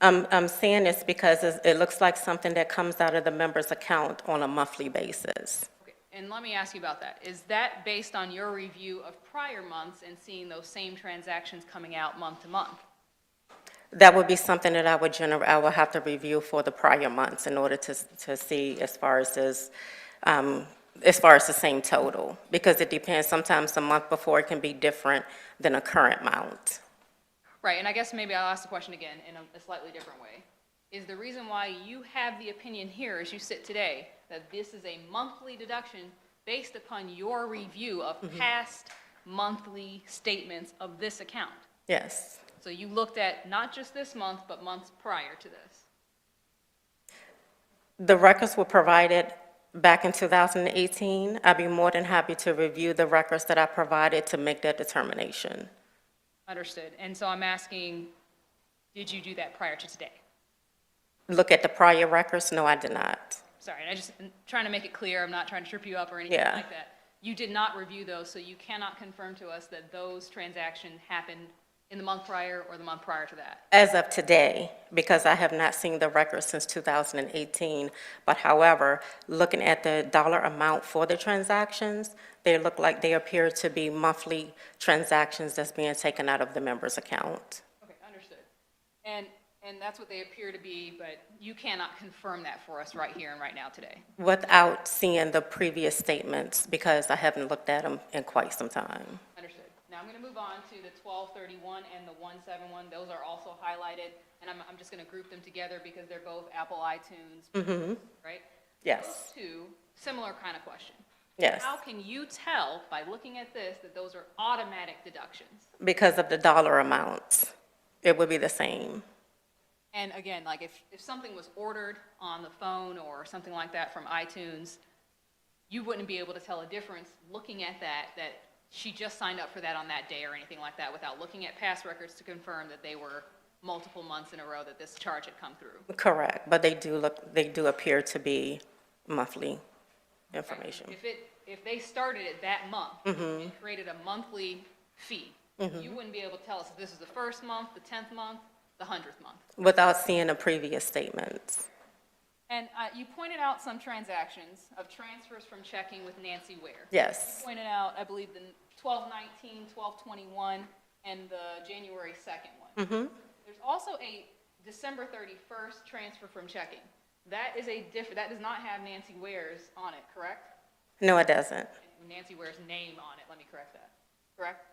I'm saying this because it looks like something that comes out of the member's account on a monthly basis. Okay, and let me ask you about that. Is that based on your review of prior months and seeing those same transactions coming out month to month? That would be something that I would have to review for the prior months in order to see as far as the same total, because it depends. Sometimes the month before it can be different than a current amount. Right, and I guess maybe I'll ask the question again in a slightly different way. Is the reason why you have the opinion here as you sit today that this is a monthly deduction based upon your review of past monthly statements of this account? Yes. So you looked at not just this month, but months prior to this? The records were provided back in 2018. I'd be more than happy to review the records that I provided to make that determination. Understood. And so I'm asking, did you do that prior to today? Look at the prior records? No, I did not. Sorry, I'm trying to make it clear. I'm not trying to trip you up or anything Yeah. like that. You did not review those, so you cannot confirm to us that those transactions happened in the month prior or the month prior to that? As of today, because I have not seen the record since 2018, but however, looking at the dollar amount for the transactions, they look like they appear to be monthly transactions that's being taken out of the member's account. Okay, understood. And that's what they appear to be, but you cannot confirm that for us right here and right now today. Without seeing the previous statements, because I haven't looked at them in quite some time. Understood. Now I'm going to move on to the 1231 and the 171. Those are also highlighted, and I'm just going to group them together because they're both Apple iTunes, right? Yes, Those two, similar kind of question. yes, How can you tell by looking at this that those are automatic deductions? because of the dollar amounts. It would be the same. And again, like if something was ordered on the phone or something like that from iTunes, you wouldn't be able to tell a difference looking at that she just signed up for that on that day or anything like that without looking at past records to confirm that they were multiple months in a row that this charge had come through. Correct, but they do appear to be monthly information. If they started it that month and created a monthly fee, you wouldn't be able to tell us if this is the first month, the 10th month, the 100th month. Without seeing the previous statements. And you pointed out some transactions of transfers from checking with Nancy Ware. Yes, You pointed out, I believe, the 1219, 1221, and the January 2nd one. There's also a December 31st transfer from checking. That is that does not have Nancy Ware's on it, correct? no, it doesn't. Nancy Ware's name on it, let me correct that, correct?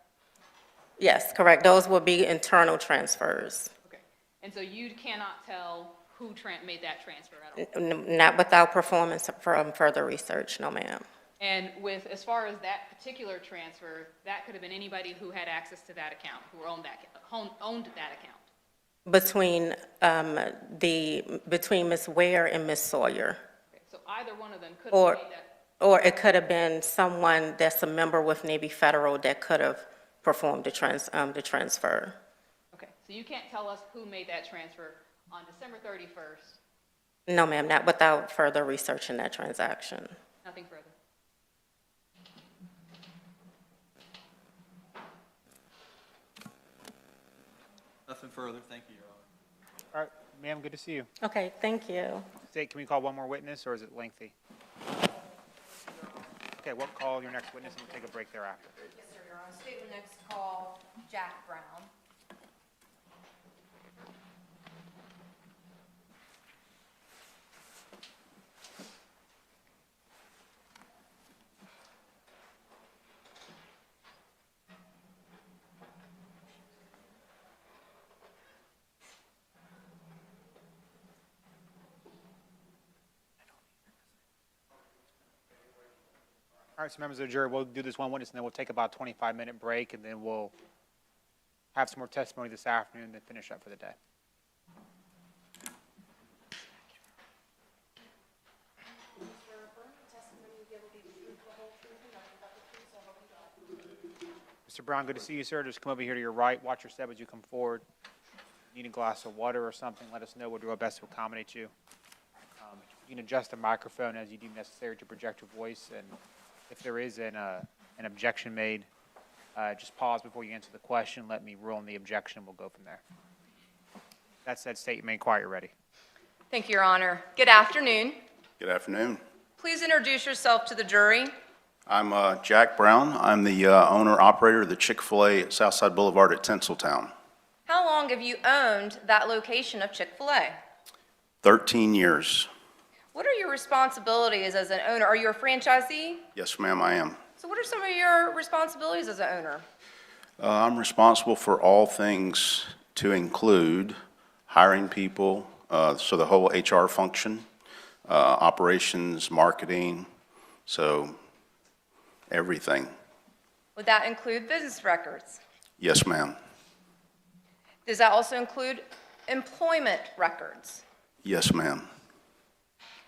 Yes, correct. Those will be internal transfers. Okay. And so you cannot tell who made that transfer at all? Not without performance from further research, no ma'am. And as far as that particular transfer, that could have been anybody who had access to that account, who owned that account. Between Ms. Ware and Ms. Sawyer. Okay. So either one of them could have made that. Or it could have been someone that's a member with Navy Federal that could have performed the transfer. Okay. So you can't tell us who made that transfer on December 31st? No ma'am, not without further research in that transaction. Nothing further. Nothing further. Thank you, Your Honor. All right, ma'am, good to see you. Okay, thank you. State, can we call one more witness, or is it lengthy? Okay, we'll call your next witness, and we'll take a break thereafter. Yes, sir, Your Honor. State the next call, Jack Brown. All right, so members of the jury, we'll do this one witness, and then we'll take about a 25-minute break, and then we'll have some more testimony this afternoon, and then finish up for the day. Mr. Brown, good to see you, sir. Just come over here to your right. Watch your step as you come forward. Need a glass of water or something, let us know. We'll do our best to accommodate you. You can adjust the microphone as you deem necessary to project your voice, and if there is an objection made, just pause before you answer the question. Let me rule on the objection. We'll go from there. That said, state your main inquiry ready. Thank you, Your Honor. Good afternoon. Good afternoon. Please introduce yourself to the jury. I'm Jack Brown. I'm the owner-operator of the Chick-fil-A at Southside Boulevard at Tinseltown. How long have you owned that location of Chick-fil-A? 13 years. What are your responsibilities as an owner? Are you a franchisee? Yes, ma'am, I am. So what are some of your responsibilities as an owner? I'm responsible for all things to include hiring people, so the whole HR function, operations, marketing, so everything. Would that include business records? Yes, ma'am. Does that also include employment records? Yes, ma'am.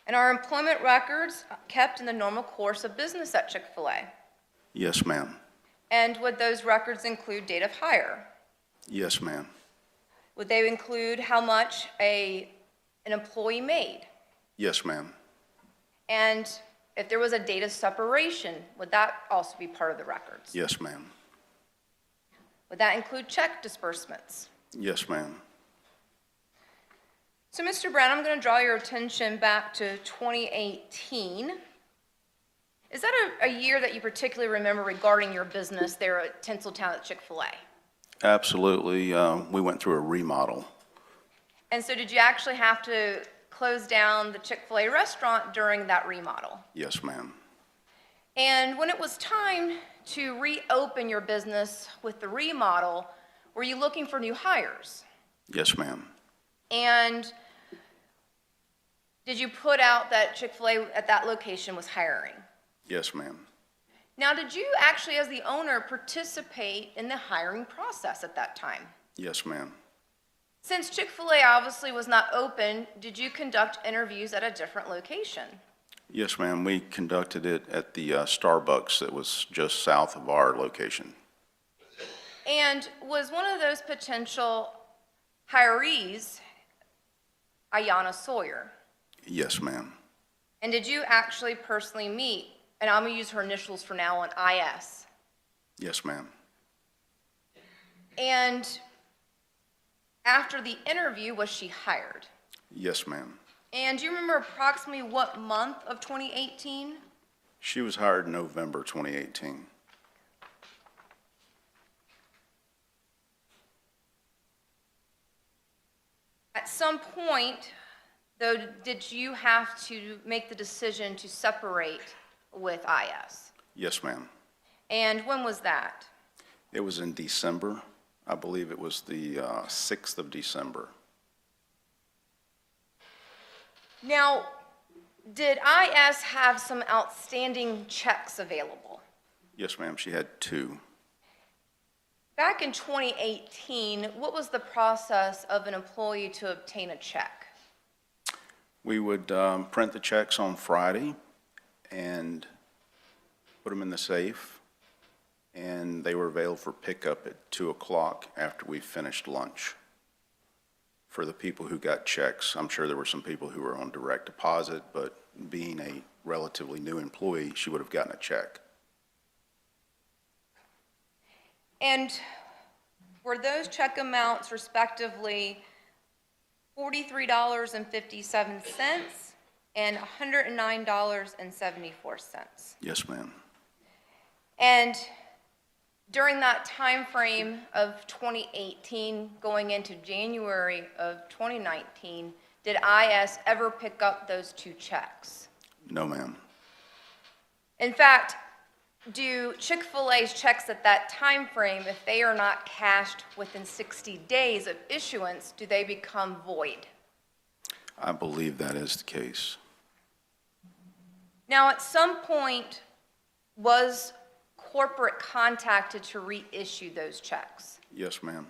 And are employment records kept in the normal course of business at Chick-fil-A? Yes, ma'am. And would those records include date of hire? Yes, ma'am. Would they include how much an employee made? Yes, ma'am. And if there was a date of separation, would that also be part of the records? Yes, ma'am. Would that include check disbursements? Yes, ma'am. So, Mr. Brown, I'm going to draw your attention back to 2018. Is that a year that you particularly remember regarding your business there at Tinseltown at Chick-fil-A? Absolutely. We went through a remodel. And so did you actually have to close down the Chick-fil-A restaurant during that remodel? Yes, ma'am. And when it was time to reopen your business with the remodel, were you looking for new hires? Yes, ma'am. And did you put out that Chick-fil-A at that location was hiring? Yes, ma'am. Now, did you actually, as the owner, participate in the hiring process at that time? Yes, ma'am. Since Chick-fil-A obviously was not open, did you conduct interviews at a different location? Yes, ma'am. We conducted it at the Starbucks that was just south of our location. And was one of those potential hirees Iyana Sawyer? Yes, ma'am. And did you actually personally meet, and I'm going to use her initials for now on, IS? Yes, ma'am. And after the interview, was she hired? Yes, ma'am. And do you remember approximately what month of 2018? She was hired in November 2018. At some point, though, did you have to make the decision to separate with IS? Yes, ma'am. And when was that? It was in December. I believe it was the 6th of December. Now, did IS have some outstanding checks available? Yes, ma'am. She had 2. Back in 2018, what was the process of an employee to obtain a check? We would print the checks on Friday and put them in the safe, and they were available for pickup at 2 o'clock after we finished lunch. For the people who got checks, I'm sure there were some people who were on direct deposit, but being a relatively new employee, she would have gotten a check. And were those check amounts respectively $43.57 and $109.74? Yes, ma'am. And during that time frame of 2018 going into January of 2019, did IS ever pick up those 2 checks? No, ma'am. In fact, do Chick-fil-A's checks at that time frame, if they are not cashed within 60 days of issuance, do they become void? I believe that is the case. Now, at some point, was corporate contacted to reissue those checks? Yes, ma'am.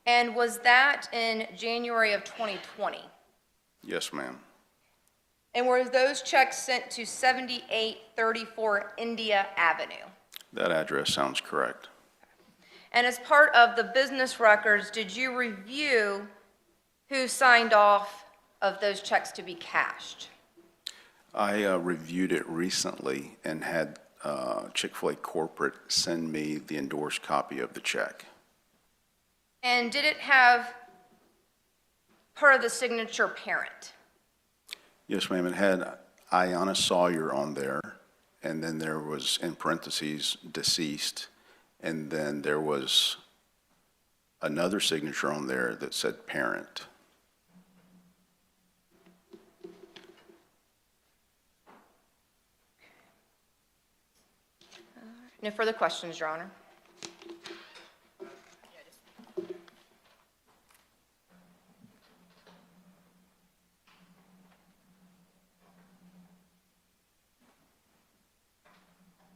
And was that in January of 2020? Yes, ma'am. And were those checks sent to 7834 India Avenue? That address sounds correct. And as part of the business records, did you review who signed off of those checks to be cashed? I reviewed it recently and had Chick-fil-A corporate send me the endorsed copy of the check. And did it have part of the signature parent? Yes, ma'am. It had Iyana Sawyer on there, and then there was, in parentheses, deceased, and then there was another signature on there that said parent. No further questions, Your Honor.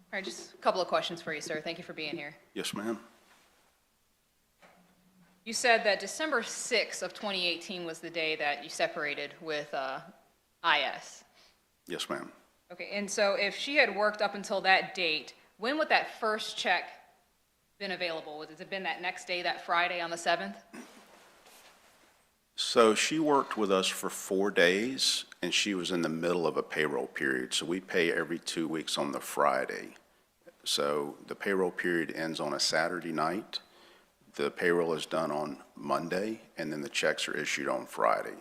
All right, just a couple of questions for you, sir. Thank you for being here. Yes, ma'am. You said that December 6th of 2018 was the day that you separated with IS. Yes, ma'am. Okay, and so if she had worked up until that date, when would that first check been available? Has it been that next day, that Friday on the 7th? So she worked with us for 4 days, and she was in the middle of a payroll period. So we pay every 2 weeks on the Friday. So the payroll period ends on a Saturday night, the payroll is done on Monday, and then the checks are issued on Friday.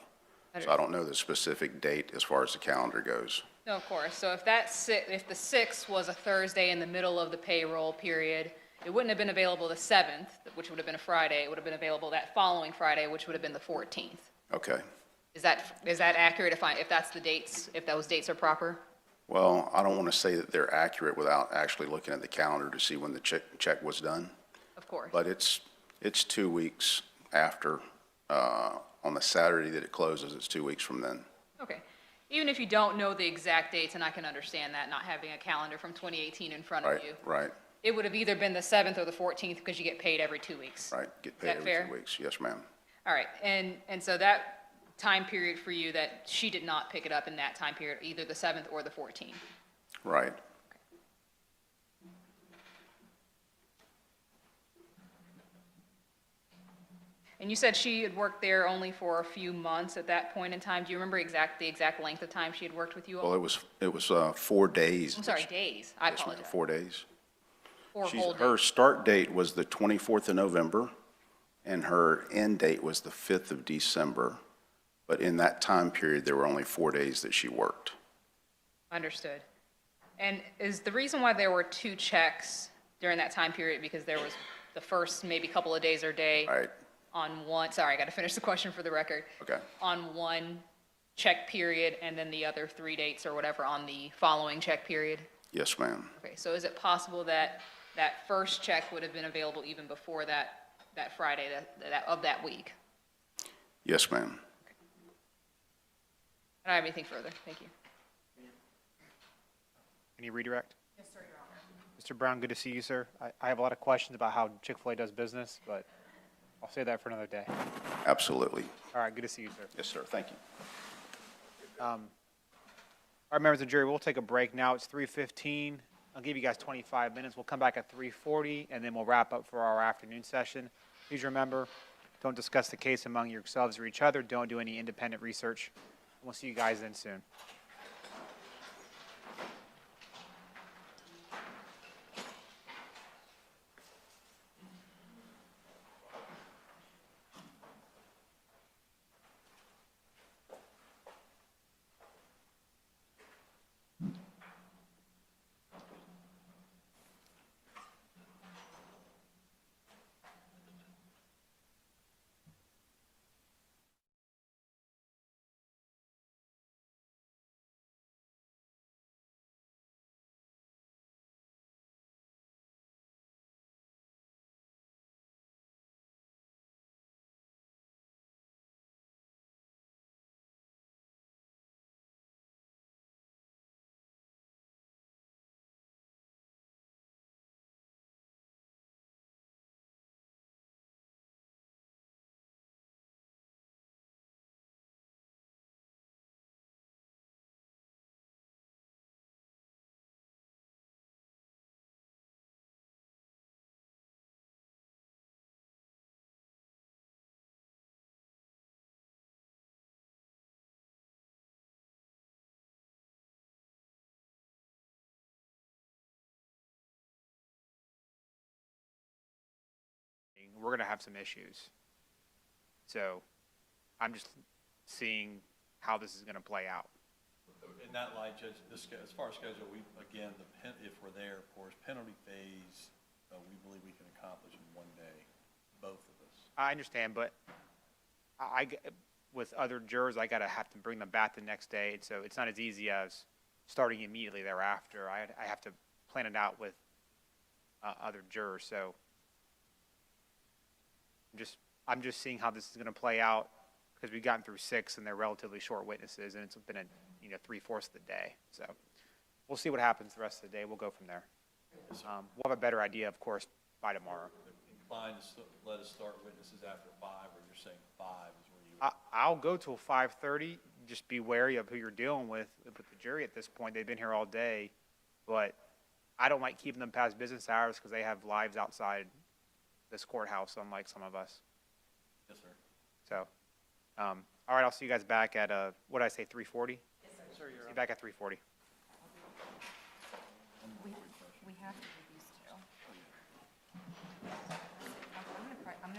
So I don't know the specific date as far as the calendar goes. No, of course. So if if the 6th was a Thursday in the middle of the payroll period, it wouldn't have been available the 7th, which would have been a Friday. It would have been available that following Friday, which would have been the 14th. Okay. Is that accurate if that's the dates, if those dates are proper? Well, I don't want to say that they're accurate without actually looking at the calendar to see when the check was done. Of course. But it's 2 weeks after, on the Saturday that it closes, it's 2 weeks from then. Okay. Even if you don't know the exact dates, and I can understand that, not having a calendar from 2018 in front of Right, you. right, It would have either been the 7th or the 14th because you get paid every 2 weeks. right. Get Is paid that every fair? 2 weeks. Yes, ma'am. All right, and so that time period for you, that she did not pick it up in that time period, either the 7th or the 14th. Right. And you said she had worked there only for a few months at that point in time. Do you remember the exact length of time she had worked with you all? Well, it was 4 days. I'm sorry, days. I Yes, ma'am, apologize. 4 days. 4 She's- whole Her days. start date was the 24th of November, and her end date was the 5th of December. But in that time period, there were only 4 days that she worked. Understood. And is the reason why there were 2 checks during that time period because there was the first maybe couple of days or day Right? on one, sorry, I got to finish the question for the record. Okay. On one check period and then the other 3 dates or whatever on the following check period? Yes, ma'am. Okay, so is it possible that that first check would have been available even before that Friday of that week? Yes, ma'am. I don't have anything further. Thank you. Any redirect? Yes, sir, Your Honor. Mr. Brown, good to see you, sir. I have a lot of questions about how Chick-fil-A does business, but I'll save that for another day. Absolutely. All right, good to see you, sir. Yes, sir. Thank you. All right, members of the jury, we'll take a break now. It's 3:15. I'll give you guys 25 minutes. We'll come back at 3:40, and then we'll wrap up for our afternoon session. Please remember, don't discuss the case among yourselves or each other. Don't do any independent research. We'll see you guys then soon. We're going to have some issues. So I'm just seeing how this is going to play out. In that light, Judge, as far as schedule, again, if we're there, of course, penalty phase, we believe we can accomplish in one day, both of us. I understand, but with other jurors, I have to bring them back the next day. And so it's not as easy as starting immediately thereafter. I have to plan it out with other jurors. So I'm just seeing how this is going to play out because we've gotten through 6 and they're relatively short witnesses, and it's been 3/4 of the day. So we'll see what happens the rest of the day. We'll go from there. We'll have a better idea, of course, by tomorrow. Inclined to let us start witnesses after 5, or you're saying 5 is where you? I'll go till 5:30. Just be wary of who you're dealing with the jury at this point. They've been here all day, but I don't like keeping them past business hours because they have lives outside this courthouse, unlike some of us. Yes, sir. So, all right, I'll see you guys back at, what did I say, 3:40? Yes, sir. See you back at 3:40. We have to do these two. I'm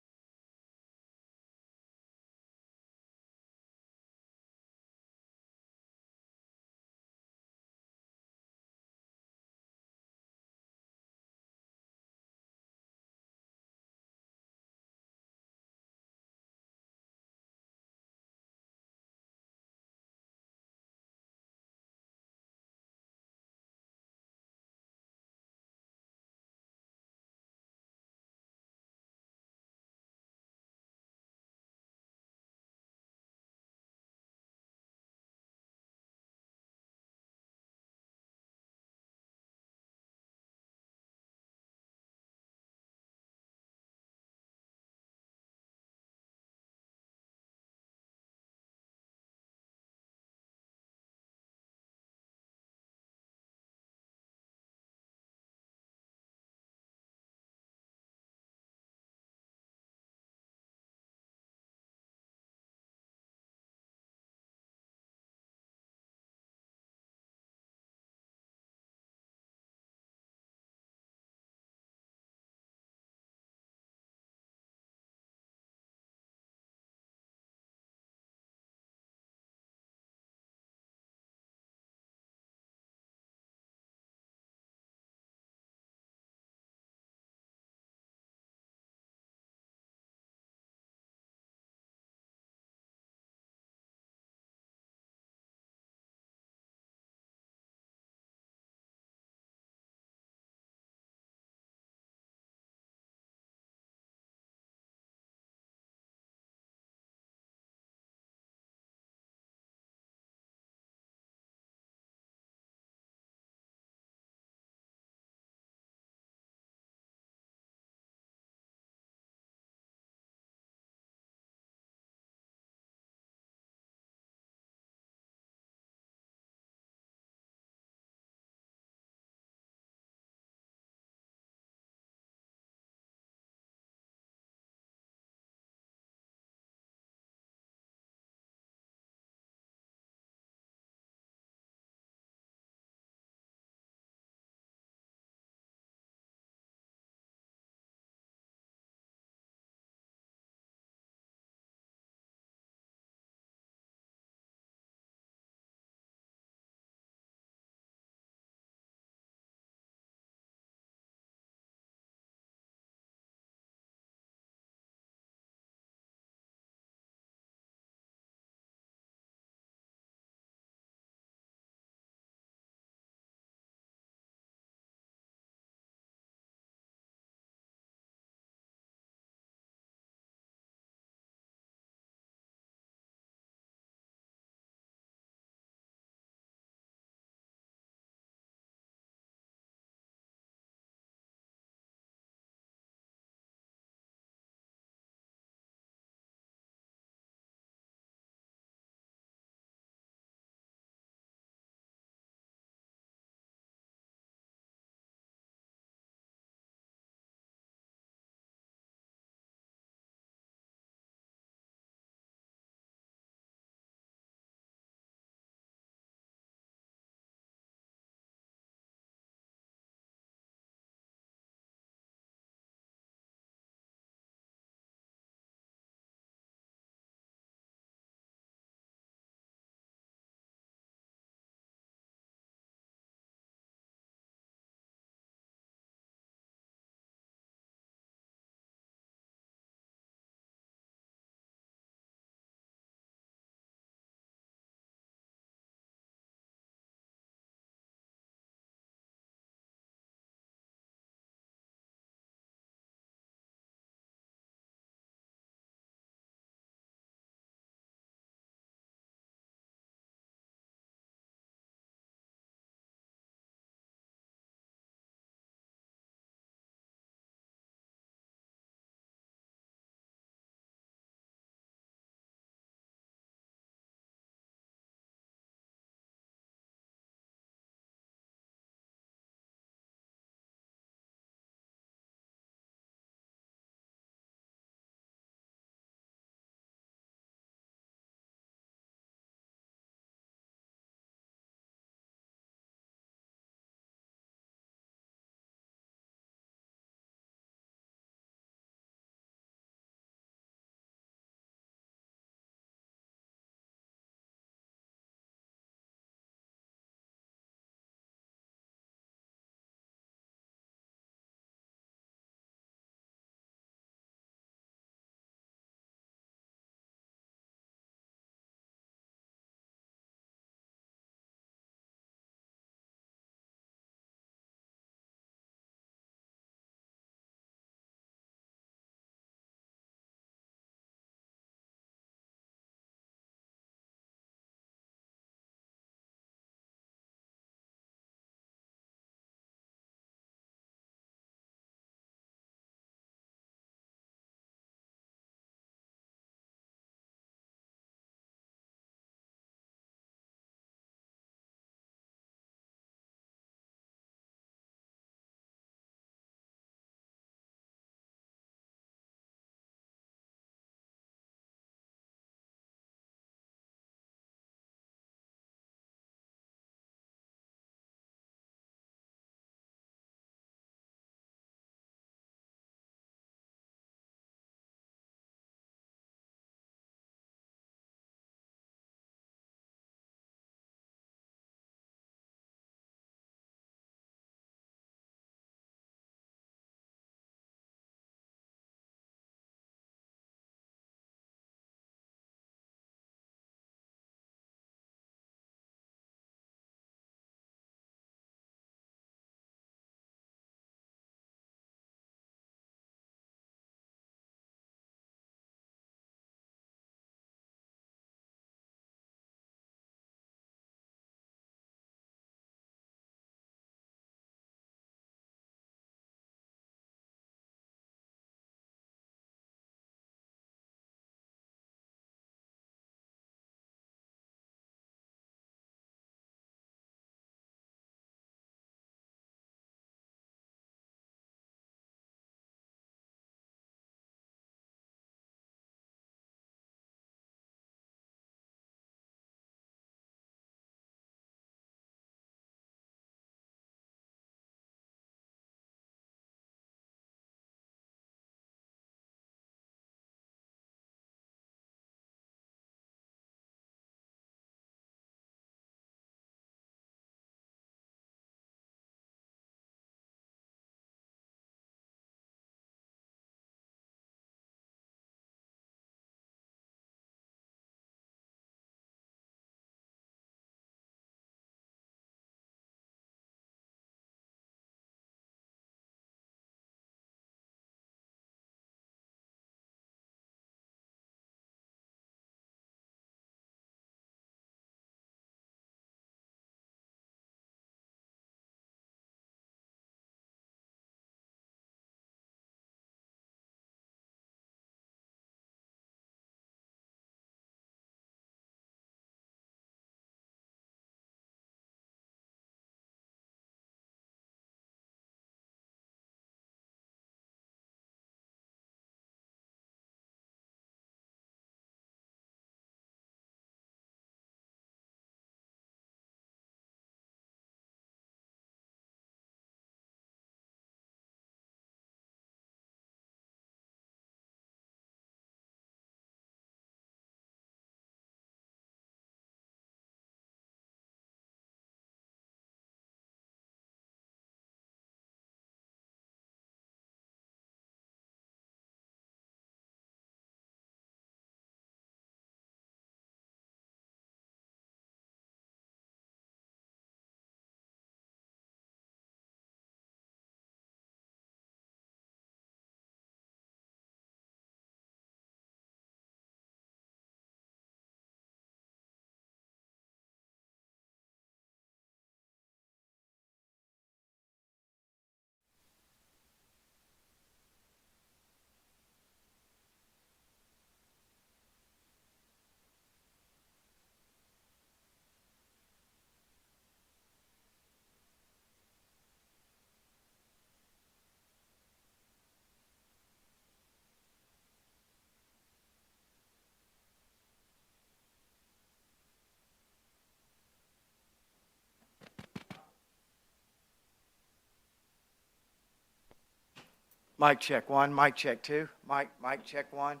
Mic check one, mic check two, mic check one.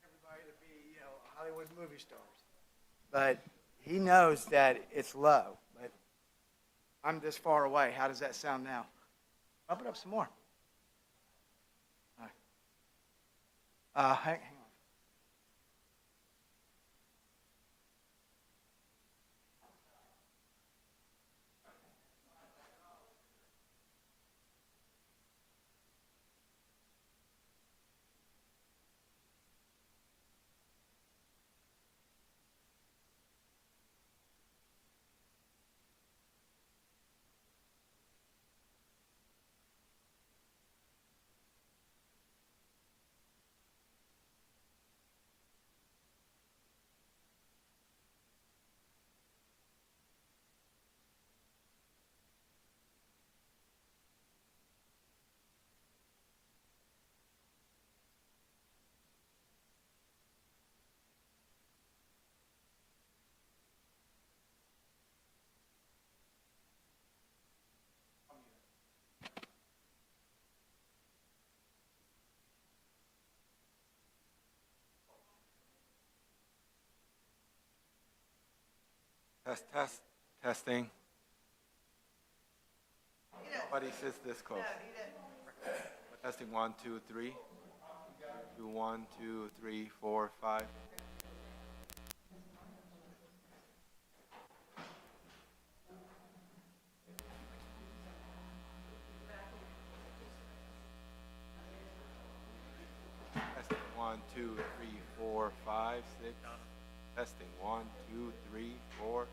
Everybody to be, Hollywood movie stars. But he knows that it's low, but I'm this far away. How does that sound now? Bump it up some more. All right. Hang on. Testing. Nobody sits this close. Testing 1, 2, 3. 2, 1, 2, 3, 4, 5. Testing 1, 2, 3, 4, 5, 6. Testing 1, 2, 3, 4.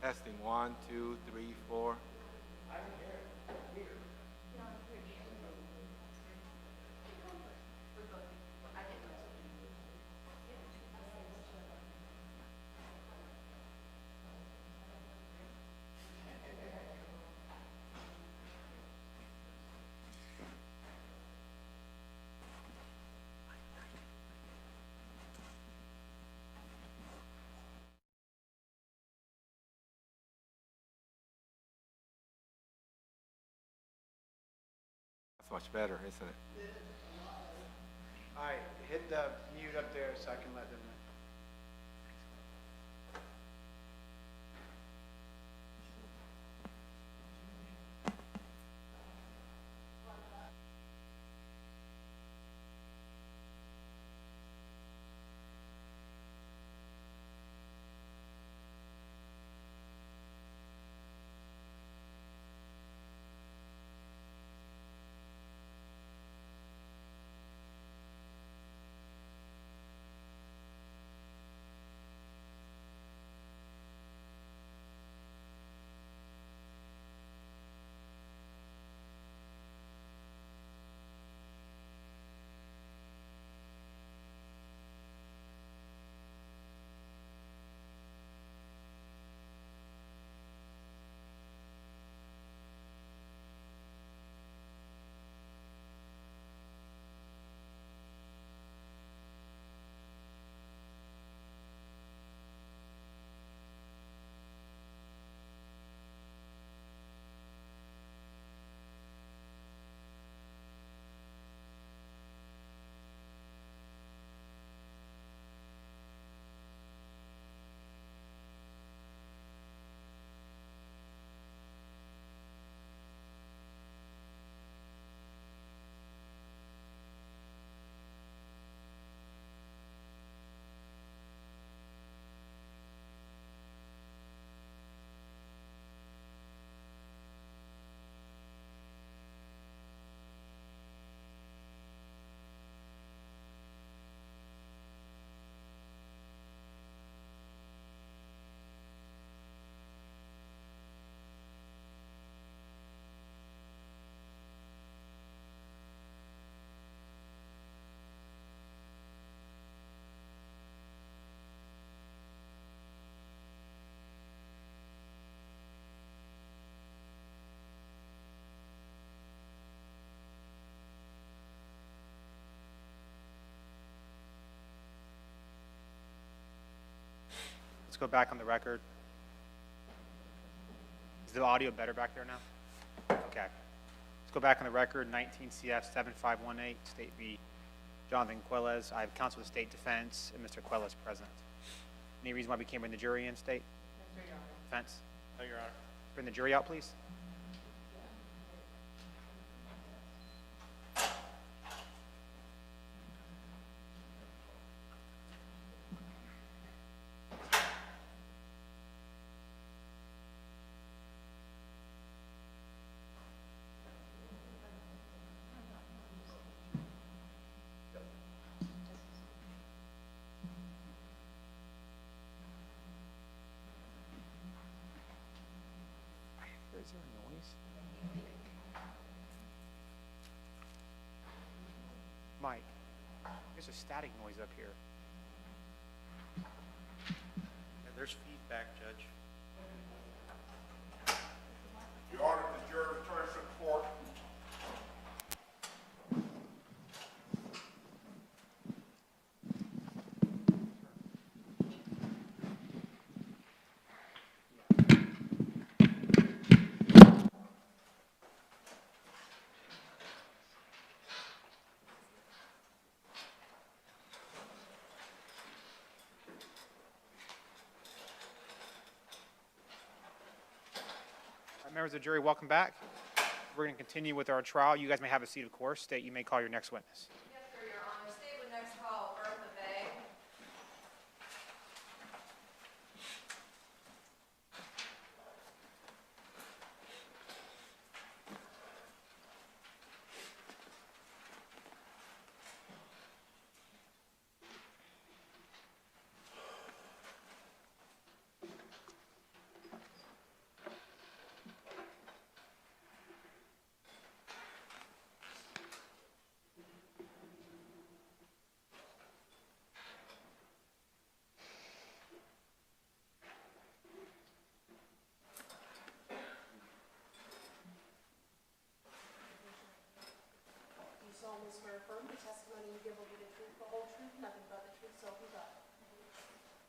Testing 1, 2, 3, 4. That's much better, isn't it? All right, hit the mute up there so I can let them know. go back on the record. Is the audio better back there now? Okay. Let's go back on the record, 19 CF 7518, State v. Johnathan Quiles. I have counsel of state defense and Mr. Quiles present. Any reason why we can't bring the jury in, state? Defense? No, Your Honor. Bring the jury out, please. Is there a noise? Mike, there's a static noise up here. Yeah, there's feedback, Judge. You ordered the jurors to enter the court. Members of the jury, welcome back. We're going to continue with our trial. You guys may have a seat, of course. State, you may call your next witness. Yes, sir, Your Honor. State would next call Albertha V.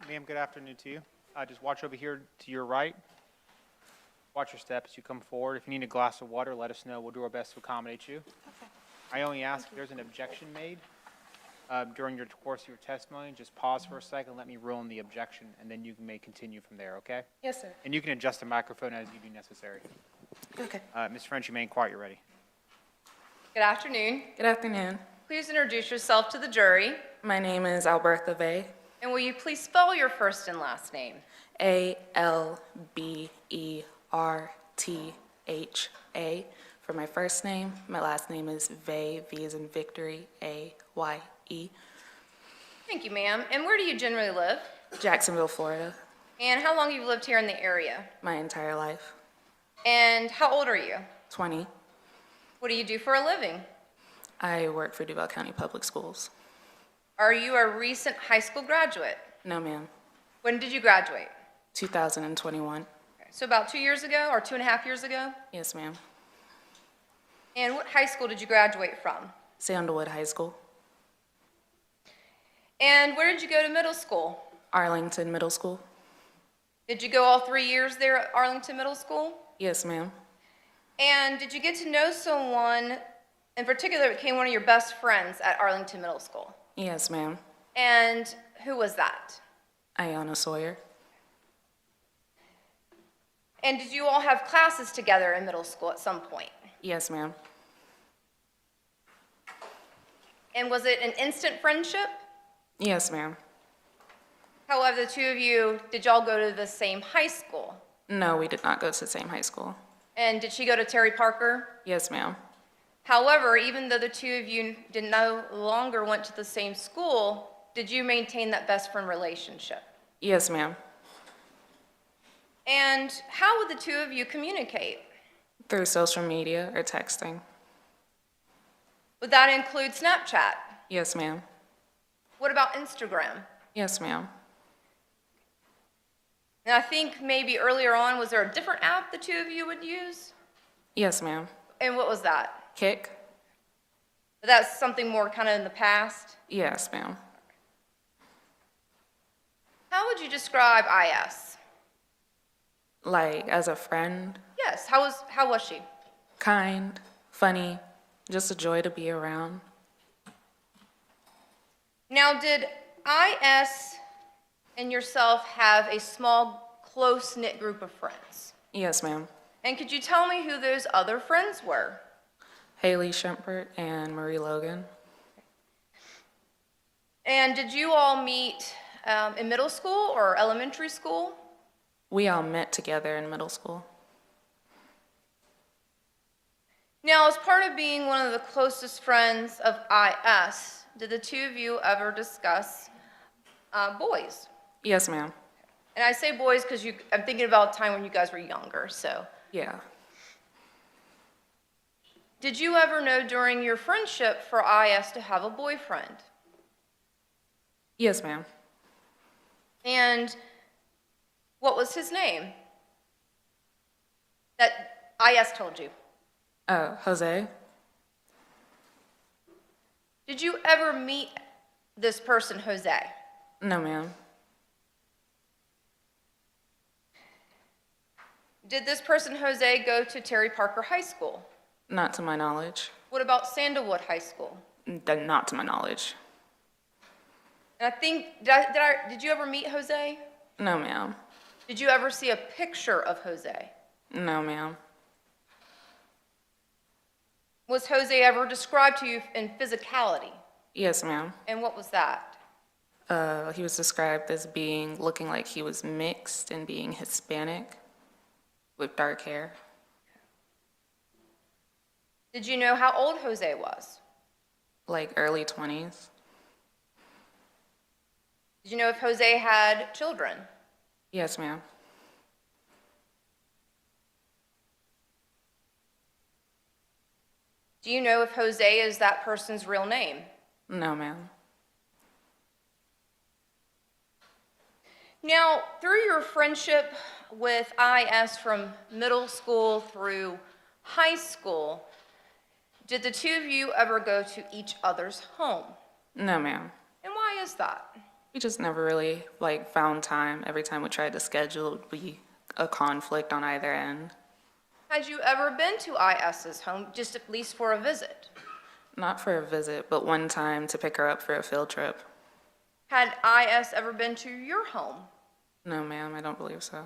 Ma'am, good afternoon to you. Just watch over here to your right. Watch your step as you come forward. If you need a glass of water, let us know. We'll do our best to accommodate you. Okay. I only ask if there's an objection made during your course of your testimony. Just pause for a second, let me rule on the objection, and then you may continue from there, okay? Yes, sir. And you can adjust the microphone as you do necessary. Okay. Ms. French, you may inquire, you're ready. Good afternoon. Good afternoon. Please introduce yourself to the jury. My name is Albertha V. And will you please spell your first and last name? Albertha for my first name. My last name is Vaye, V as in victory, Aye. Thank you, ma'am. And where do you generally live? Jacksonville, Florida. And how long have you lived here in the area? My entire life. And how old are you? 20. What do you do for a living? I work for Duval County Public Schools. Are you a recent high school graduate? No, ma'am. When did you graduate? 2021. Okay, so about 2 years ago or 2.5 years ago? Yes, ma'am. And what high school did you graduate from? Sandalwood High School. And where did you go to middle school? Arlington Middle School. Did you go all 3 years there at Arlington Middle School? Yes, ma'am. And did you get to know someone in particular that became one of your best friends at Arlington Middle School? Yes, ma'am. And who was that? Iyana Sawyer. And did you all have classes together in middle school at some point? Yes, ma'am. And was it an instant friendship? Yes, ma'am. How of the two of you, did y'all go to the same high school? No, we did not go to the same high school. And did she go to Terry Parker? Yes, ma'am. However, even though the two of you no longer went to the same school, did you maintain that best friend relationship? Yes, ma'am. And how would the two of you communicate? Through social media or texting. Would that include Snapchat? Yes, ma'am. What about Instagram? Yes, ma'am. And I think maybe earlier on, was there a different app the two of you would use? Yes, ma'am. And what was that? Kick? That's something more kind of in the past? Yes, ma'am. How would you describe IS? Like, as a friend, Yes, how was she? kind, funny, just a joy to be around. Now, did IS and yourself have a small, close-knit group of friends? Yes, ma'am. And could you tell me who those other friends were? Haley Shempert and Marie Logan. And did you all meet in middle school or elementary school? We all met together in middle school. Now, as part of being one of the closest friends of IS, did the two of you ever discuss boys? Yes, ma'am. And I say boys because I'm thinking about a time when you guys were younger, so. Yeah. Did you ever know during your friendship for IS to have a boyfriend? Yes, ma'am. And what was his name? That IS told you. Jose? Did you ever meet this person, Jose? No, ma'am. Did this person, Jose, go to Terry Parker High School? Not to my knowledge. What about Sandalwood High School? Not to my knowledge. And I think, did you ever meet Jose? No, ma'am. Did you ever see a picture of Jose? No, ma'am. Was Jose ever described to you in physicality? Yes, ma'am. And what was that? He was described as looking like he was mixed and being Hispanic with dark hair. Did you know how old Jose was? Like early 20s. Did you know if Jose had children? Yes, ma'am. Do you know if Jose is that person's real name? No, ma'am. Now, through your friendship with IS from middle school through high school, did the two of you ever go to each other's home? No, ma'am. And why is that? We just never really, found time. Every time we tried to schedule, it would be a conflict on either end. Had you ever been to IS's home, just at least for a visit? Not for a visit, but one time to pick her up for a field trip. Had IS ever been to your home? No, ma'am, I don't believe so.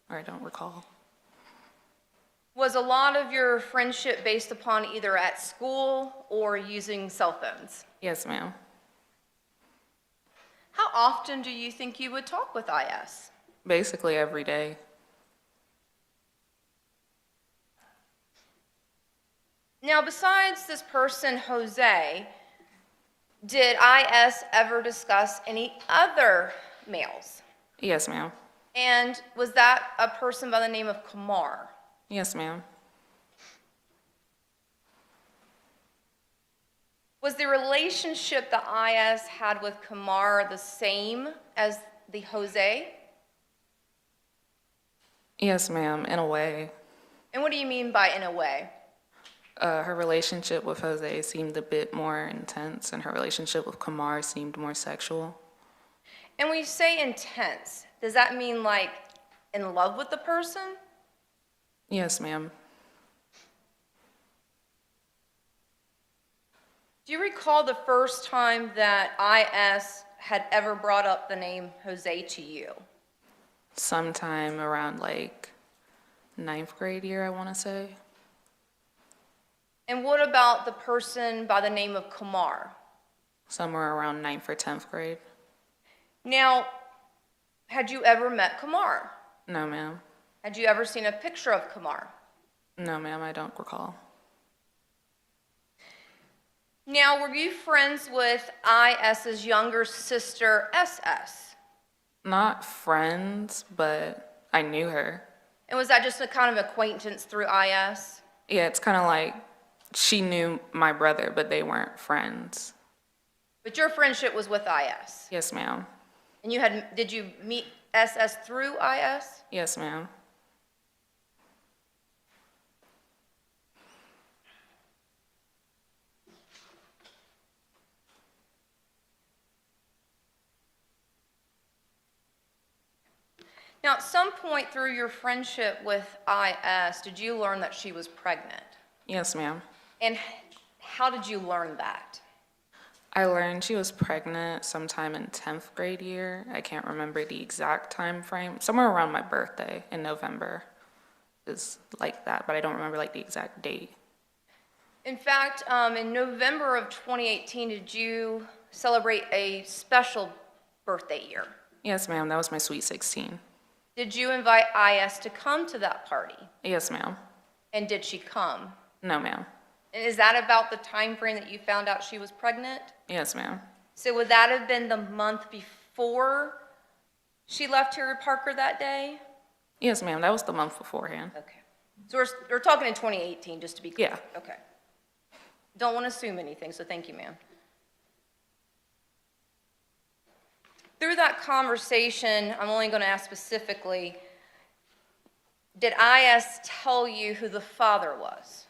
Or I don't recall. Was a lot of your friendship based upon either at school or using cell phones? Yes, ma'am. How often do you think you would talk with IS? Basically every day. Now, besides this person, Jose, did IS ever discuss any other males? Yes, ma'am. And was that a person by the name of Kamar? Yes, ma'am. Was the relationship that IS had with Kamar the same as the Jose? Yes, ma'am, in a way. And what do you mean by in a way? Her relationship with Jose seemed a bit more intense, and her relationship with Kamar seemed more sexual. And when you say intense, does that mean like in love with the person? Yes, ma'am. Do you recall the first time that IS had ever brought up the name Jose to you? Sometime around 9th grade year, I want to say. And what about the person by the name of Kamar? Somewhere around 9th or 10th grade. Now, had you ever met Kamar? No, ma'am. Had you ever seen a picture of Kamar? No, ma'am, I don't recall. Now, were you friends with IS's younger sister, SS? Not friends, but I knew her. And was that just a kind of acquaintance through IS? Yeah, it's kind of like she knew my brother, but they weren't friends. But your friendship was with IS? Yes, ma'am. And did you meet SS through IS? Yes, ma'am. Now, at some point through your friendship with IS, did you learn that she was pregnant? Yes, ma'am. And how did you learn that? I learned she was pregnant sometime in 10th grade year. I can't remember the exact time frame. Somewhere around my birthday in November is like that, but I don't remember like the exact date. In fact, in November of 2018, did you celebrate a special birthday year? Yes, ma'am. That was my sweet 16. Did you invite IS to come to that party? Yes, ma'am. And did she come? No, ma'am. And is that about the time frame that you found out she was pregnant? Yes, ma'am. So would that have been the month before she left Terry Parker that day? Yes, ma'am. That was the month beforehand. Okay. So we're talking in 2018, just to be clear. Yeah. Okay. Don't want to assume anything, so thank you, ma'am. Through that conversation, I'm only going to ask specifically, did IS tell you who the father was?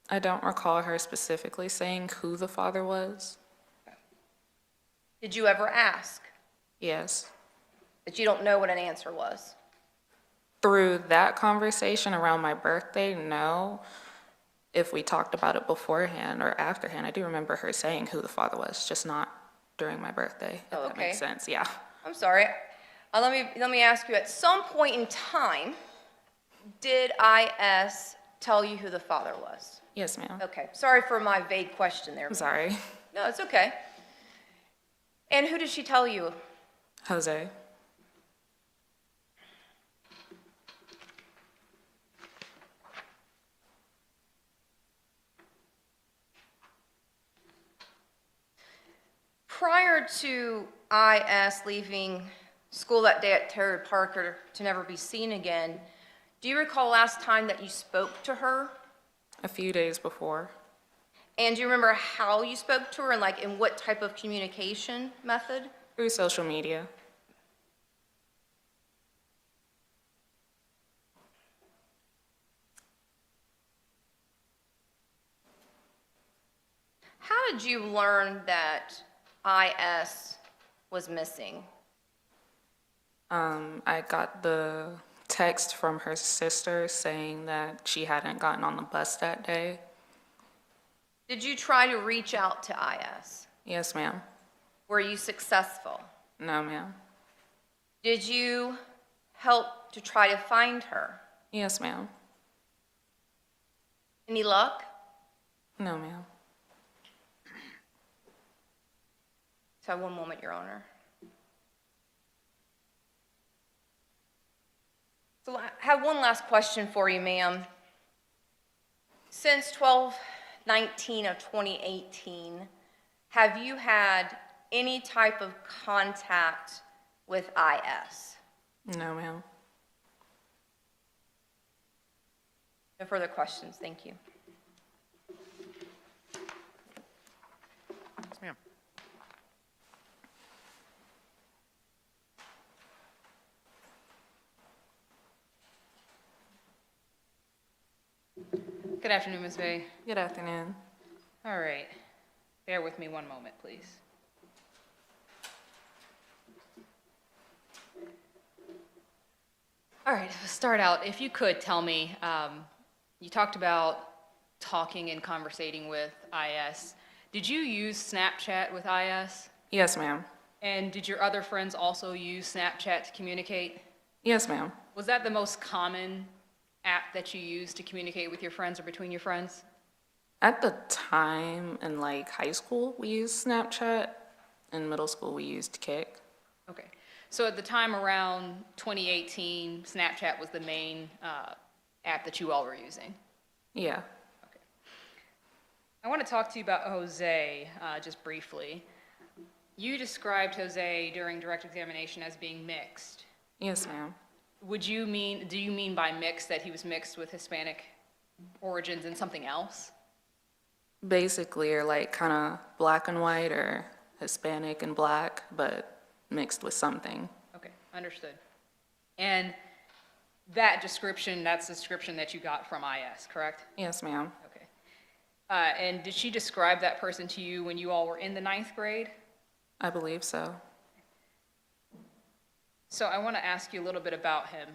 I don't recall her specifically saying who the father was. Did you ever ask? Yes. But you don't know what an answer was? Through that conversation around my birthday, no. If we talked about it beforehand or afterhand, I do remember her saying who the father was, just not during my birthday, if Oh, that okay. makes sense. Yeah. I'm sorry. Let me ask you, at some point in time, did IS tell you who the father was? Yes, ma'am. Okay, sorry for my vague question there. I'm sorry. No, it's okay. And who did she tell you? Jose. Prior to IS leaving school that day at Terry Parker to never be seen again, do you recall last time that you spoke to her? A few days before. And do you remember how you spoke to her and like in what type of communication method? Through social media. How did you learn that IS was missing? I got the text from her sister saying that she hadn't gotten on the bus that day. Did you try to reach out to IS? Yes, ma'am. Were you successful? No, ma'am. Did you help to try to find her? Yes, ma'am. Any luck? No, ma'am. So one moment, Your Honor. So I have one last question for you, ma'am. Since 12/19 of 2018, have you had any type of contact with IS? No, ma'am. No further questions, thank you. Yes, ma'am. Good afternoon, Ms. Bay. Good afternoon. All right. Bear with me one moment, please. All right, to start out, if you could tell me, you talked about talking and conversating with IS. Did you use Snapchat with IS? Yes, ma'am. And did your other friends also use Snapchat to communicate? Yes, ma'am. Was that the most common app that you used to communicate with your friends or between your friends? At the time in like high school, we used Snapchat. In middle school, we used Kik. Okay. So at the time around 2018, Snapchat was the main app that you all were using? Yeah. I want to talk to you about Jose just briefly. You described Jose during direct examination as being mixed. Yes, ma'am. Do you mean by mixed that he was mixed with Hispanic origins and something else? Basically, or like kind of black and white or Hispanic and black, but mixed with something. Okay, understood. And that description, that's the description that you got from IS, correct? Yes, ma'am. Okay. And did she describe that person to you when you all were in the 9th grade? I believe so. So I want to ask you a little bit about him.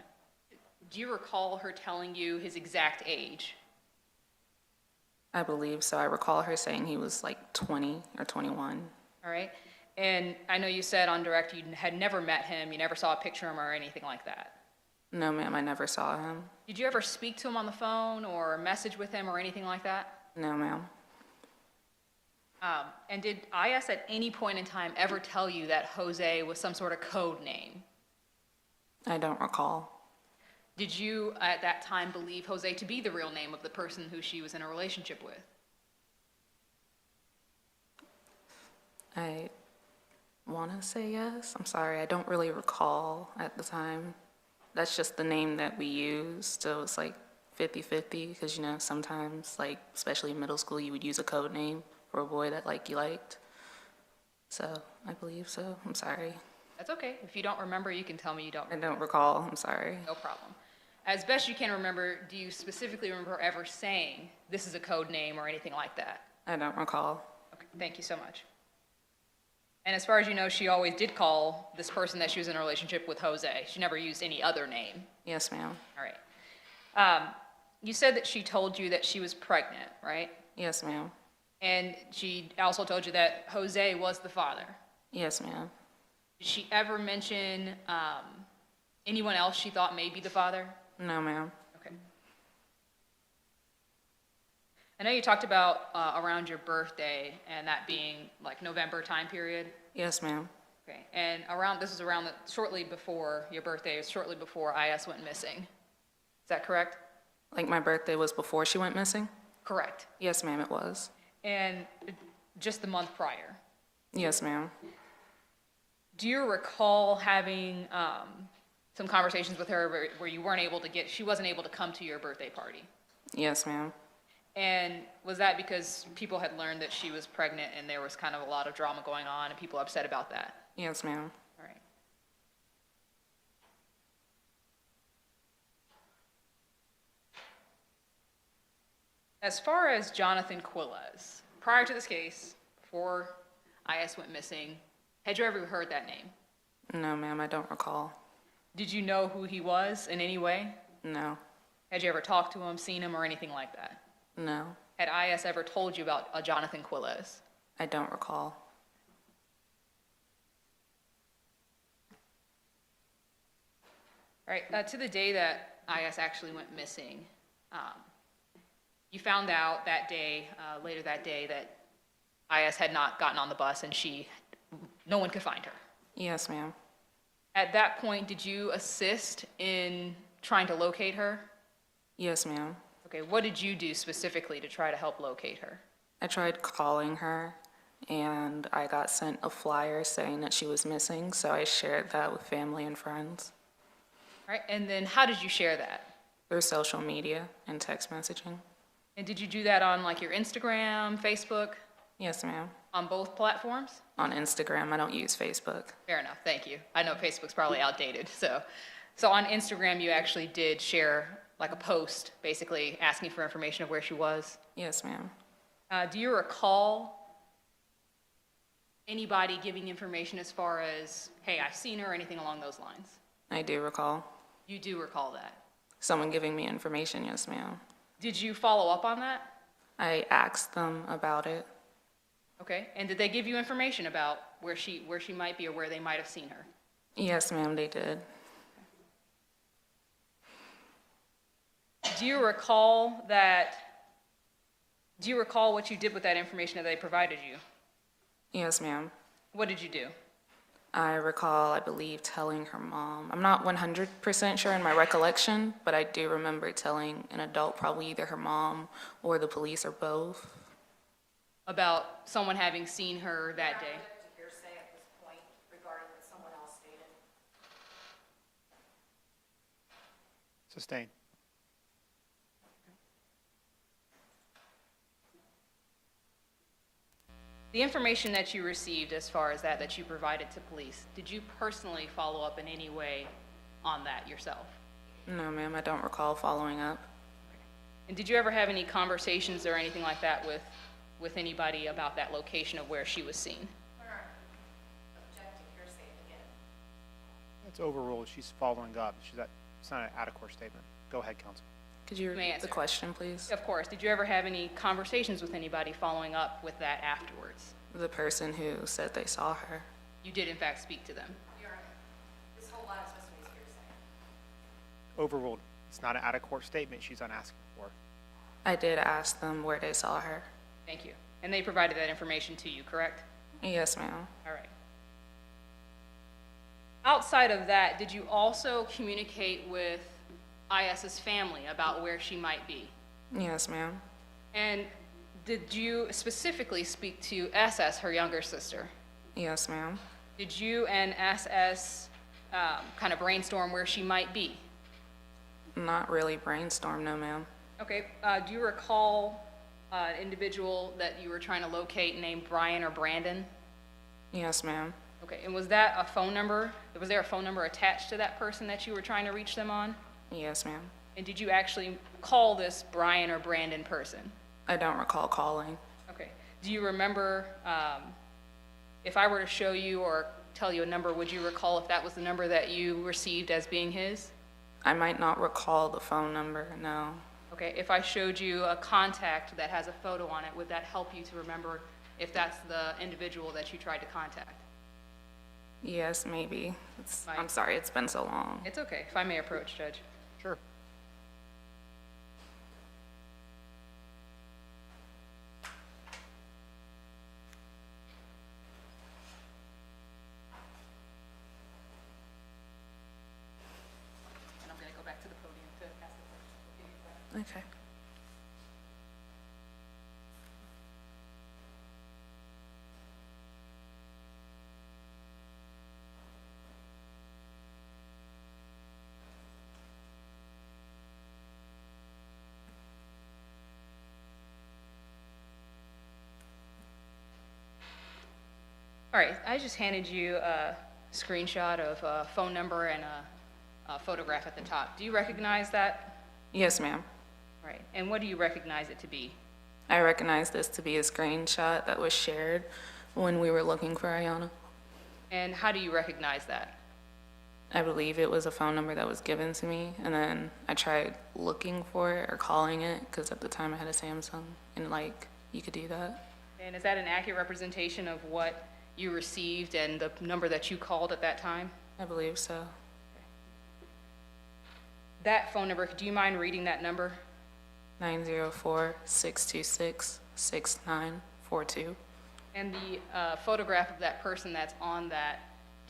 Do you recall her telling you his exact age? I believe so. I recall her saying he was like 20 or 21. All right. And I know you said on direct you had never met him, you never saw a picture of him or anything like that. No, ma'am, I never saw him. Did you ever speak to him on the phone or message with him or anything like that? No, ma'am. And did IS at any point in time ever tell you that Jose was some sort of code name? I don't recall. Did you at that time believe Jose to be the real name of the person who she was in a relationship with? I want to say yes. I'm sorry, I don't really recall at the time. That's just the name that we used, so it's like 50-50, because, you know, sometimes, like, especially in middle school, you would use a code name for a boy that, like, you liked. So, I believe so. I'm sorry. That's okay. If you don't remember, you can tell me you don't I remember. don't recall. I'm sorry. No problem. As best you can remember, do you specifically remember ever saying this is a code name or anything like that? I don't recall. Okay, thank you so much. And as far as you know, she always did call this person that she was in a relationship with Jose. She never used any other name. Yes, ma'am. All right. You said that she told you that she was pregnant, right? Yes, ma'am. And she also told you that Jose was the father. Yes, ma'am. Did she ever mention anyone else she thought may be the father? No, ma'am. Okay. I know you talked about around your birthday and that being like November time period. Yes, ma'am. Okay. And this was around shortly before your birthday, shortly before IS went missing. Is that correct? Like my birthday was before she went missing? Correct. Yes, ma'am, it was. And just the month prior. Yes, ma'am. Do you recall having some conversations with her where you weren't able to she wasn't able to come to your birthday party? Yes, ma'am. And was that because people had learned that she was pregnant and there was kind of a lot of drama going on and people upset about that? Yes, ma'am. All right. As far as Johnathan Quiles, prior to this case, before IS went missing, had you ever heard that name? No, ma'am, I don't recall. Did you know who he was in any way? No. Had you ever talked to him, seen him, or anything like that? No. Had IS ever told you about Johnathan Quiles? I don't recall. All right, to the day that IS actually went missing, you found out that day, later that day, that IS had not gotten on the bus and no one could find her. Yes, ma'am. At that point, did you assist in trying to locate her? Yes, ma'am. Okay, what did you do specifically to try to help locate her? I tried calling her, and I got sent a flyer saying that she was missing, so I shared that with family and friends. All right, and then how did you share that? Through social media and text messaging. And did you do that on like your Instagram, Facebook? Yes, ma'am. On both platforms? On Instagram, I don't use Facebook. Fair enough, thank you. I know Facebook's probably outdated, so on Instagram, you actually did share like a post, basically asking for information of where she was? Yes, ma'am. Do you recall anybody giving information as far as, hey, I've seen her, or anything along those lines? I do recall. You do recall that? Someone giving me information, yes, ma'am. Did you follow up on that? I asked them about it. Okay, and did they give you information about where she might be or where they might have seen her? Yes, ma'am, they did. Do you recall what you did with that information that they provided you? Yes, ma'am. What did you do? I recall, I believe, telling her mom. I'm not 100% sure in my recollection, but I do remember telling an adult, probably either her mom or the police or both. About someone having seen her that day? Hearsay at this point regarding what someone else stated. Sustained. The information that you received as far as that you provided to police, did you personally follow up in any way on that yourself? No, ma'am, I don't recall following up. And did you ever have any conversations or anything like that with anybody about that location of where she was seen? It's overruled. She's following up. It's not an out-of-court statement. Go ahead, counsel. Could you May I repeat answer? the question, please? Of course. Did you ever have any conversations with anybody following up with that afterwards? The person who said they saw her. You did in fact speak to them. This whole lot is supposed to be hearsay. Overruled. It's not an out-of-court statement she's on asking for. I did ask them where they saw her. Thank you. And they provided that information to you, correct? Yes, ma'am. All right. Outside of that, did you also communicate with IS's family about where she might be? Yes, ma'am. And did you specifically speak to SS, her younger sister? Yes, ma'am. Did you and SS kind of brainstorm where she might be? Not really brainstorm, no, ma'am. Okay, do you recall an individual that you were trying to locate named Brian or Brandon? Yes, ma'am. Okay, and was that a phone number? Was there a phone number attached to that person that you were trying to reach them on? Yes, ma'am. And did you actually call this Brian or Brandon person? I don't recall calling. Okay. Do you remember, if I were to show you or tell you a number, would you recall if that was the number that you received as being his? I might not recall the phone number, no. Okay, if I showed you a contact that has a photo on it, would that help you to remember if that's the individual that you tried to contact? Yes, maybe. Right. I'm sorry, it's been so long. It's okay, if I may approach, Judge. Sure. And I'm going to go back to the podium to ask the question. Okay. All right, I just handed you a screenshot of a phone number and a photograph at the top. Do you recognize that? Yes, ma'am. All right, and what do you recognize it to be? I recognize this to be a screenshot that was shared when we were looking for Iyana. And how do you recognize that? I believe it was a phone number that was given to me, and then I tried looking for it or calling it, because at the time I had a Samsung, and like, you could do that. And is that an accurate representation of what you received and the number that you called at that time? I believe so. That phone number, do you mind reading that number? 904-626-6942. And the photograph of that person that's on that,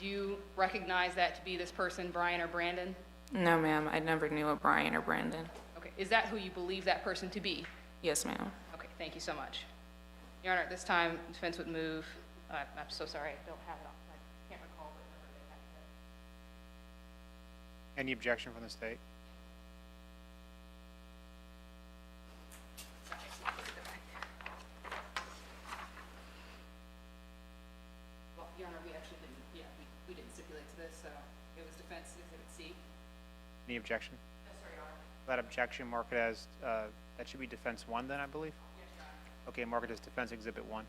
do you recognize that to be this person, Brian or Brandon? No, ma'am, I never knew a Brian or Brandon. Okay, is that who you believe that person to be? Yes, ma'am. Okay, thank you so much. Your Honor, at this time, defense would move, I'm so sorry, I don't have it on, I can't recall the number they had. Any objection from the state? Well, Your Honor, we actually didn't, we didn't stipulate to this, so it was defense exhibit C. Any objection? Yes, sir, Your Honor. That objection, mark it as, that should be defense 1 then, I believe? Yes, Your Honor. Okay, mark it as defense exhibit 1.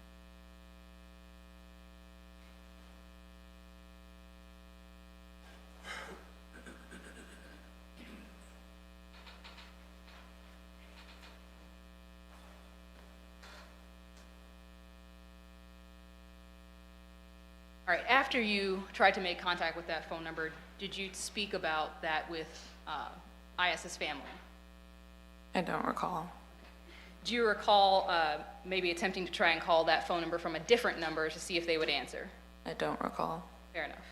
All right, after you tried to make contact with that phone number, did you speak about that with IS's family? I don't recall. Do you recall maybe attempting to try and call that phone number from a different number to see if they would answer? I don't recall. Fair enough.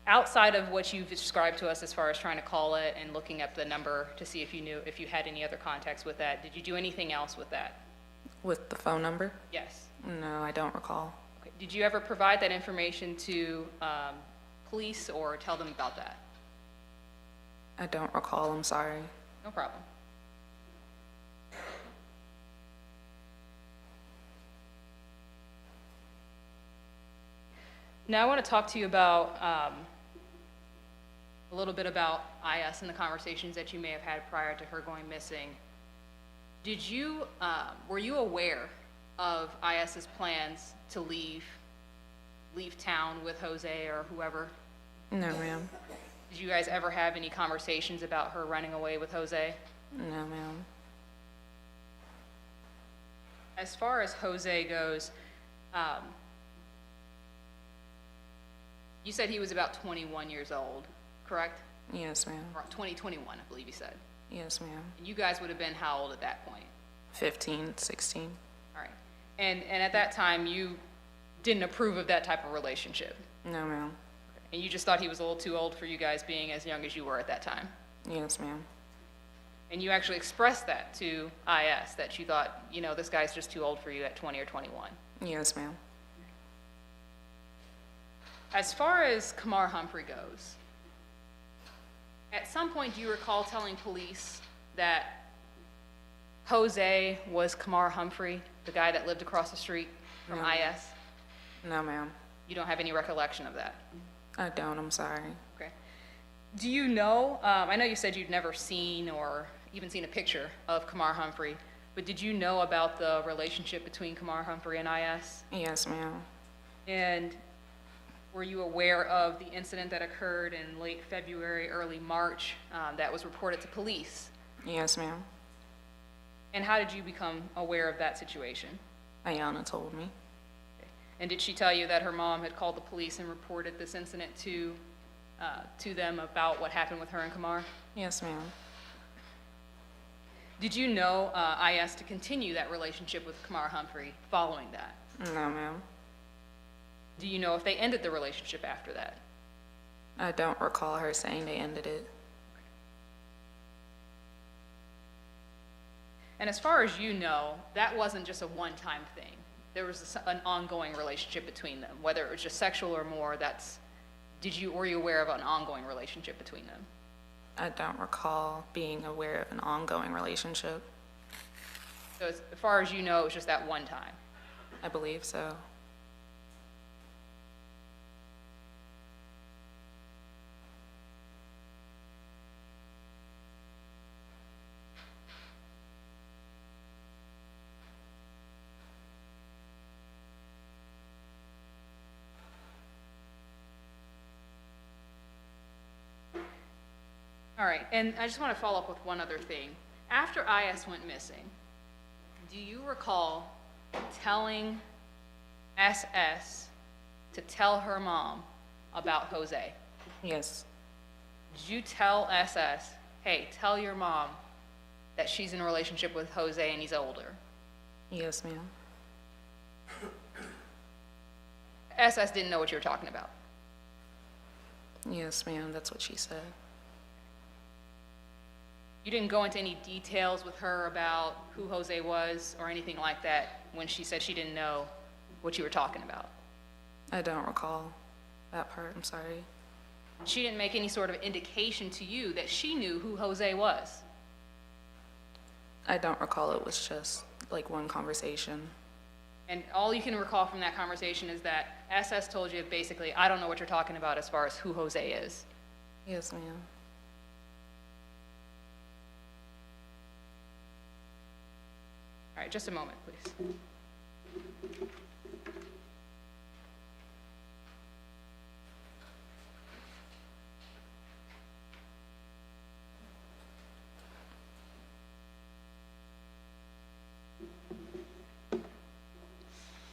Outside of what you've described to us as far as trying to call it and looking up the number to see if you had any other contacts with that, did you do anything else with that? With the phone number? Yes. No, I don't recall. Okay. Did you ever provide that information to police or tell them about that? I don't recall, I'm sorry. No problem. Now I want to talk to you about a little bit about IS and the conversations that you may have had prior to her going missing. Did you, were you aware of IS's plans to leave town with Jose or whoever? No, ma'am. Did you guys ever have any conversations about her running away with Jose? No, ma'am. As far as Jose goes, you said he was about 21 years old, correct? Yes, ma'am. Or 2021, I believe you said. Yes, ma'am. And you guys would have been how old at that point? 15, 16. All right. And at that time, you didn't approve of that type of relationship? No, ma'am. And you just thought he was a little too old for you guys being as young as you were at that time? Yes, ma'am. And you actually expressed that to IS, that you thought, you know, this guy's just too old for you at 20 or 21? Yes, ma'am. As far as Kamar Humphrey goes, at some point, do you recall telling police that Jose was Kamar Humphrey, the guy that lived across the street from No. IS? No, ma'am. You don't have any recollection of that? I don't, I'm sorry. Okay. Do you know, I know you said you'd never seen or even seen a picture of Kamar Humphrey, but did you know about the relationship between Kamar Humphrey and IS? Yes, ma'am. And were you aware of the incident that occurred in late February, early March, that was reported to police? Yes, ma'am. And how did you become aware of that situation? Iyana told me. And did she tell you that her mom had called the police and reported this incident to them about what happened with her and Kamar? Yes, ma'am. Did you know IS to continue that relationship with Kamar Humphrey following that? No, ma'am. Do you know if they ended the relationship after that? I don't recall her saying they ended it. And as far as you know, that wasn't just a one-time thing. There was an ongoing relationship between them, whether it was just sexual or more. Were you aware of an ongoing relationship between them? I don't recall being aware of an ongoing relationship. So as far as you know, it was just that one time. I believe so. All right, and I just want to follow up with one other thing. After IS went missing, do you recall telling SS to tell her mom about Jose? Yes. Did you tell SS, hey, tell your mom that she's in a relationship with Jose and he's older? Yes, ma'am. SS didn't know what you were talking about. Yes, ma'am. That's what she said. You didn't go into any details with her about who Jose was or anything like that when she said she didn't know what you were talking about? I don't recall that part. I'm sorry. She didn't make any sort of indication to you that she knew who Jose was? I don't recall. It was just like one conversation. And all you can recall from that conversation is that SS told you basically, I don't know what you're talking about as far as who Jose is. Yes, ma'am. All right, just a moment, please.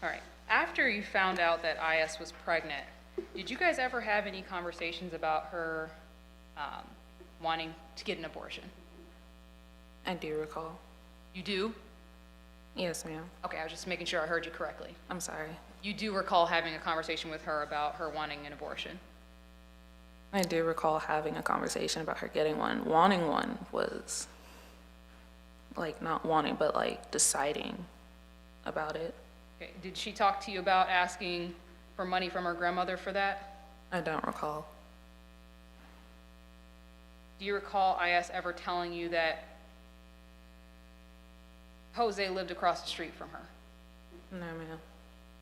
All right, after you found out that IS was pregnant, did you guys ever have any conversations about her wanting to get an abortion? I do recall. You do? Yes, ma'am. Okay, I was just making sure I heard you correctly. I'm sorry. You do recall having a conversation with her about her wanting an abortion? I do recall having a conversation about her getting one. Wanting one was like not wanting, but like deciding about it. Okay, did she talk to you about asking for money from her grandmother for that? I don't recall. Do you recall IS ever telling you that Jose lived across the street from her? No, ma'am.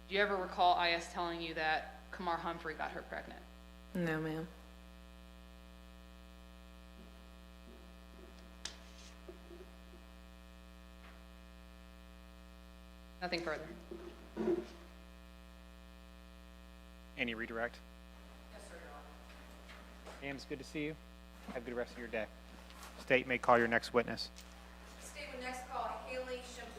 Do you ever recall IS telling you that Kamar Humphrey got her pregnant? No, ma'am. Nothing further. Any redirect? Ma'am, it's good to see you. Have a good rest of your day. State may call your next witness. State would next call Haley Shempert.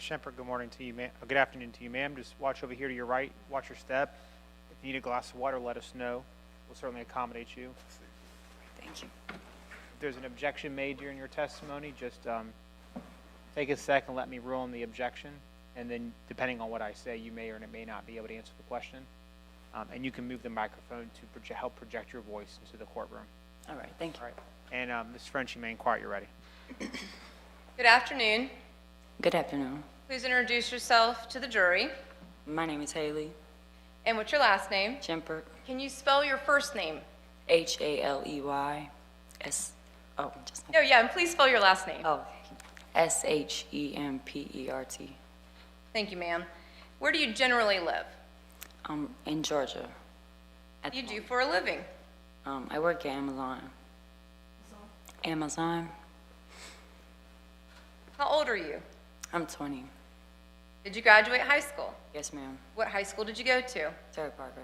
Shempert, good morning to you, ma'am. Good afternoon to you, ma'am. Just watch over here to your right. Watch your step. If you need a glass of water, let us know. We'll certainly accommodate you. Thank you. If there's an objection made during your testimony, just take a second, let me rule on the objection, and then depending on what I say, you may or may not be able to answer the question. And you can move the microphone to help project your voice into the courtroom. All right, thank you. All right. And Ms. French, you may inquire. You're ready. Good afternoon. Good afternoon. Please introduce yourself to the jury. My name is Haley And what's your last name? Shempert, Can you spell your first name? H-A-L-E-Y-S, oh, just, No, yeah, and please spell your last name. oh, S-H-E-M-P-E-R-T. Thank you, ma'am. Where do you generally live? In Georgia. What do you do for a living? I work at Amazon. Amazon? How old are you? I'm 20. Did you graduate high school? Yes, ma'am. What high school did you go to? Terry Parker.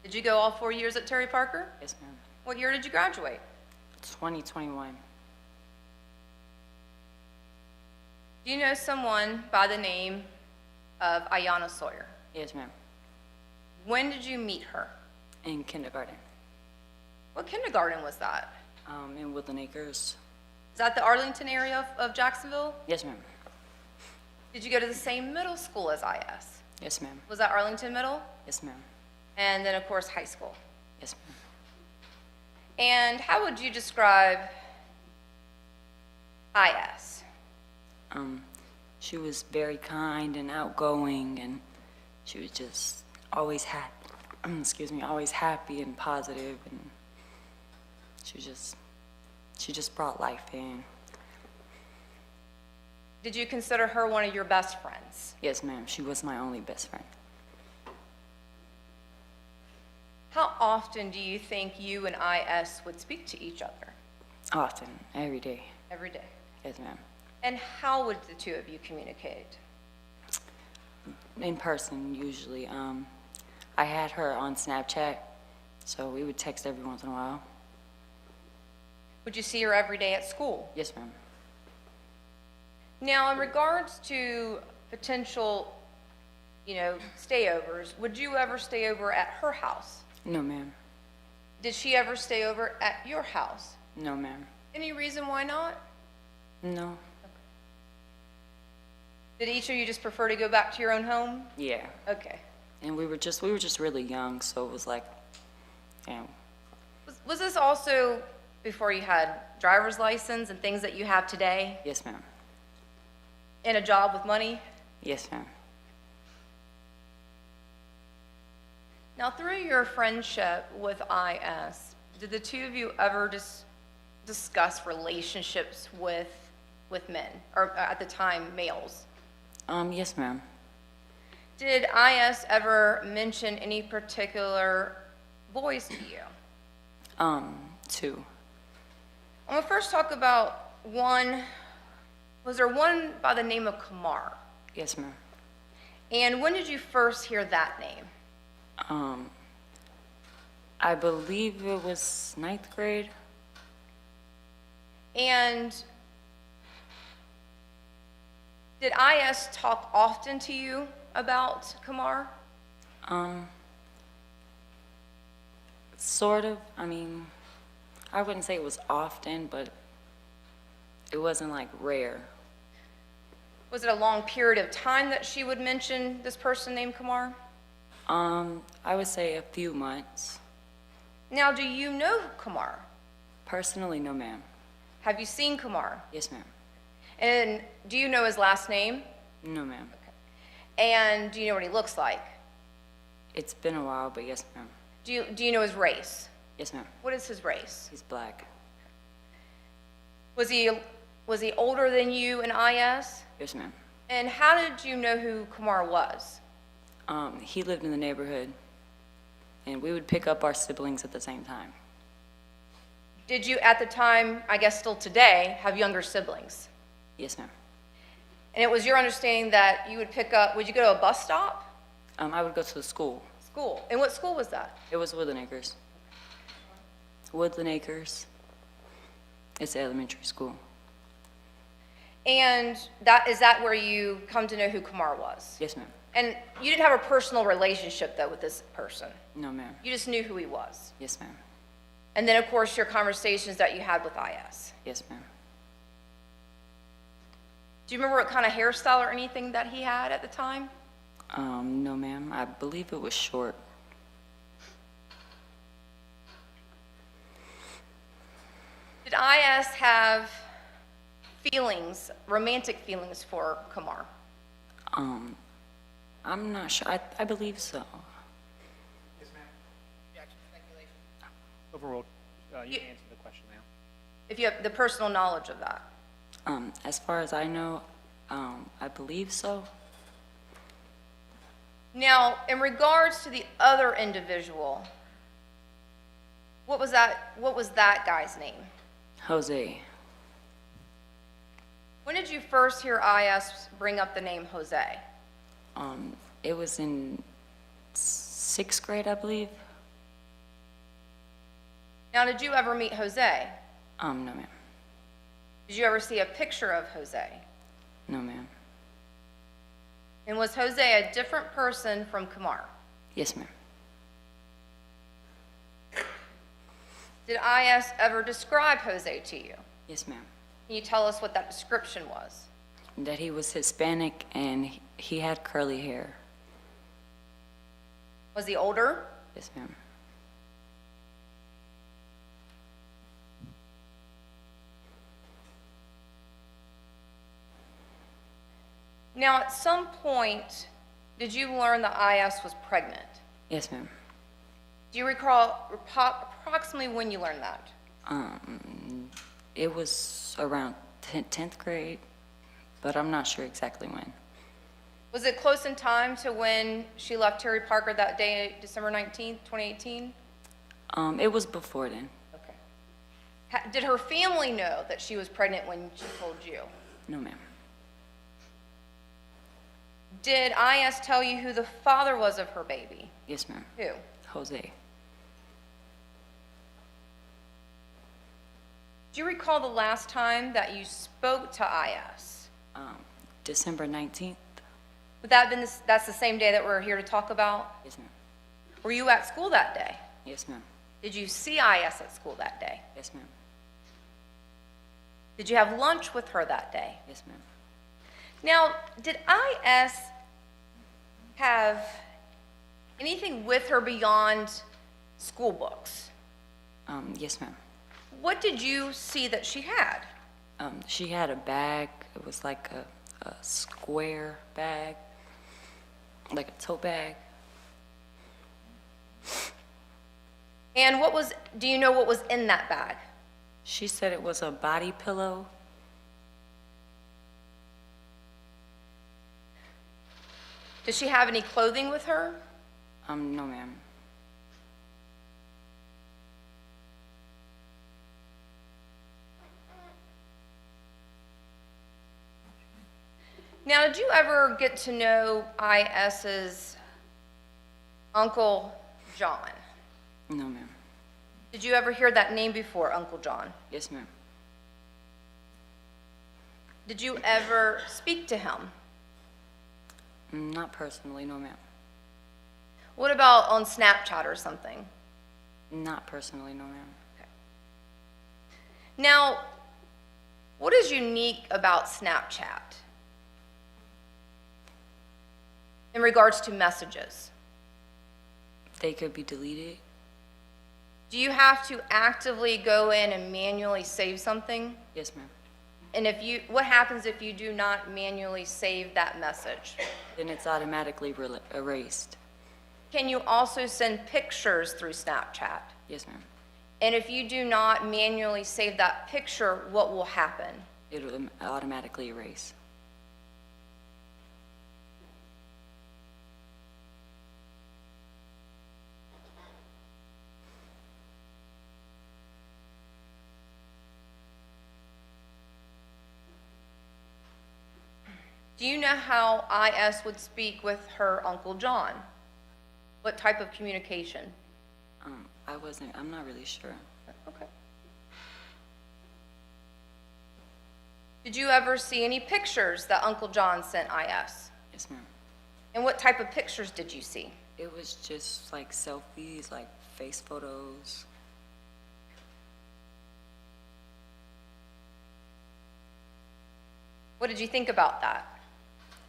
Did you go all 4 years at Terry Parker? Yes, ma'am. What year did you graduate? 2021. Do you know someone by the name of Iyana Sawyer? Yes, ma'am. When did you meet her? In kindergarten. What kindergarten was that? In Woodland Acres. Is that the Arlington area of Jacksonville? Yes, ma'am. Did you go to the same middle school as IS? Yes, ma'am. Was that Arlington Middle? Yes, ma'am. And then, of course, high school. Yes, ma'am. And how would you describe IS? She was very kind and outgoing, and she was just always happy. Always happy and positive, and she just brought life in. Did you consider her one of your best friends? Yes, ma'am. She was my only best friend. How often do you think you and IS would speak to each other? Often, every day. Every day. Yes, ma'am. And how would the two of you communicate? In person, usually. I had her on Snapchat, so we would text every once in a while. Would you see her every day at school? Yes, ma'am. Now, in regards to potential, stayovers, would you ever stay over at her house? No, ma'am. Did she ever stay over at your house? No, ma'am. Any reason why not? No. Did each of you just prefer to go back to your own home? Yeah. Okay. And we were just really young, so it was like, yeah. Was this also before you had driver's license and things that you have today? Yes, ma'am. And a job with money? Yes, ma'am. Now, through your friendship with IS, did the two of you ever discuss relationships with men, or at the time, males? Yes, ma'am. Did IS ever mention any particular boys to you? 2. I'm gonna first talk about one. Was there one by the name of Kamar? Yes, ma'am. And when did you first hear that name? I believe it was 9th grade. Did IS talk often to you about Kamar? Sort of. I mean, I wouldn't say it was often, but it wasn't like rare. Was it a long period of time that she would mention this person named Kamar? I would say a few months. Now, do you know Kamar? Personally, no, ma'am. Have you seen Kamar? Yes, ma'am. And do you know his last name? No, ma'am. And do you know what he looks like? It's been a while, but yes, ma'am. Do you know his race? Yes, ma'am. What is his race? He's black. Was he older than you in IS? Yes, ma'am. And how did you know who Kamar was? He lived in the neighborhood, and we would pick up our siblings at the same time. Did you, at the time, I guess still today, have younger siblings? Yes, ma'am. And it was your understanding that you would pick up, would you go to a bus stop? I would go to the school. School. And what school was that? It was Woodland Acres. Woodland Acres. It's elementary school. And is that where you come to know who Kamar was? Yes, ma'am. And you didn't have a personal relationship, though, with this person? No, ma'am. You just knew who he was? Yes, ma'am. And then, of course, your conversations that you had with IS? Yes, ma'am. Do you remember what kind of hairstyle or anything that he had at the time? No, ma'am. I believe it was short. Did IS have feelings, romantic feelings for Kamar? I'm not sure. I believe so. Yes, ma'am. Overruled. You can answer the question now. If you have the personal knowledge of that. As far as I know, I believe so. Now, in regards to the other individual, what was that guy's name? Jose. When did you first hear IS bring up the name Jose? It was in 6th grade, I believe. Now, did you ever meet Jose? No, ma'am. Did you ever see a picture of Jose? No, ma'am. And was Jose a different person from Kamar? Yes, ma'am. Did IS ever describe Jose to you? Yes, ma'am. Can you tell us what that description was? That he was Hispanic and he had curly hair. Was he older? Yes, ma'am. Now, at some point, did you learn that IS was pregnant? Yes, ma'am. Do you recall approximately when you learned that? It was around 10th grade, but I'm not sure exactly when. Was it close in time to when she left Terry Parker that day, December 19th, 2018? It was before then. Okay. Did her family know that she was pregnant when she told you? No, ma'am. Did IS tell you who the father was of her baby? Yes, ma'am. Who? Jose. Do you recall the last time that you spoke to IS? December 19th. Would that have been that's the same day that we're here to talk about? Yes, ma'am. Were you at school that day? Yes, ma'am. Did you see IS at school that day? Yes, ma'am. Did you have lunch with her that day? Yes, ma'am. Now, did IS have anything with her beyond school books? Yes, ma'am. What did you see that she had? She had a bag. It was like a square bag, like a tote bag. And do you know what was in that bag? She said it was a body pillow. Does she have any clothing with her? No, ma'am. Now, did you ever get to know IS's Uncle John? No, ma'am. Did you ever hear that name before, Uncle John? Yes, ma'am. Did you ever speak to him? Not personally, no ma'am. What about on Snapchat or something? Not personally, no ma'am. Now, what is unique about Snapchat in regards to messages? They could be deleted. Do you have to actively go in and manually save something? Yes, ma'am. And what happens if you do not manually save that message? Then it's automatically erased. Can you also send pictures through Snapchat? Yes, ma'am. And if you do not manually save that picture, what will happen? It'll automatically erase. Do you know how IS would speak with her Uncle John? What type of communication? I'm not really sure. Okay. Did you ever see any pictures that Uncle John sent IS? Yes, ma'am. And what type of pictures did you see? It was just like selfies, like face photos. What did you think about that?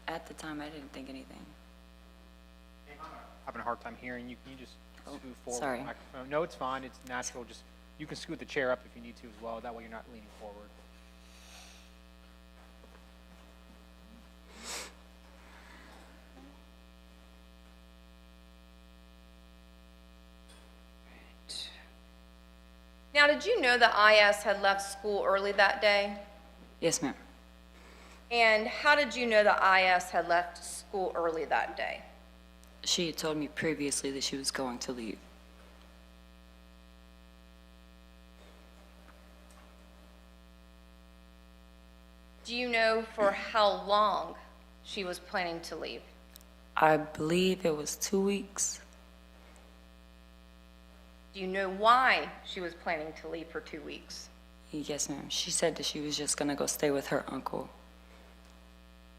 At the time, I didn't think anything. Having a hard time hearing you. Can you just scoot forward? sorry. With the microphone? No, it's fine. It's natural. Just, you can scoot the chair up if you need to as well. That way you're not leaning forward. Now, did you know that IS had left school early that day? Yes, ma'am. And how did you know that IS had left school early that day? She had told me previously that she was going to leave. Do you know for how long she was planning to leave? I believe it was 2 weeks. Do you know why she was planning to leave for 2 weeks? Yes, ma'am. She said that she was just going to go stay with her uncle.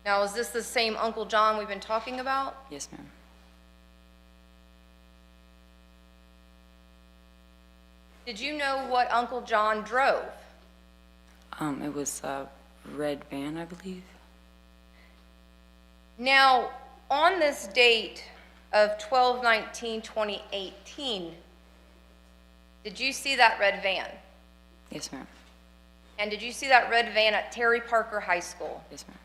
Now, is this the same Uncle John we've been talking about? Yes, ma'am. Did you know what Uncle John drove? It was a red van, I believe. Now, on this date of 12/19/2018, did you see that red van? Yes, ma'am. And did you see that red van at Terry Parker High School? Yes, ma'am.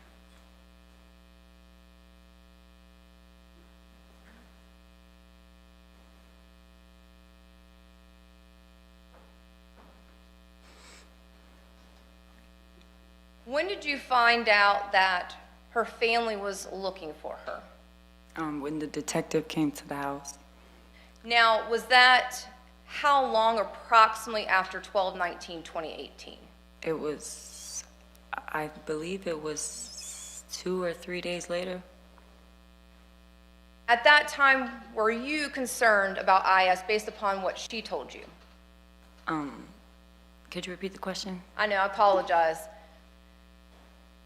When did you find out that her family was looking for her? When the detective came to the house. Now, was that how long approximately after 12/19/2018? It was, I believe it was 2 or 3 days later. At that time, were you concerned about IS based upon what she told you? Could you repeat the question? I know, I apologize.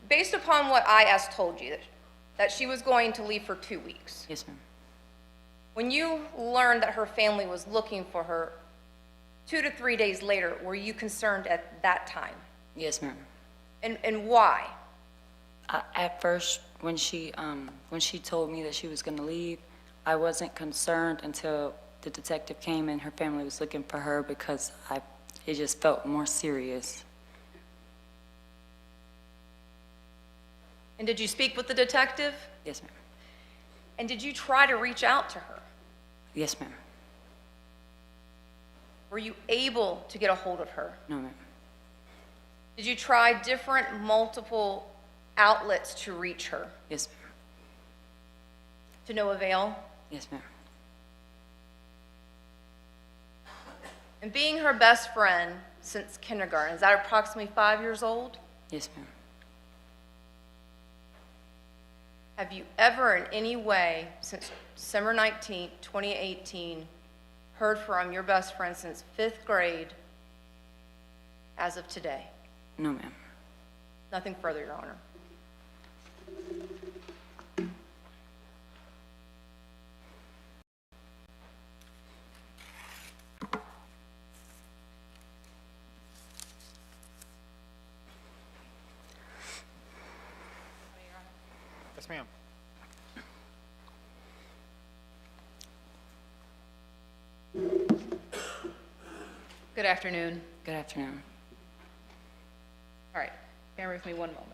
Based upon what IS told you, that she was going to leave for 2 weeks. Yes, ma'am. When you learned that her family was looking for her 2 to 3 days later, were you concerned at that time? Yes, ma'am. And why? At first, when she told me that she was going to leave, I wasn't concerned until the detective came and her family was looking for her because it just felt more serious. And did you speak with the detective? Yes, ma'am. And did you try to reach out to her? Yes, ma'am. Were you able to get a hold of her? No, ma'am. Did you try different multiple outlets to reach her? Yes, ma'am. To no avail? Yes, ma'am. And being her best friend since kindergarten, is that approximately 5 years old? Yes, ma'am. Have you ever in any way since December 19th, 2018, heard from your best friend since 5th grade as of today? No, ma'am. Nothing further, Your Honor. Yes, ma'am. Good afternoon. Good afternoon. All right, bear with me one moment.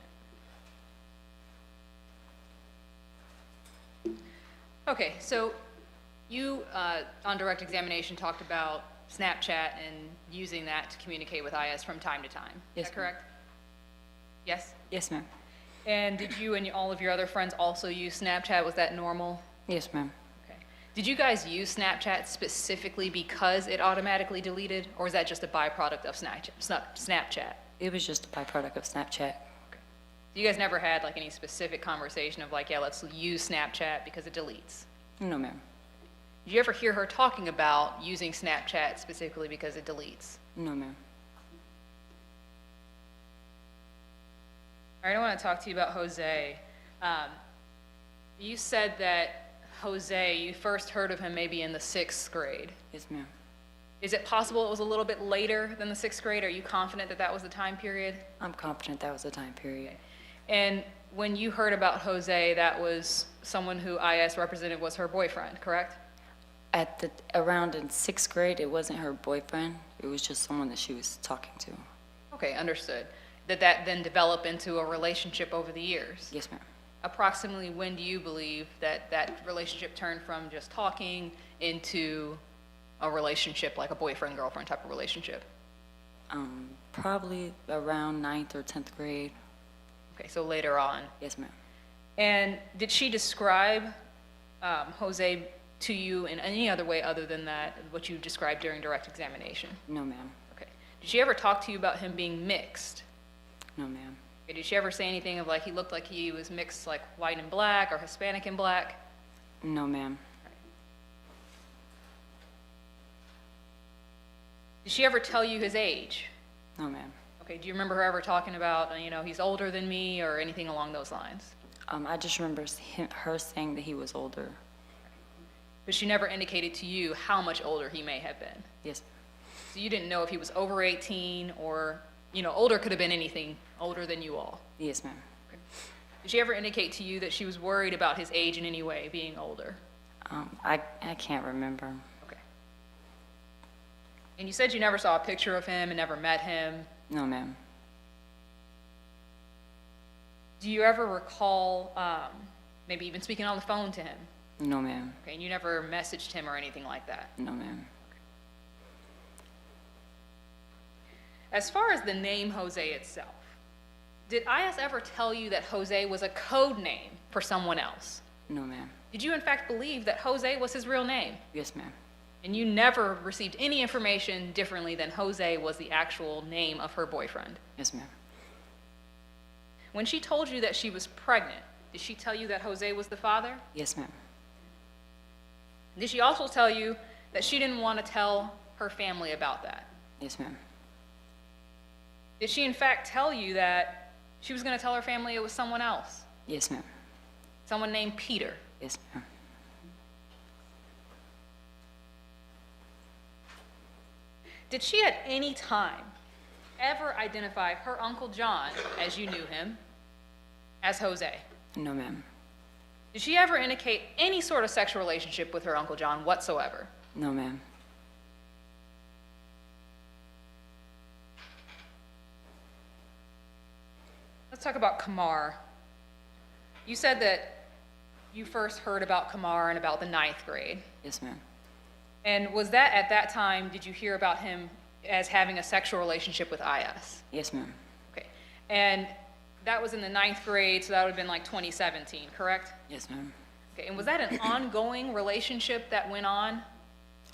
Okay, so you, on direct examination, talked about Snapchat and using that to communicate with IS from time to time. Yes, Is that correct? Yes? Yes, ma'am. And did you and all of your other friends also use Snapchat? Was that normal? Yes, ma'am. Okay. Did you guys use Snapchat specifically because it automatically deleted, or is that just a byproduct of Snapchat? It was just a byproduct of Snapchat. You guys never had like any specific conversation of like, yeah, let's use Snapchat because it deletes? No, ma'am. Did you ever hear her talking about using Snapchat specifically because it deletes? No, ma'am. All right, I want to talk to you about Jose. You said that Jose, you first heard of him maybe in the 6th grade. Yes, ma'am. Is it possible it was a little bit later than the 6th grade? Are you confident that that was the time period? I'm confident that was the time period. And when you heard about Jose, that was someone who IS represented was her boyfriend, correct? Around in 6th grade, it wasn't her boyfriend. It was just someone that she was talking to. Okay, understood. Did that then develop into a relationship over the years? Yes, ma'am. Approximately when do you believe that that relationship turned from just talking into a relationship, like a boyfriend-girlfriend type of relationship? Probably around 9th or 10th grade. Okay, so later on. Yes, ma'am. And did she describe Jose to you in any other way other than that, what you described during direct examination? No, ma'am. Okay. Did she ever talk to you about him being mixed? No, ma'am. Okay, did she ever say anything of like he looked like he was mixed like white and black or Hispanic and black? No, ma'am. Did she ever tell you his age? No, ma'am. Okay, do you remember her ever talking about, he's older than me or anything along those lines? I just remember her saying that he was older. But she never indicated to you how much older he may have been? Yes. So you didn't know if he was over 18 or, older could have been anything older than you all? Yes, ma'am. Okay. Did she ever indicate to you that she was worried about his age in any way, being older? I can't remember. Okay. And you said you never saw a picture of him and never met him? No, ma'am. Do you ever recall maybe even speaking on the phone to him? No, ma'am. Okay, and you never messaged him or anything like that? No, ma'am. As far as the name Jose itself, did IS ever tell you that Jose was a code name for someone else? No, ma'am. Did you in fact believe that Jose was his real name? Yes, ma'am. And you never received any information differently than Jose was the actual name of her boyfriend? Yes, ma'am. When she told you that she was pregnant, did she tell you that Jose was the father? Yes, ma'am. Did she also tell you that she didn't want to tell her family about that? Yes, ma'am. Did she in fact tell you that she was going to tell her family it was someone else? Yes, ma'am. Someone named Peter? Yes, ma'am. Did she at any time ever identify her Uncle John, as you knew him, as Jose? No, ma'am. Did she ever indicate any sort of sexual relationship with her Uncle John whatsoever? No, ma'am. Let's talk about Kamar. You said that you first heard about Kamar in about the 9th grade. Yes, ma'am. And was that at that time, did you hear about him as having a sexual relationship with IS? Yes, ma'am. Okay. And that was in the 9th grade, so that would have been like 2017, correct? Yes, ma'am. Okay. And was that an ongoing relationship that went on?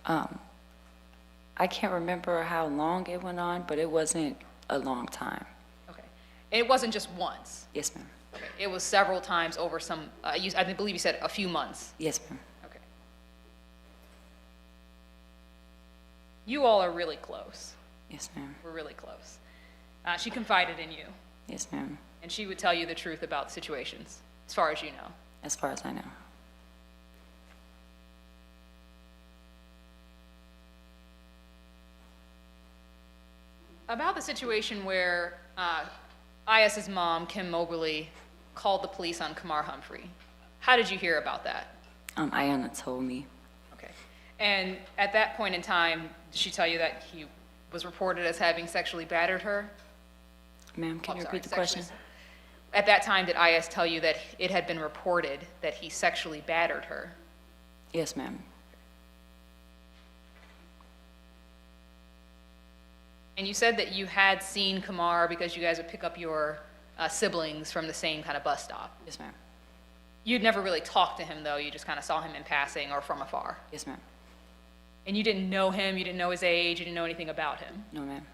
I can't remember how long it went on, but it wasn't a long time. Okay. And it wasn't just once? Yes, ma'am. Okay. It was several times over some, I believe you said a few months. Yes, ma'am. Okay. You all are really close. Yes, ma'am. We're really close. She confided in you. Yes, ma'am. And she would tell you the truth about situations, as far as you know. as far as I know. About the situation where IS's mom, Kim Moberly, called the police on Kamar Humphrey. How did you hear about that? Iyana told me. Okay. And at that point in time, did she tell you that he was reported as having sexually battered her? Ma'am, can Oh, you sorry, repeat the question? At that time, did IS tell you that it had been reported that he sexually battered her? Yes, ma'am. And you said that you had seen Kamar because you guys would pick up your siblings from the same kind of bus stop. Yes, ma'am. You'd never really talked to him, though. You just kind of saw him in passing or from afar. Yes, ma'am. And you didn't know him, you didn't know his age, you didn't know anything about him. No, ma'am.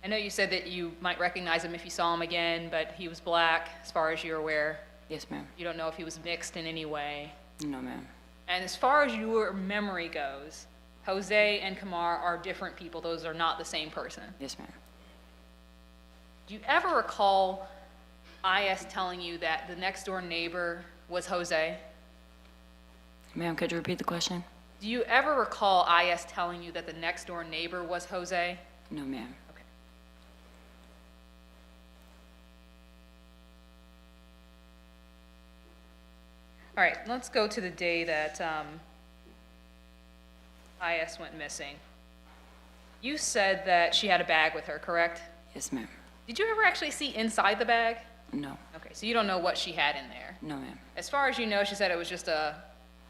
I know you said that you might recognize him if you saw him again, but he was black, as far as you're aware. Yes, ma'am. You don't know if he was mixed in any way. No, ma'am. And as far as your memory goes, Jose and Kamar are different people. Those are not the same person. Yes, ma'am. Do you ever recall IS telling you that the next door neighbor was Jose? Ma'am, could you repeat the question? Do you ever recall IS telling you that the next door neighbor was Jose? No, ma'am. Okay. All right, let's go to the day that IS went missing. You said that she had a bag with her, correct? Yes, ma'am. Did you ever actually see inside the bag? No. Okay, so you don't know what she had in there. No, ma'am. As far as you know, she said it was just a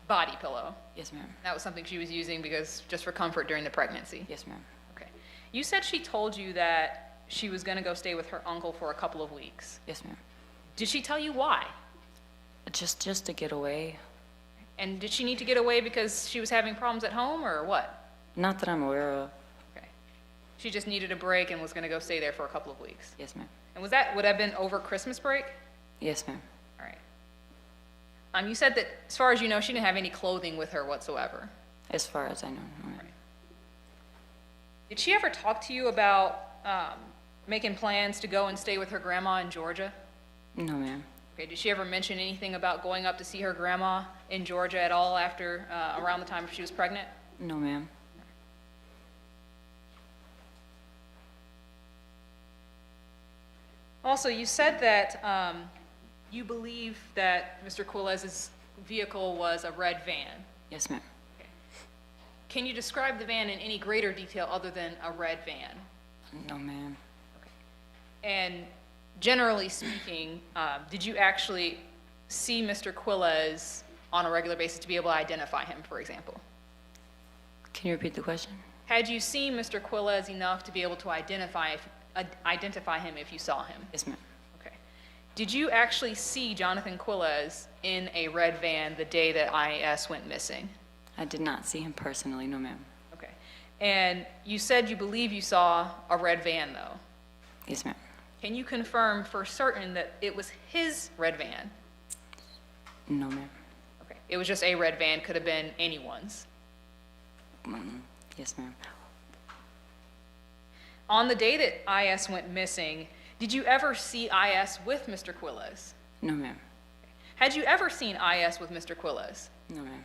body pillow. Yes, ma'am. That was something she was using because just for comfort during the pregnancy. Yes, ma'am. Okay. You said she told you that she was going to go stay with her uncle for a couple of weeks. Yes, ma'am. Did she tell you why? Just to get away. And did she need to get away because she was having problems at home or what? Not that I'm aware of. Okay. She just needed a break and was going to go stay there for a couple of weeks. Yes, ma'am. And would have been over Christmas break? Yes, ma'am. All right. You said that as far as you know, she didn't have any clothing with her whatsoever. As far as I know, no, ma'am. Right. Did she ever talk to you about making plans to go and stay with her grandma in Georgia? No, ma'am. Okay. Did she ever mention anything about going up to see her grandma in Georgia at all after around the time she was pregnant? No, ma'am. Also, you said that you believe that Mr. Quiles' vehicle was a red van. Yes, ma'am. Can you describe the van in any greater detail other than a red van? No, ma'am. And generally speaking, did you actually see Mr. Quiles on a regular basis to be able to identify him, for example? Can you repeat the question? Had you seen Mr. Quiles enough to be able to identify him if you saw him? Yes, ma'am. Okay. Did you actually see Johnathan Quiles in a red van the day that IS went missing? I did not see him personally, no, ma'am. Okay. And you said you believe you saw a red van, though. Yes, ma'am. Can you confirm for certain that it was his red van? No, ma'am. Okay. It was just a red van, could have been anyone's. Yes, ma'am. On the day that IS went missing, did you ever see IS with Mr. Quiles? No, ma'am. Had you ever seen IS with Mr. Quiles? No, ma'am.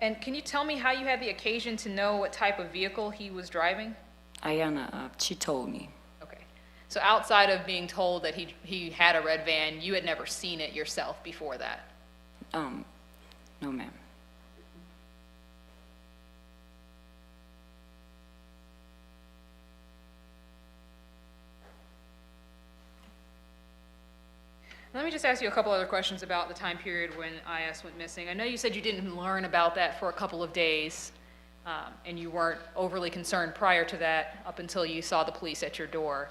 And can you tell me how you had the occasion to know what type of vehicle he was driving? Iyana, she told me. Okay. So outside of being told that he had a red van, you had never seen it yourself before that? No, ma'am. Let me just ask you a couple other questions about the time period when IS went missing. I know you said you didn't learn about that for a couple of days, and you weren't overly concerned prior to that up until you saw the police at your door.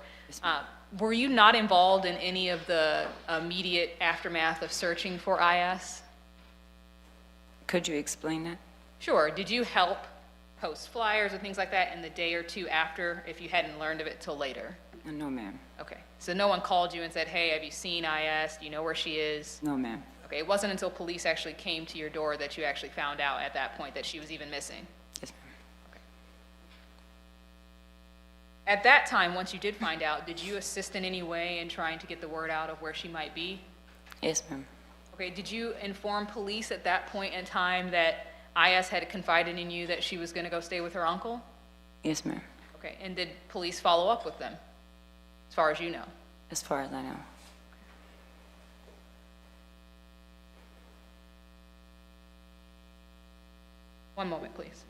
Were you not involved in any of the immediate aftermath of searching for IS? Could you explain that? Sure. Did you help post flyers or things like that in the day or two after if you hadn't learned of it till later? No, ma'am. Okay. So no one called you and said, hey, have you seen IS? Do you know where she is? No, ma'am. Okay. It wasn't until police actually came to your door that you actually found out at that point that she was even missing? Yes, ma'am. At that time, once you did find out, did you assist in any way in trying to get the word out of where she might be? Yes, ma'am. Okay, did you inform police at that point in time that IS had confided in you that she was going to go stay with her uncle? Yes, ma'am. Okay, and did police follow up with them, as far as you know? As far as I know. One moment, please.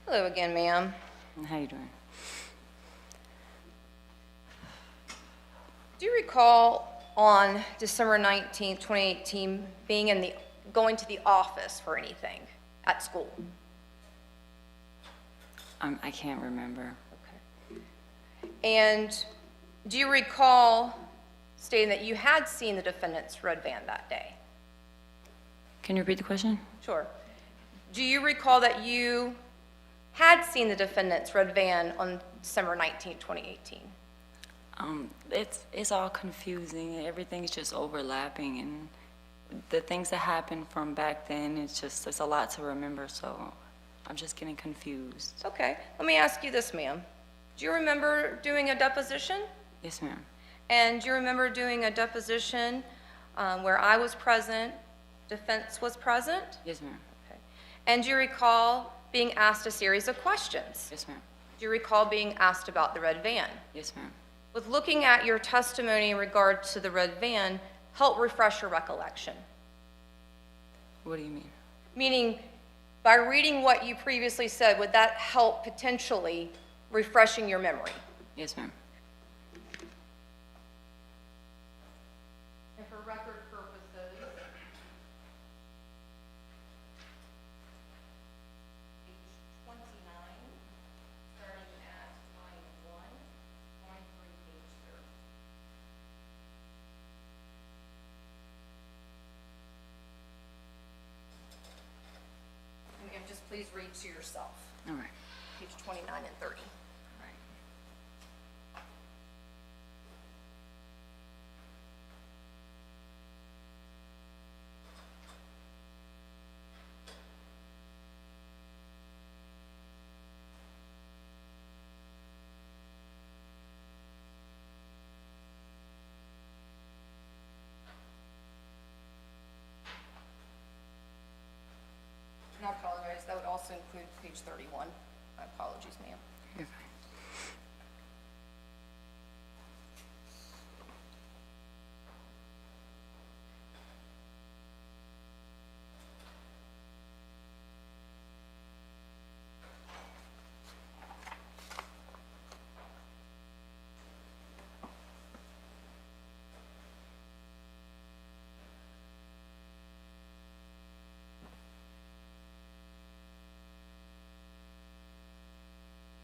Hello again, ma'am. How you doing? Do you recall on December 19th, 2018, going to the office for anything at school? I can't remember. And do you recall stating that you had seen the defendant's red van that day? Can you repeat the question? Sure. Do you recall that you had seen the defendant's red van on December 19th, 2018? It's all confusing. Everything's just overlapping, and the things that happened from back then, it's a lot to remember, so I'm just getting confused. Okay. Let me ask you this, ma'am. Do you remember doing a deposition? Yes, ma'am. And do you remember doing a deposition where I was present, defense was present? Yes, ma'am. Okay. And do you recall being asked a series of questions? Yes, ma'am. Do you recall being asked about the red van? Yes, ma'am. With looking at your testimony in regard to the red van, help refresh your recollection. What do you mean? Meaning, by reading what you previously said, would that help potentially refreshing your memory? Yes, ma'am. And for record purposes, page 29, starting at line 1, going through page 30. And just please read to yourself, All right. page 29 and 30. And I apologize, that would also include page 31. My apologies, ma'am. You're fine.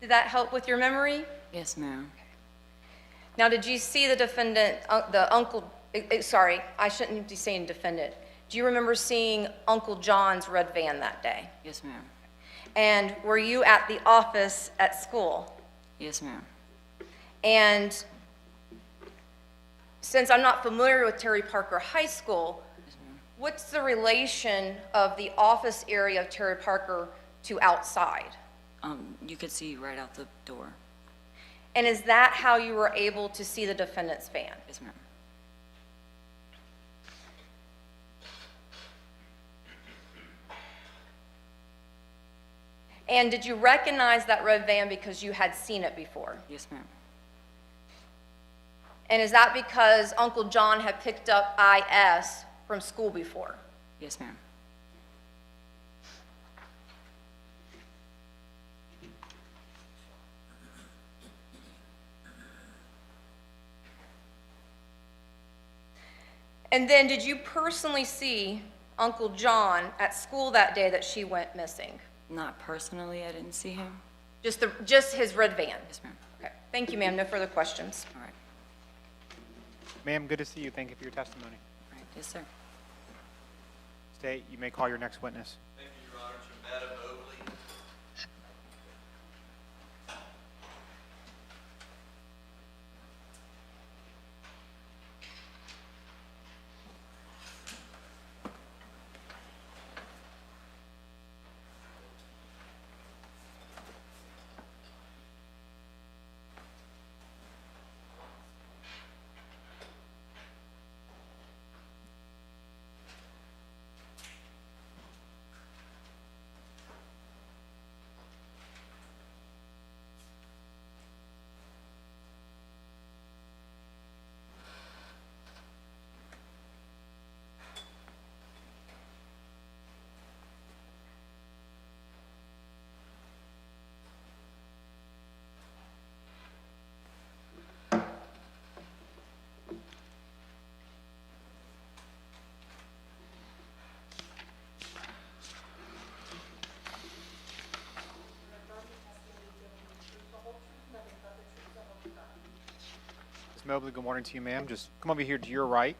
Did that help with your memory? Yes, ma'am. Now, did you see the defendant, the uncle, sorry, I shouldn't be saying defendant. Do you remember seeing Uncle John's red van that day? Yes, ma'am. And were you at the office at school? Yes, ma'am. And since I'm not familiar with Terry Parker High School, what's the relation of the office area of Terry Parker to outside? You could see right out the door. And is that how you were able to see the defendant's van? Yes, ma'am. And did you recognize that red van because you had seen it before? Yes, ma'am. And is that because Uncle John had picked up IS from school before? Yes, ma'am. And then did you personally see Uncle John at school that day that she went missing? Not personally, I didn't see him. Just his red van? Yes, ma'am. Okay. Okay, thank you, ma'am. No further questions. All right, Ma'am, good to see you. Thank you for your testimony. all right, yes, sir. State, you may call your next witness. Thank you, Your Honor. Jama Moy. Ms. Mobley, good morning to you, ma'am. Just come over here to your right,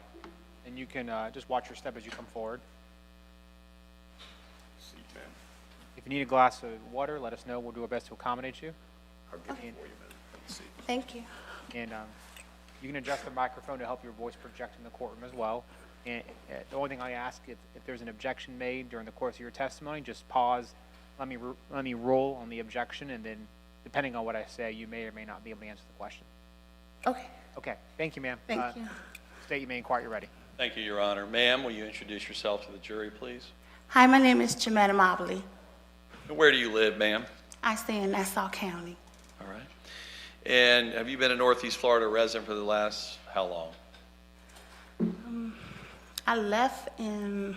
and you can just watch your step as you come forward. If you need a glass of water, let us know. We'll do our best to accommodate you. I'll get it for you, man. Let's see. Thank you. And you can adjust the microphone to help your voice project in the courtroom as well. And the only thing I ask, if there's an objection made during the course of your testimony, just pause, let me roll on the objection, and then depending on what I say, you may or may not be able to answer the question. Okay, Okay, thank you, ma'am. thank you. State your name, inquire, you're ready. Thank you, Your Honor. Ma'am, will you introduce yourself to the jury, please? Hi, my name is Jama Moy. And where do you live, ma'am? I stay in Nassau County. All right. And have you been a Northeast Florida resident for the last, how long? I left in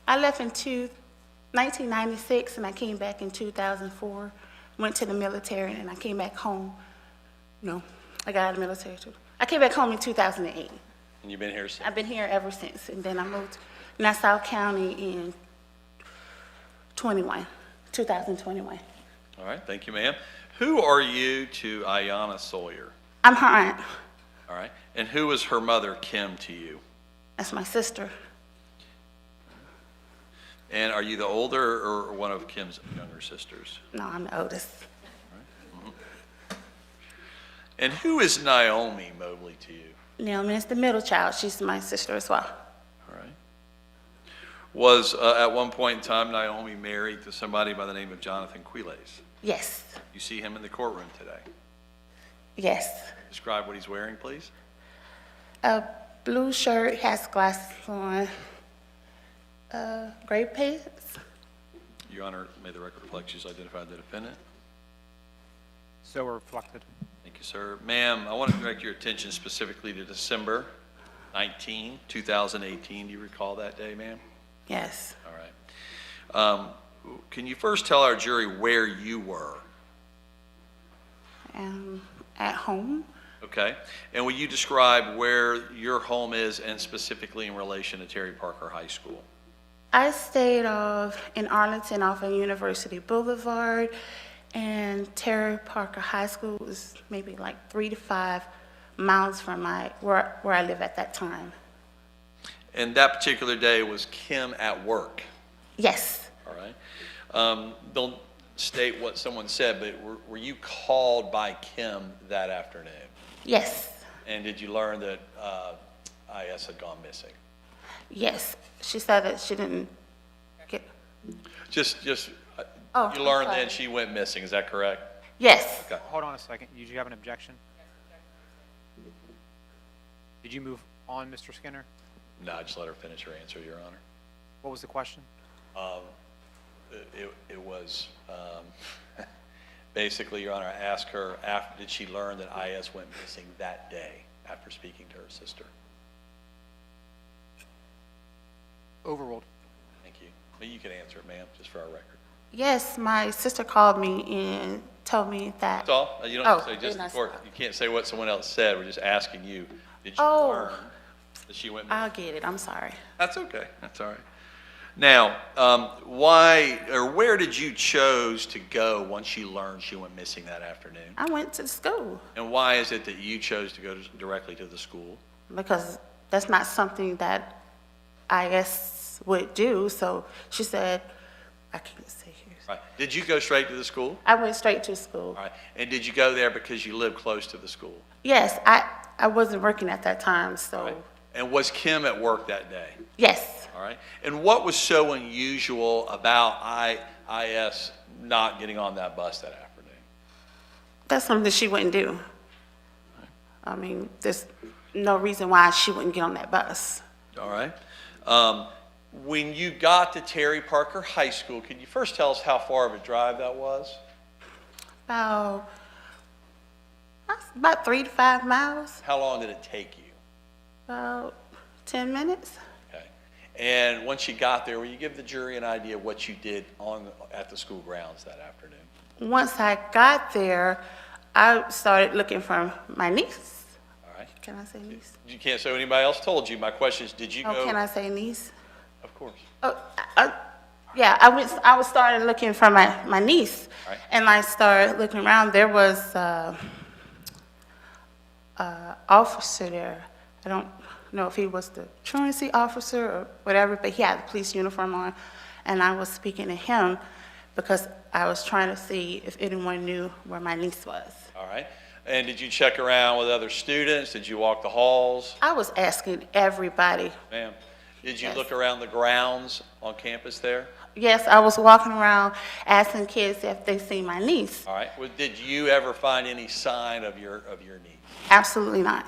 1996, and I came back in 2004. Went to the military, and I came back home. No, I got out of the military too. I came back home in 2008. And you've been here since? I've been here ever since, and then I moved to Nassau County in 2021. All right, thank you, ma'am. Who are you to Iyana Sawyer? I'm her aunt. All right. And who is her mother, Kim, to you? That's my sister. And are you the older or one of Kim's younger sisters? No, I'm the oldest. And who is Naomi Mobley to you? Naomi is the middle child. She's my sister as well. All right. Was at one point in time Naomi married to somebody by the name of Johnathan Quiles? Yes, You see him in the courtroom today. yes. Describe what he's wearing, please. A blue shirt, has glasses on, gray pants. Your Honor, may the record reflect she's identified the defendant. So reflected. Thank you, sir. Ma'am, I want to direct your attention specifically to December 19, 2018. Do you recall that day, ma'am? Yes. All right. Can you first tell our jury where you were? At home. Okay. And will you describe where your home is and specifically in relation to Terry Parker High School? I stayed in Arlington off of University Boulevard, and Terry Parker High School was maybe like 3 to 5 miles from where I live at that time. And that particular day was Kim at work? Yes. All right. Don't state what someone said, but were you called by Kim that afternoon? Yes. And did you learn that IS had gone missing? Yes. She said that she didn't get. You learned then she went missing, is that correct? Yes. Okay. Hold on a second. Did you have an objection? Did you move on, Mr. Skinner? No, just let her finish her answer, Your Honor. What was the question? It was, basically, Your Honor, I asked her, did she learn that IS went missing that day after speaking to her sister? Overruled. Thank you. But you can answer it, ma'am, just for our record. Yes, my sister called me and told me that. That's all. You don't have to say just the court. You can't say what someone else said. We're just asking you, did you learn that she went missing? I'll get it. I'm sorry. That's okay. That's all right. Now, why, or where did you chose to go once you learned she went missing that afternoon? I went to school And why is it that you chose to go directly to the school? because that's not something that IS would do. So she said, I can't say here. Right. Did you go straight to the school? I went straight to school. All right. And did you go there because you live close to the school? Yes, I wasn't working at that time, so All right. And was Kim at work that day? yes. All right. And what was so unusual about IS not getting on that bus that afternoon? That's something she wouldn't do. I mean, there's no reason why she wouldn't get on that bus. All right. When you got to Terry Parker High School, can you first tell us how far of a drive that was? About 3 to 5 miles, How long did it take you? about 10 minutes. Okay. And once you got there, will you give the jury an idea of what you did at the school grounds that afternoon? Once I got there, I started looking for my niece. All right. Can I say niece? You can't say what anybody else told you. My question is, did you Oh, go? can I say niece? Of course. Oh, yeah, I was started looking for my niece. Right. And I started looking around. There was officer there. I don't know if he was the truancy officer or whatever, but he had the police uniform on. And I was speaking to him because I was trying to see if anyone knew where my niece was. All right. And did you check around with other students? Did you walk the halls? I was asking everybody. Ma'am, did you Yes. look around the grounds on campus there? Yes, I was walking around asking kids if they seen my niece. All right. Well, did you ever find any sign of your niece? Absolutely not.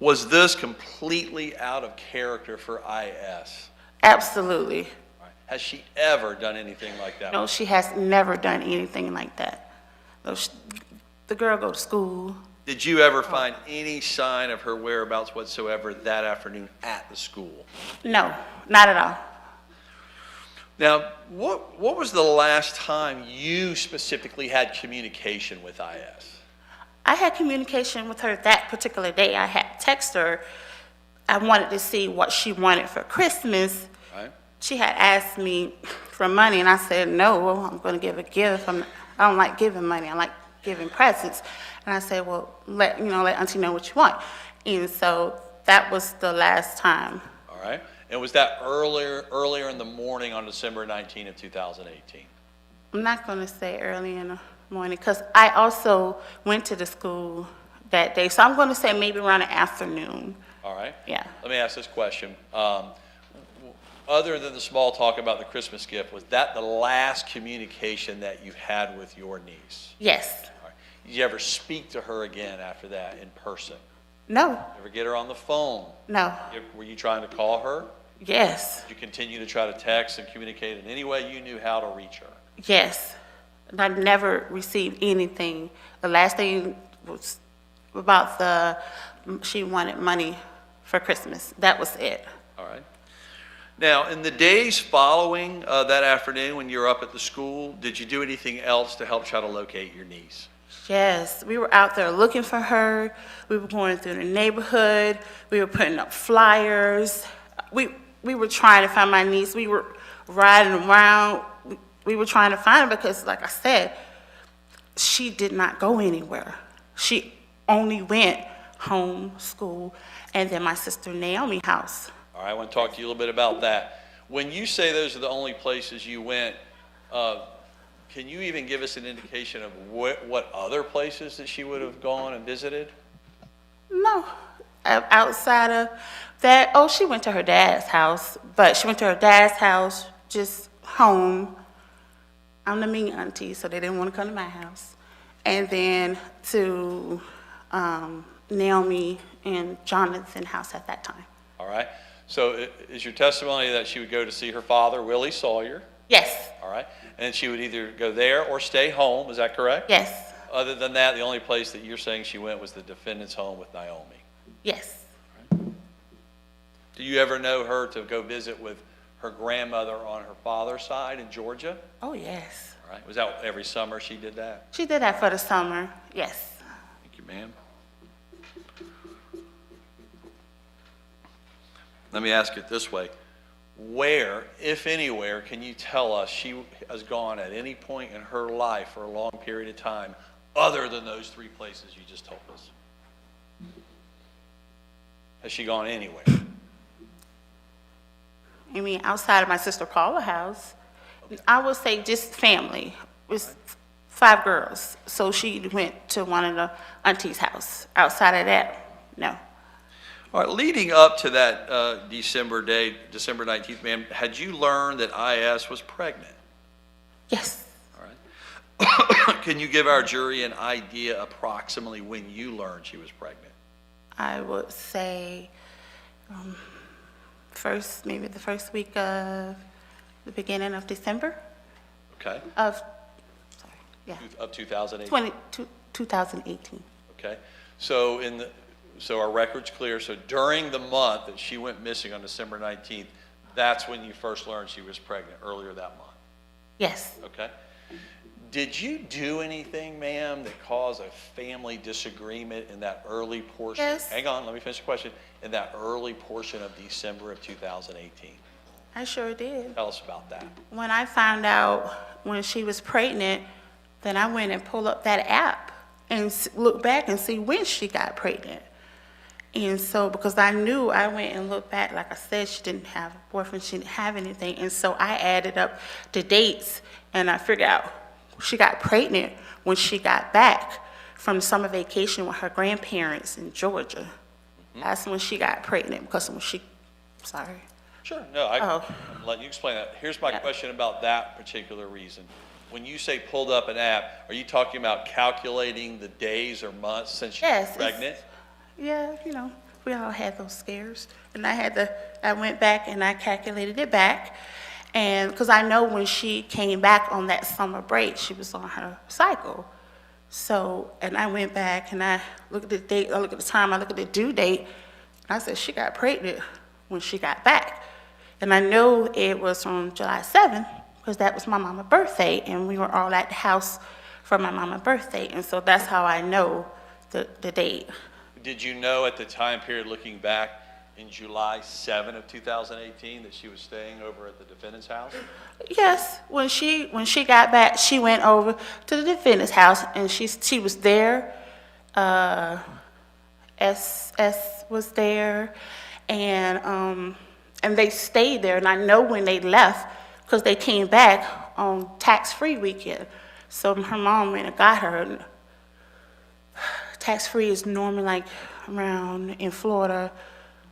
Was this completely out of character for IS? Absolutely. All right. Has she ever done anything like that? No, she has never done anything like that. The girl go to school. Did you ever find any sign of her whereabouts whatsoever that afternoon at the school? No, not at all. Now, what was the last time you specifically had communication with IS? I had communication with her that particular day. I had texted her. I wanted to see what she wanted for Christmas. Right. She had asked me for money, and I said, no, I'm going to give a gift. I don't like giving money. I like giving presents. And I said, well, let Auntie know what you want. And so that was the last time. All right. And was that earlier in the morning on December 19 of 2018? I'm not going to say early in the morning because I also went to the school that day. So I'm going to say maybe around the afternoon. All right. Yeah. Let me ask this question. Other than the small talk about the Christmas gift, was that the last communication that you had with your niece? Yes. All right. Did you ever speak to her again after that in person? No. Ever get her on the phone? No. Were you trying to call her? Yes. Did you continue to try to text and communicate in any way you knew how to reach her? Yes. And I never received anything. The last thing was about she wanted money for Christmas. That was it. All right. Now, in the days following that afternoon when you were up at the school, did you do anything else to help try to locate your niece? Yes, we were out there looking for her. We were going through the neighborhood. We were putting up flyers. We were trying to find my niece. We were riding around. We were trying to find her because, like I said, she did not go anywhere. She only went home, school, and then my sister Naomi's house. All right, I want to talk to you a little bit about that. When you say those are the only places you went, can you even give us an indication of what other places that she would have gone and visited? No, outside of that, she went to her dad's house, but she went to her dad's house, just home. I'm the mean auntie, so they didn't want to come to my house. And then to Naomi and Johnathan's house at that time. All right. So is your testimony that she would go to see her father, Willie Sawyer? Yes. All right. And she would either go there or stay home. Is that correct? Yes. Other than that, the only place that you're saying she went was the defendant's home with Naomi. Yes. Do you ever know her to go visit with her grandmother on her father's side in Georgia? Oh, yes. All right. Was that every summer she did that? She did that for the summer, yes. Thank you, ma'am. let me ask it this way. Where, if anywhere, can you tell us she has gone at any point in her life for a long period of time other than those 3 places you just told us? Has she gone anywhere? I mean, outside of my sister Paula's house, I would say just family. It was 5 girls, so she went to one of the auntie's house. Outside of that, no. All right, leading up to that December date, December 19th, ma'am, had you learned that IS was pregnant? Yes. All right. Can you give our jury an idea approximately when you learned she was pregnant? I would say maybe the first week of the beginning of December Okay. of, Of 2008? 2018. Okay. So our record's clear. So during the month that she went missing on December 19th, that's when you first learned she was pregnant, earlier that month? Yes. Okay. Did you do anything, ma'am, that caused a family disagreement in that early portion? Yes. Hang on, let me finish the question. In that early portion of December of 2018? I sure did. Tell us about that. When I found out when she was pregnant, then I went and pulled up that app and looked back and see when she got pregnant. And so, because I knew, I went and looked back, like I said, she didn't have a boyfriend, she didn't have anything. And so I added up the dates and I figured out she got pregnant when she got back from summer vacation with her grandparents in Georgia. That's when she got pregnant, because when she, sorry. Sure, no, I'm Oh. letting you explain that. Here's my question about that particular reason. When you say pulled up an app, are you talking about calculating the days or months since she was Yes, pregnant? Yeah, you know, we all had those scares. And I went back and I calculated it back. And, because I know when she came back on that summer break, she was on her cycle. So, and I went back and I looked at the date, I looked at the time, I looked at the due date, and I said she got pregnant when she got back. And I know it was on July 7th, because that was my mama's birthday, and we were all at the house for my mama's birthday. And so that's how I know the date. Did you know at the time period, looking back in July 7 of 2018, that she was staying over at the defendant's house? Yes, when she got back, she went over to the defendant's house, and she was there. S was there, and they stayed there. And I know when they left, because they came back on tax-free weekend. So her mom went and got her. Tax-free is normally like around in Florida,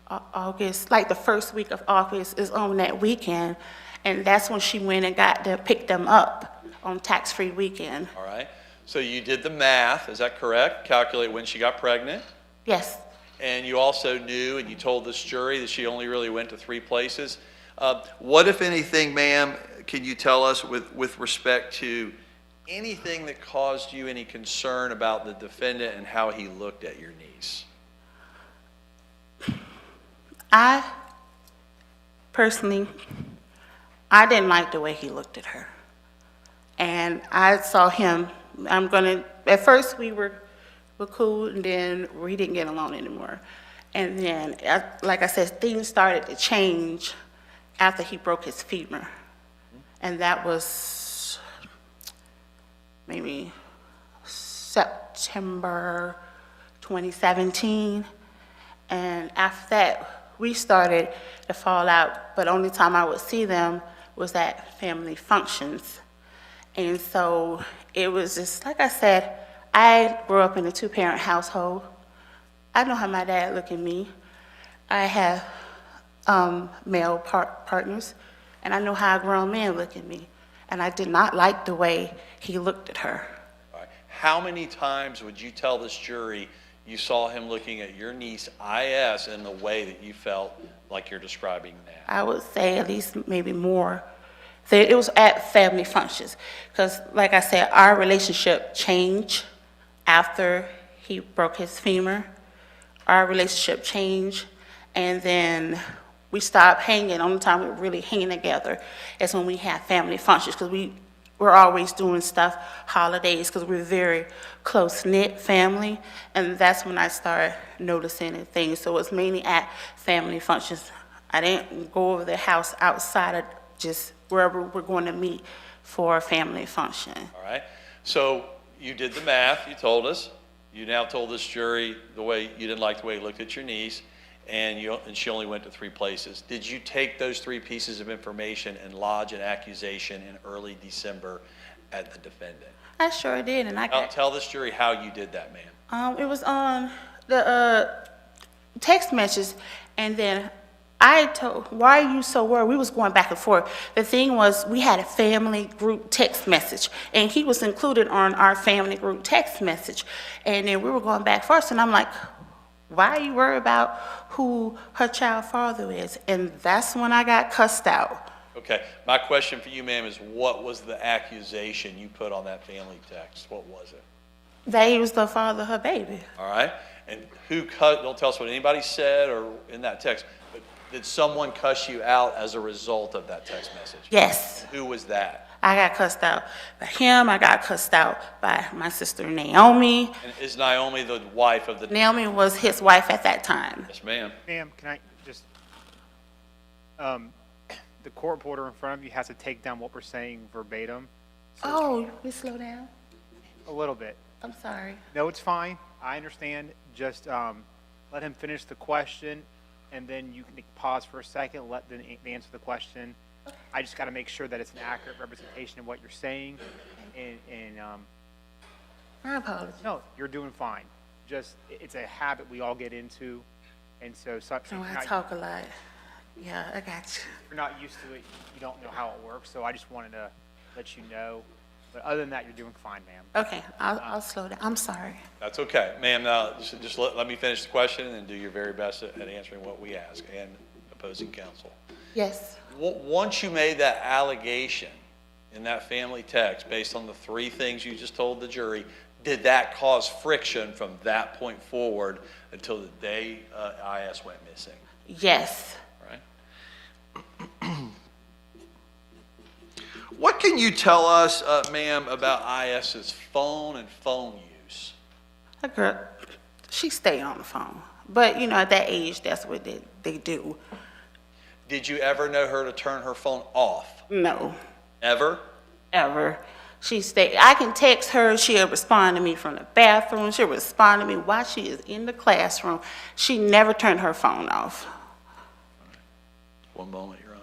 August, like the first week of August is on that weekend. And that's when she went and picked them up on tax-free weekend. All right. So you did the math, is that correct? Calculate when she got pregnant? Yes. And you also knew, and you told this jury, that she only really went to 3 places. What, if anything, ma'am, can you tell us with respect to anything that caused you any concern about the defendant and how he looked at your niece? I personally didn't like the way he looked at her. And I saw him, at first we were cool, and then we didn't get along anymore. And then, like I said, things started to change after he broke his femur. And that was maybe September 2017. And after that, we started to fall out, but only time I would see them was at family functions. And so it was just, like I said, I grew up in a 2-parent household. I know how my dad looked at me. I have male partners, and I know how a grown man looked at me. And I did not like the way he looked at her. All right. How many times would you tell this jury you saw him looking at your niece, IS, in the way that you felt like you're describing now? I would say at least maybe more. It was at family functions, because like I said, our relationship changed after he broke his femur. Our relationship changed, and then we stopped hanging. The only time we were really hanging together is when we had family functions, because we were always doing stuff, holidays, because we're a very close-knit family, and that's when I started noticing things. So it was mainly at family functions. I didn't go over the house outside of just wherever we're going to meet for a family function. All right? So you did the math, you told us. You now told this jury the way, you didn't like the way you looked at your niece, and she only went to 3 places. Did you take those 3 pieces of information and lodge an accusation in early December at the defendant? I sure did, and I got... Tell this jury how you did that, ma'am. It was on the text messages, and then I told, why are you so worried? We was going back and forth. The thing was, we had a family group text message, and he was included on our family group text message. And then we were going back first, and I'm like, why are you worried about who her child father is? And that's when I got cussed out. Okay, my question for you, ma'am, is what was the accusation you put on that family text? What was it? That he was the father of her baby. All right, and who cut, don't tell us what anybody said or in that text, but did someone cuss you out as a result of that text message? Yes. Who was that? I got cussed out by him. I got cussed out by my sister Naomi. And is Naomi the wife of the... Naomi was his wife at that time. Yes, ma'am. Ma'am, can I just, the court reporter in front of you has to take down what we're saying verbatim. Oh, you slow down? A little bit. I'm sorry. No, it's fine. I understand. Just let him finish the question, and then you can pause for a second, let them answer the question. I just got to make sure that it's an accurate representation of what you're saying. And My apologies. no, you're doing fine. Just, it's a habit we all get into, and so No, I talk a lot. Yeah, I got you. If you're not used to it, you don't know how it works, so I just wanted to let you know. But other than that, you're doing fine, ma'am. Okay, I'll slow down. I'm sorry. That's okay. Ma'am, now, just let me finish the question and do your very best at answering what we ask, and opposing counsel. Yes. Once you made that allegation in that family text, based on the 3 things you just told the jury, did that cause friction from that point forward until the day IS went missing? Yes. Right. What can you tell us, ma'am, about IS's phone and phone use? A girl, she stayed on the phone. But, you know, at that age, that's what they do. Did you ever know her to turn her phone off? No. Ever? Ever. She stayed. I can text her. She'll respond to me from the bathroom. She'll respond to me while she is in the classroom. She never turned her phone off. One moment, Your Honor.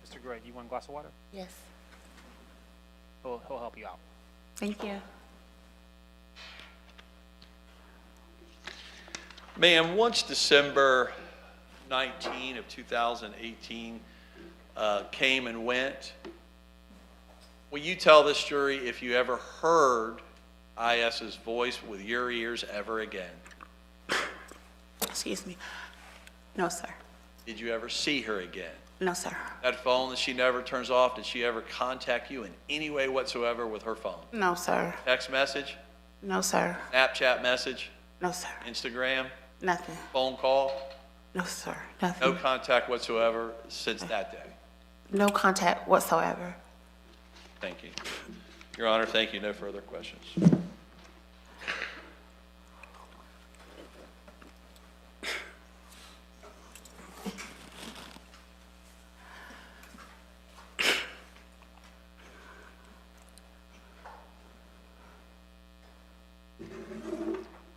Mr. Gray, do you want a glass of water? Yes. He'll help you out. Thank you. Ma'am, once December 19 of 2018 came and went, will you tell this jury if you ever heard IS's voice with your ears ever again? Excuse me. No, sir. Did you ever see her again? No, sir. That phone that she never turns off, did she ever contact you in any way whatsoever with her phone? No, sir. Text message? No, sir. Snapchat message? No, sir. Instagram? Nothing. Phone call? No, sir. Nothing. No contact whatsoever since that day? No contact whatsoever. Thank you. Your Honor, thank you. No further questions.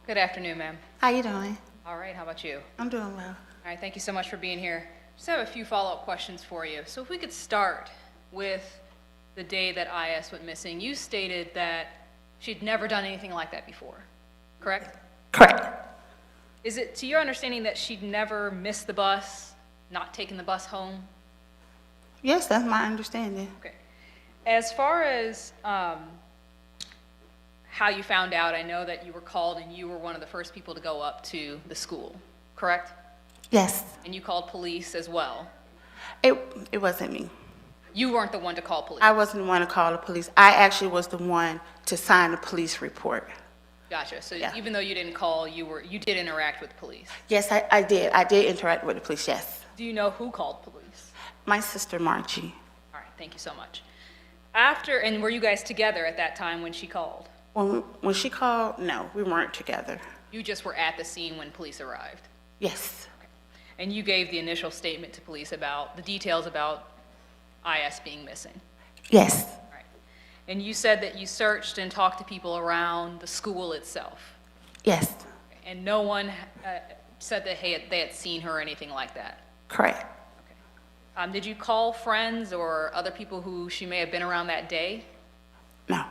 Good afternoon, ma'am. How you doing? All right, how about you? I'm doing well. All right, thank you so much for being here. Just have a few follow-up questions for you. So if we could start with the day that IS went missing. You stated that she'd never done anything like that before, correct? Correct. Is it to your understanding that she'd never missed the bus, not taken the bus home? Yes, that's my understanding. Okay. As far as how you found out, I know that you were called and you were one of the first people to go up to the school, correct? Yes. And you called police as well? It wasn't me. You weren't the one to call police? I wasn't the one to call the police. I actually was the one to sign the police report. Gotcha. So Yeah. even though you didn't call, you did interact with police? Yes, I did. I did interact with the police, yes. Do you know who called police? My sister, Margie. All right, thank you so much. And were you guys together at that time when she called? When she called, no, we weren't together. You just were at the scene when police arrived? Yes, And you gave the initial statement to police about the details about IS being missing? yes, Right. And you said that you searched and talked to people around the school itself? yes, And no one said that they had seen her or anything like that? correct. Did you call friends or other people who she may have been around that day? No,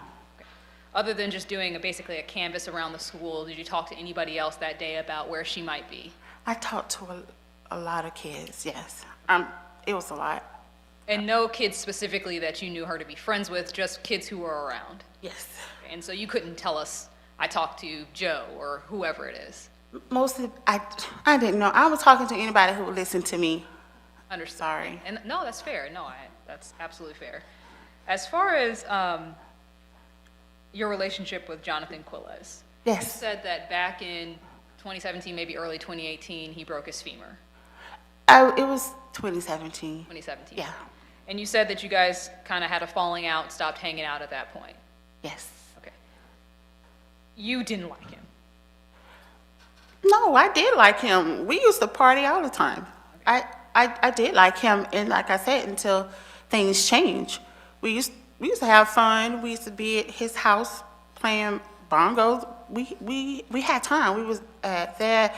Other than just doing basically a canvas around the school, did you talk to anybody else that day about where she might be? I talked to a lot of kids, yes. It was a lot. And no kids specifically that you knew her to be friends with, just kids who were around? Yes. And so you couldn't tell us, I talked to Joe or whoever it is? Mostly, I didn't know. I was talking to anybody who would listen to me. Understood. Sorry. And no, that's fair. No, that's absolutely fair. As far as your relationship with Johnathan Quiles, Yes. you said that back in 2017, maybe early 2018, he broke his femur. It was 2017. 2017. Yeah. And you said that you guys kind of had a falling out, stopped hanging out at that point. Yes. Okay. You didn't like him. No, I did like him. We used to party all the time. I did like him, and like I said, until things changed. We used to have fun. We used to be at his house playing bongos. We had time. We was there.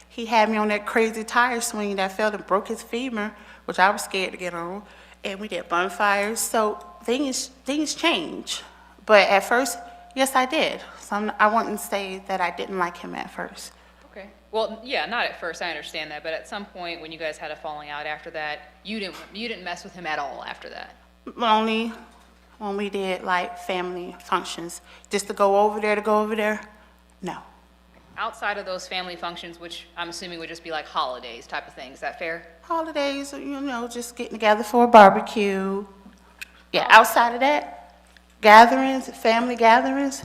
He had me on that crazy tire swing that fell and broke his femur, which I was scared to get on. And we did bonfires. So things change. But at first, yes, I did. So I wouldn't say that I didn't like him at first. Okay. Well, yeah, not at first, I understand that, but at some point when you guys had a falling out after that, you didn't mess with him at all after that? Only when we did like family functions. Just to go over there, no. Outside of those family functions, which I'm assuming would just be like holidays type of thing, is that fair? Holidays, just getting together for a barbecue. Yeah, outside of that, gatherings, family gatherings,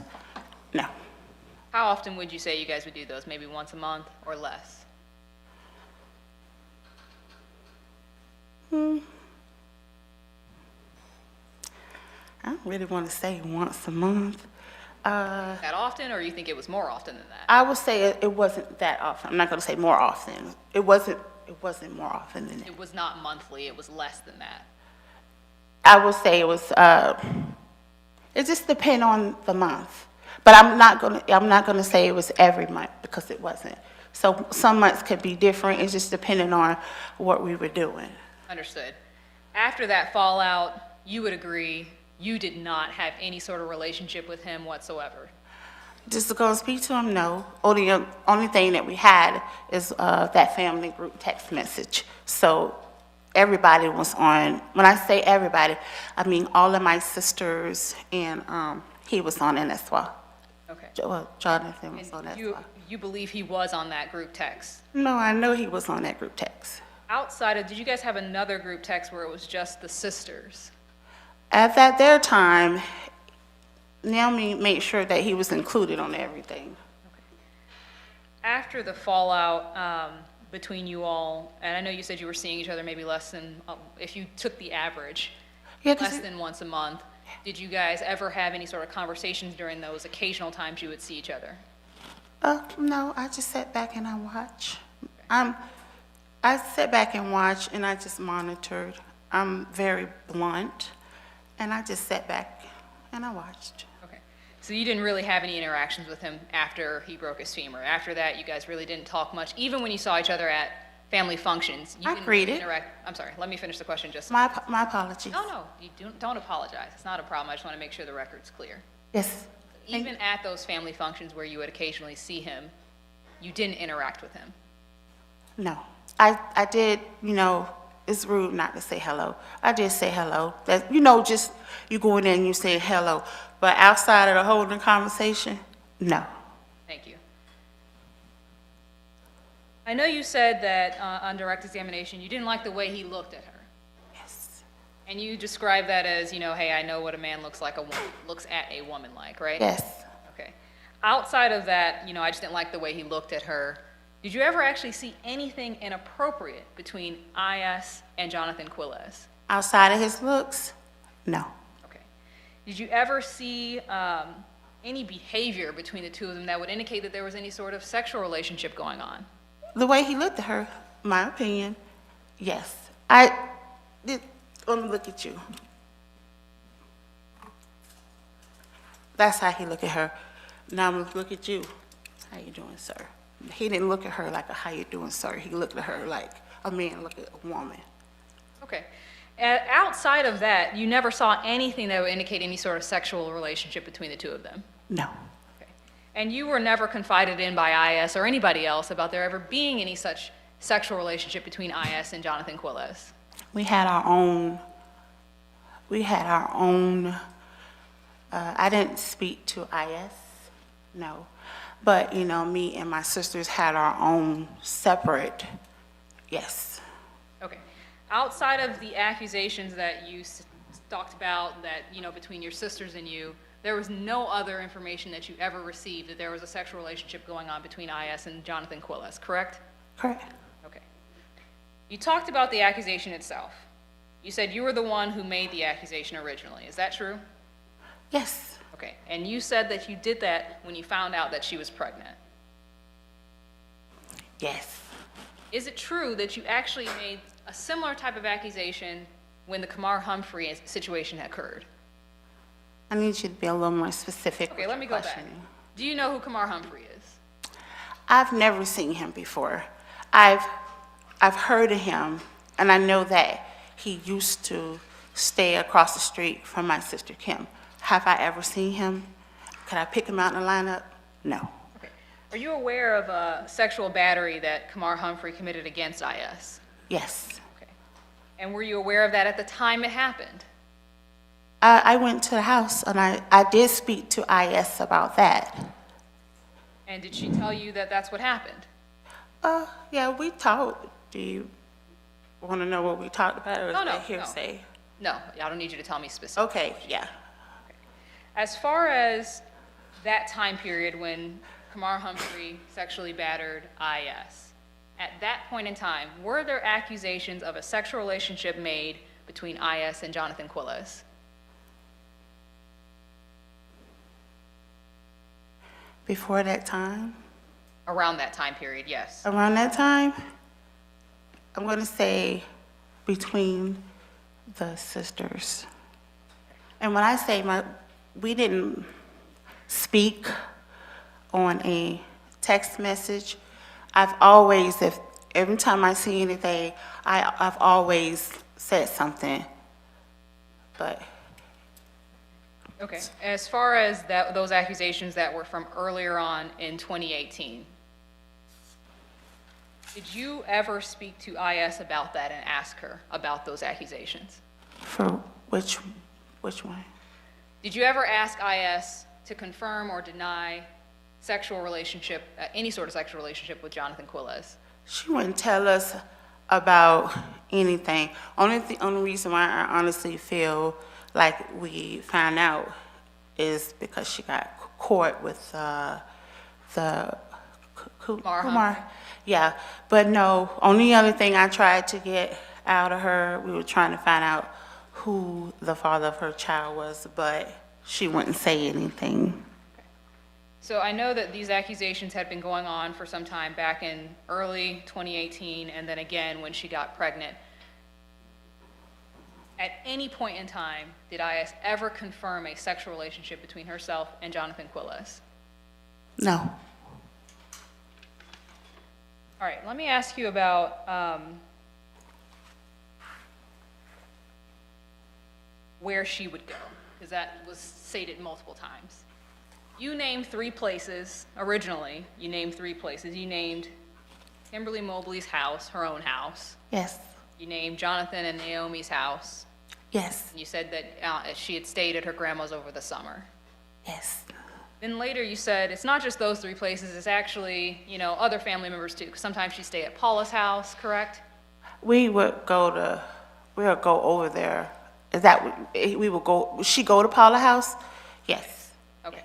no. How often would you say you guys would do those? Maybe once a month or less? I don't really want to say once a month. That often, or you think it was more often than that? I would say it wasn't that often. I'm not going to say more often. It wasn't more often than that. It was not monthly, it was less than that. I would say it was, it just depends on the month. But I'm not gonna say it was every month, because it wasn't. So some months could be different, it's just depending on what we were doing. Understood. After that fallout, you would agree you did not have any sort of relationship with him whatsoever? Just to go and speak to him, no. Only thing that we had is that family group text message. So everybody was on. When I say everybody, I mean all of my sisters, and he was on it as well. Okay. Well, Jonathan was on And that as well. you believe he was on that group text? No, I know he was on that group text. Outside of, did you guys have another group text where it was just the sisters? At their time, Naomi made sure that he was included on everything. After the fallout between you all, and I know you said you were seeing each other maybe less than, if you took the average, Yeah, 'cause less than once a month, did you guys ever have any sort of conversations during those occasional times you would see each other? No, I just sat back and I watched. I sat back and watched, and I just monitored. I'm very blunt, and I just sat back and I watched. Okay. So you didn't really have any interactions with him after he broke his femur? After that, you guys really didn't talk much? Even when you saw each other at family functions, you didn't really greeted. interact? I'm sorry, let me finish the question just. My apologies. No, you don't apologize. It's not a problem. I just want to make sure the record's clear. Yes. Even at those family functions where you would occasionally see him, you didn't interact with him? No. I did, it's rude not to say hello. I did say hello. That, just you go in there and you say hello. But outside of the holding conversation, no. Thank you. I know you said that on direct examination, you didn't like the way he looked at her. Yes. And you described that as, hey, I know what a man looks at a woman like, right? Yes. Okay. Outside of that, I just didn't like the way he looked at her. Did you ever actually see anything inappropriate between IS and Johnathan Quiles? Outside of his looks, no. Okay. Did you ever see any behavior between the two of them that would indicate that there was any sort of sexual relationship going on? The way he looked at her, my opinion, yes. Let me look at you. That's how he looked at her. Now I'm gonna look at you. How you doing, sir? He didn't look at her like a how you doing, sir. He looked at her like a man look at a woman. Okay. Outside of that, you never saw anything that would indicate any sort of sexual relationship between the two of them? No. Okay. And you were never confided in by IS or anybody else about there ever being any such sexual relationship between IS and Johnathan Quiles? We had our own, I didn't speak to IS, no. But, you know, me and my sisters had our own separate, yes. Okay. Outside of the accusations that you talked about that, you know, between your sisters and you, there was no other information that you ever received that there was a sexual relationship going on between IS and Johnathan Quiles, correct? Correct. Okay. You talked about the accusation itself. You said you were the one who made the accusation originally. Is that true? Yes. Okay. And you said that you did that when you found out that she was pregnant. Yes. Is it true that you actually made a similar type of accusation when the Kamar Humphrey situation occurred? I need you to be a little more specific. Okay, let me go back. Do you know who Kamar Humphrey is? I've never seen him before. I've heard of him, and I know that he used to stay across the street from my sister Kim. Have I ever seen him? Could I pick him out in the lineup? No. Okay. Are you aware of a sexual battery that Kamar Humphrey committed against IS? Yes. Okay. And were you aware of that at the time it happened? I went to the house, and I did speak to IS about that. And did she tell you that that's what happened? Yeah, we talked. Do you want to know what we talked about, or is No, that hearsay? No, I don't need you to tell me specifically. Okay, yeah. As far as that time period when Kamar Humphrey sexually battered IS, at that point in time, were there accusations of a sexual relationship made between IS and Johnathan Quiles? Before that time? Around that time period, yes. Around that time, I'm going to say between the sisters. And when I say we didn't speak on a text message, I've always, every time I see anything, I've always said something, but. Okay, as far as those accusations that were from earlier on in 2018, did you ever speak to IS about that and ask her about those accusations? For which one? Did you ever ask IS to confirm or deny sexual relationship, any sort of sexual relationship with Johnathan Quiles? She wouldn't tell us about anything. Only reason why I honestly feel like we found out is because she got caught with the Kumar. Yeah, but no, only other thing I tried to get out of her, we were trying to find out who the father of her child was, but she wouldn't say anything. So I know that these accusations had been going on for some time back in early 2018, and then again when she got pregnant. At any point in time, did IS ever confirm a sexual relationship between herself and Johnathan Quiles? No. All right, let me ask you about where she would go, because that was stated multiple times. You named 3 places, originally, you named 3 places. You named Kimberly Mobley's house, her own house. Yes. You named Johnathan and Naomi's house. Yes. You said that she had stayed at her grandma's over the summer. Yes. Then later you said it's not just those 3 places, it's actually, you know, other family members too, because sometimes she stayed at Paula's house, correct? We would go over there. Would she go to Paula's house? Yes. Okay.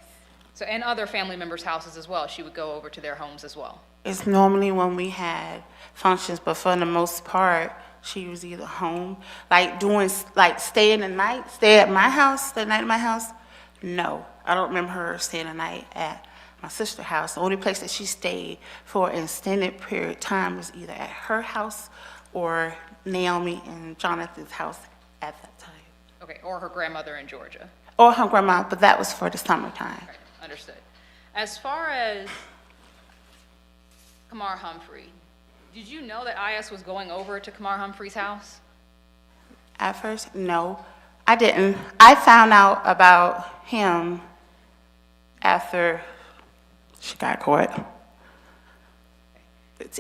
So, and other family members' houses as well, she would go over to their homes as well. It's normally when we had functions, but for the most part, she was either home, like doing, like staying the night, stay at my house, the night at my house. No, I don't remember her staying the night at my sister's house. The only place that she stayed for an extended period of time was either at her house or Naomi and Jonathan's house at that time. Okay, or her grandmother in Georgia. Or her grandma, but that was for the summertime. Right, understood. As far as Kamar Humphrey, did you know that IS was going over to Kamar Humphrey's house? At first, no, I didn't. I found out about him after she got caught.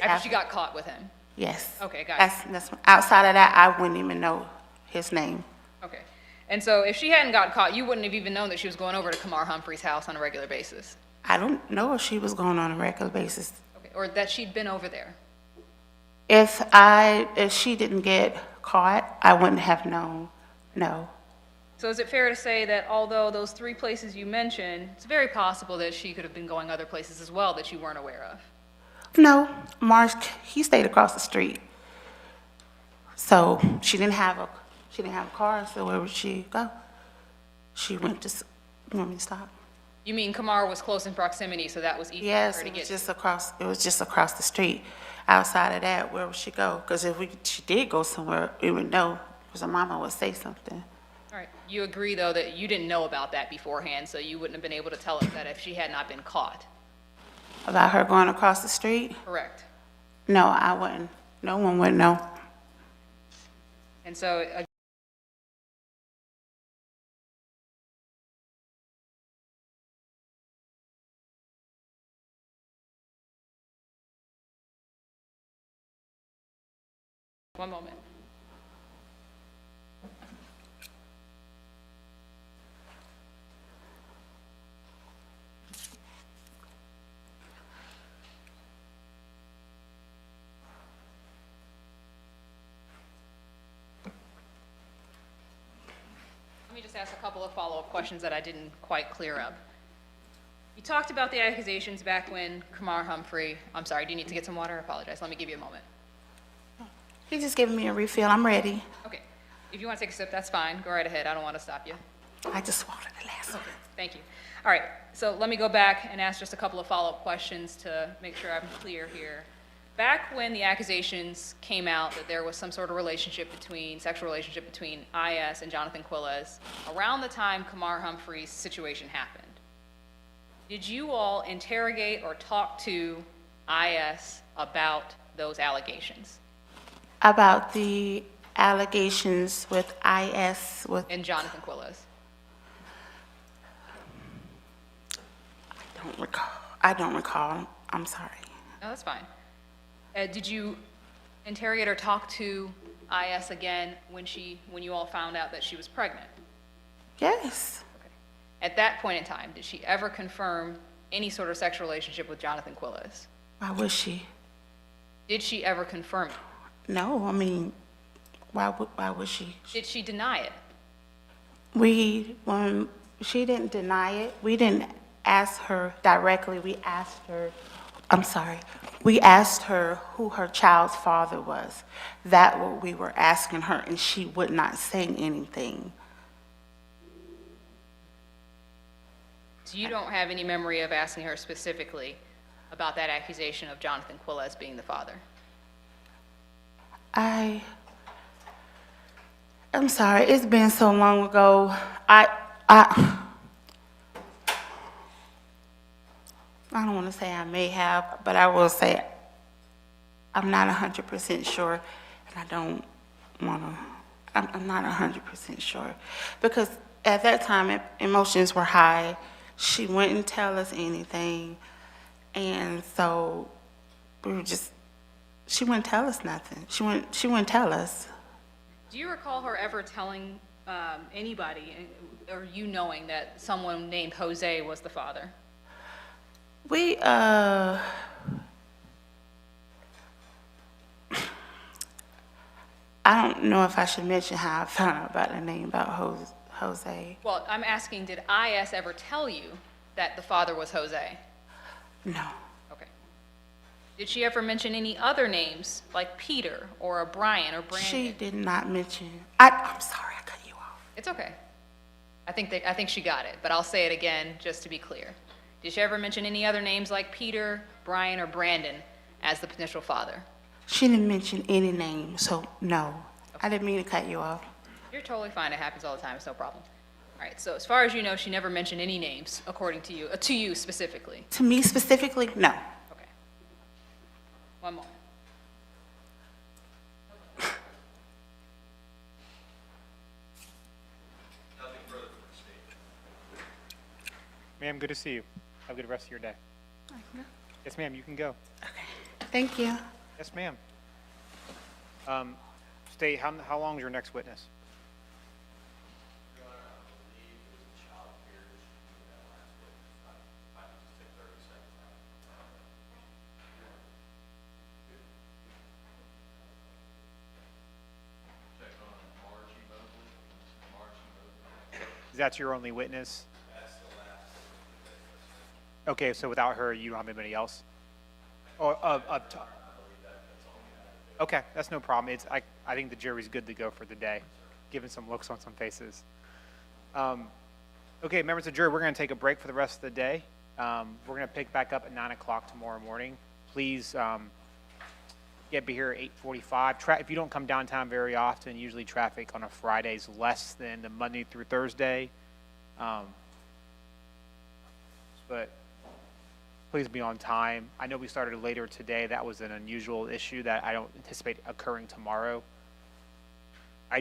After she got caught with him? Yes. Okay, got it. That's, outside of that, I wouldn't even know his name. Okay. And so if she hadn't got caught, you wouldn't have even known that she was going over to Kamar Humphrey's house on a regular basis? I don't know if she was going on a regular basis. Okay, or that she'd been over there? If she didn't get caught, I wouldn't have known, no. So is it fair to say that although those 3 places you mentioned, it's very possible that she could have been going other places as well that you weren't aware of? No, Marsh, he stayed across the street. So she didn't have a car, so where would she go? She went to, you want me to stop? You mean Kamar was close in proximity, so that was easy for Yes, her to it get was to? just across the street. Outside of that, where would she go? Because if she did go somewhere, we would know, because her mama would say something. All right. You agree, though, that you didn't know about that beforehand, so you wouldn't have been able to tell us that if she had not been caught? About her going across the street? Correct. No, I wouldn't. No one would know. And so, one moment. Let me just ask a couple of follow-up questions that I didn't quite clear up. You talked about the accusations back when Kamar Humphrey, I'm sorry, do you need to get some water? I apologize. Let me give you a moment. He's just giving me a refill. I'm ready. Okay. If you want to take a sip, that's fine. Go right ahead. I don't want to stop you. I just swallowed the last one. Okay, thank you. All right, so let me go back and ask just a couple of follow-up questions to make sure I'm clear here. Back when the accusations came out that there was some sort of sexual relationship between IS and Johnathan Quiles, around the time Kamar Humphrey's situation happened, did you all interrogate or talk to IS about those allegations? About the allegations with IS with... And Johnathan Quiles? I don't recall. I'm sorry. No, that's fine. Did you interrogate or talk to IS again when you all found out that she was pregnant? Yes. Okay. At that point in time, did she ever confirm any sort of sexual relationship with Johnathan Quiles? Why was she? Did she ever confirm it? No, I mean, why would she? Did she deny it? When she didn't deny it, we didn't ask her directly. We asked her who her child's father was. That what we were asking her, and she would not say anything. So you don't have any memory of asking her specifically about that accusation of Johnathan Quiles being the father? I'm sorry, it's been so long ago. I don't want to say I may have, but I will say I'm not 100% sure, and I don't want to, I'm not 100% sure. Because at that time, emotions were high. She wouldn't tell us anything, and so we were just, she wouldn't tell us nothing. She wouldn't tell us. Do you recall her ever telling anybody, or you knowing that someone named Jose was the father? I don't know if I should mention how I found out about the name about Jose. Well, I'm asking, did IS ever tell you that the father was Jose? No. Okay. Did she ever mention any other names, like Peter or a Brian or Brandon? She did not mention, I'm sorry, I cut you off. It's okay. I think she got it, but I'll say it again just to be clear. Did she ever mention any other names like Peter, Brian, or Brandon as the potential father? She didn't mention any name, so no. I didn't mean to cut you off. You're totally fine. It happens all the time. It's no problem. All right. So as far as you know, she never mentioned any names, according to you specifically. To me specifically, no. Okay. One moment. Ma'am, good to see you. Have a good rest of your day. Yes, ma'am, you can go. Thank you. Yes, ma'am. State, how long is your next witness? Is that your only witness? Okay, so without her, you don't have anybody else? Or, okay, that's no problem. I think the jury's good to go for the day, given some looks on some faces. Okay, members of the jury, we're going to take a break for the rest of the day. We're going to pick back up at 9 o'clock tomorrow morning. Please be here at 8:45. If you don't come downtown very often, usually traffic on a Friday is less than the Monday through Thursday. But please be on time. I know we started later today. That was an unusual issue that I don't anticipate occurring tomorrow.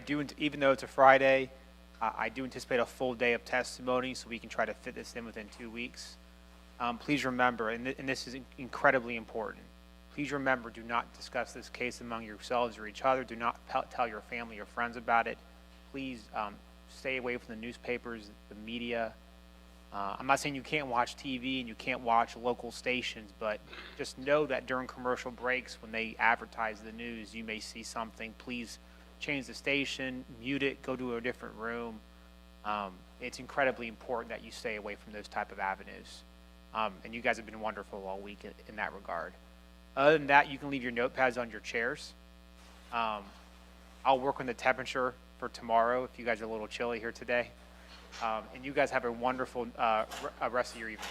Even though it's a Friday, I do anticipate a full day of testimony, so we can try to fit this in within 2 weeks. Please remember, and this is incredibly important, please remember, do not discuss this case among yourselves or each other. Do not tell your family or friends about it. Please stay away from the newspapers, the media. I'm not saying you can't watch TV and you can't watch local stations, but just know that during commercial breaks, when they advertise the news, you may see something. Please change the station, mute it, go to a different room. It's incredibly important that you stay away from those type of avenues. And you guys have been wonderful all week in that regard. Other than that, you can leave your notepads on your chairs. I'll work on the temperature for tomorrow if you guys are a little chilly here today. And you guys have a wonderful rest of your evening.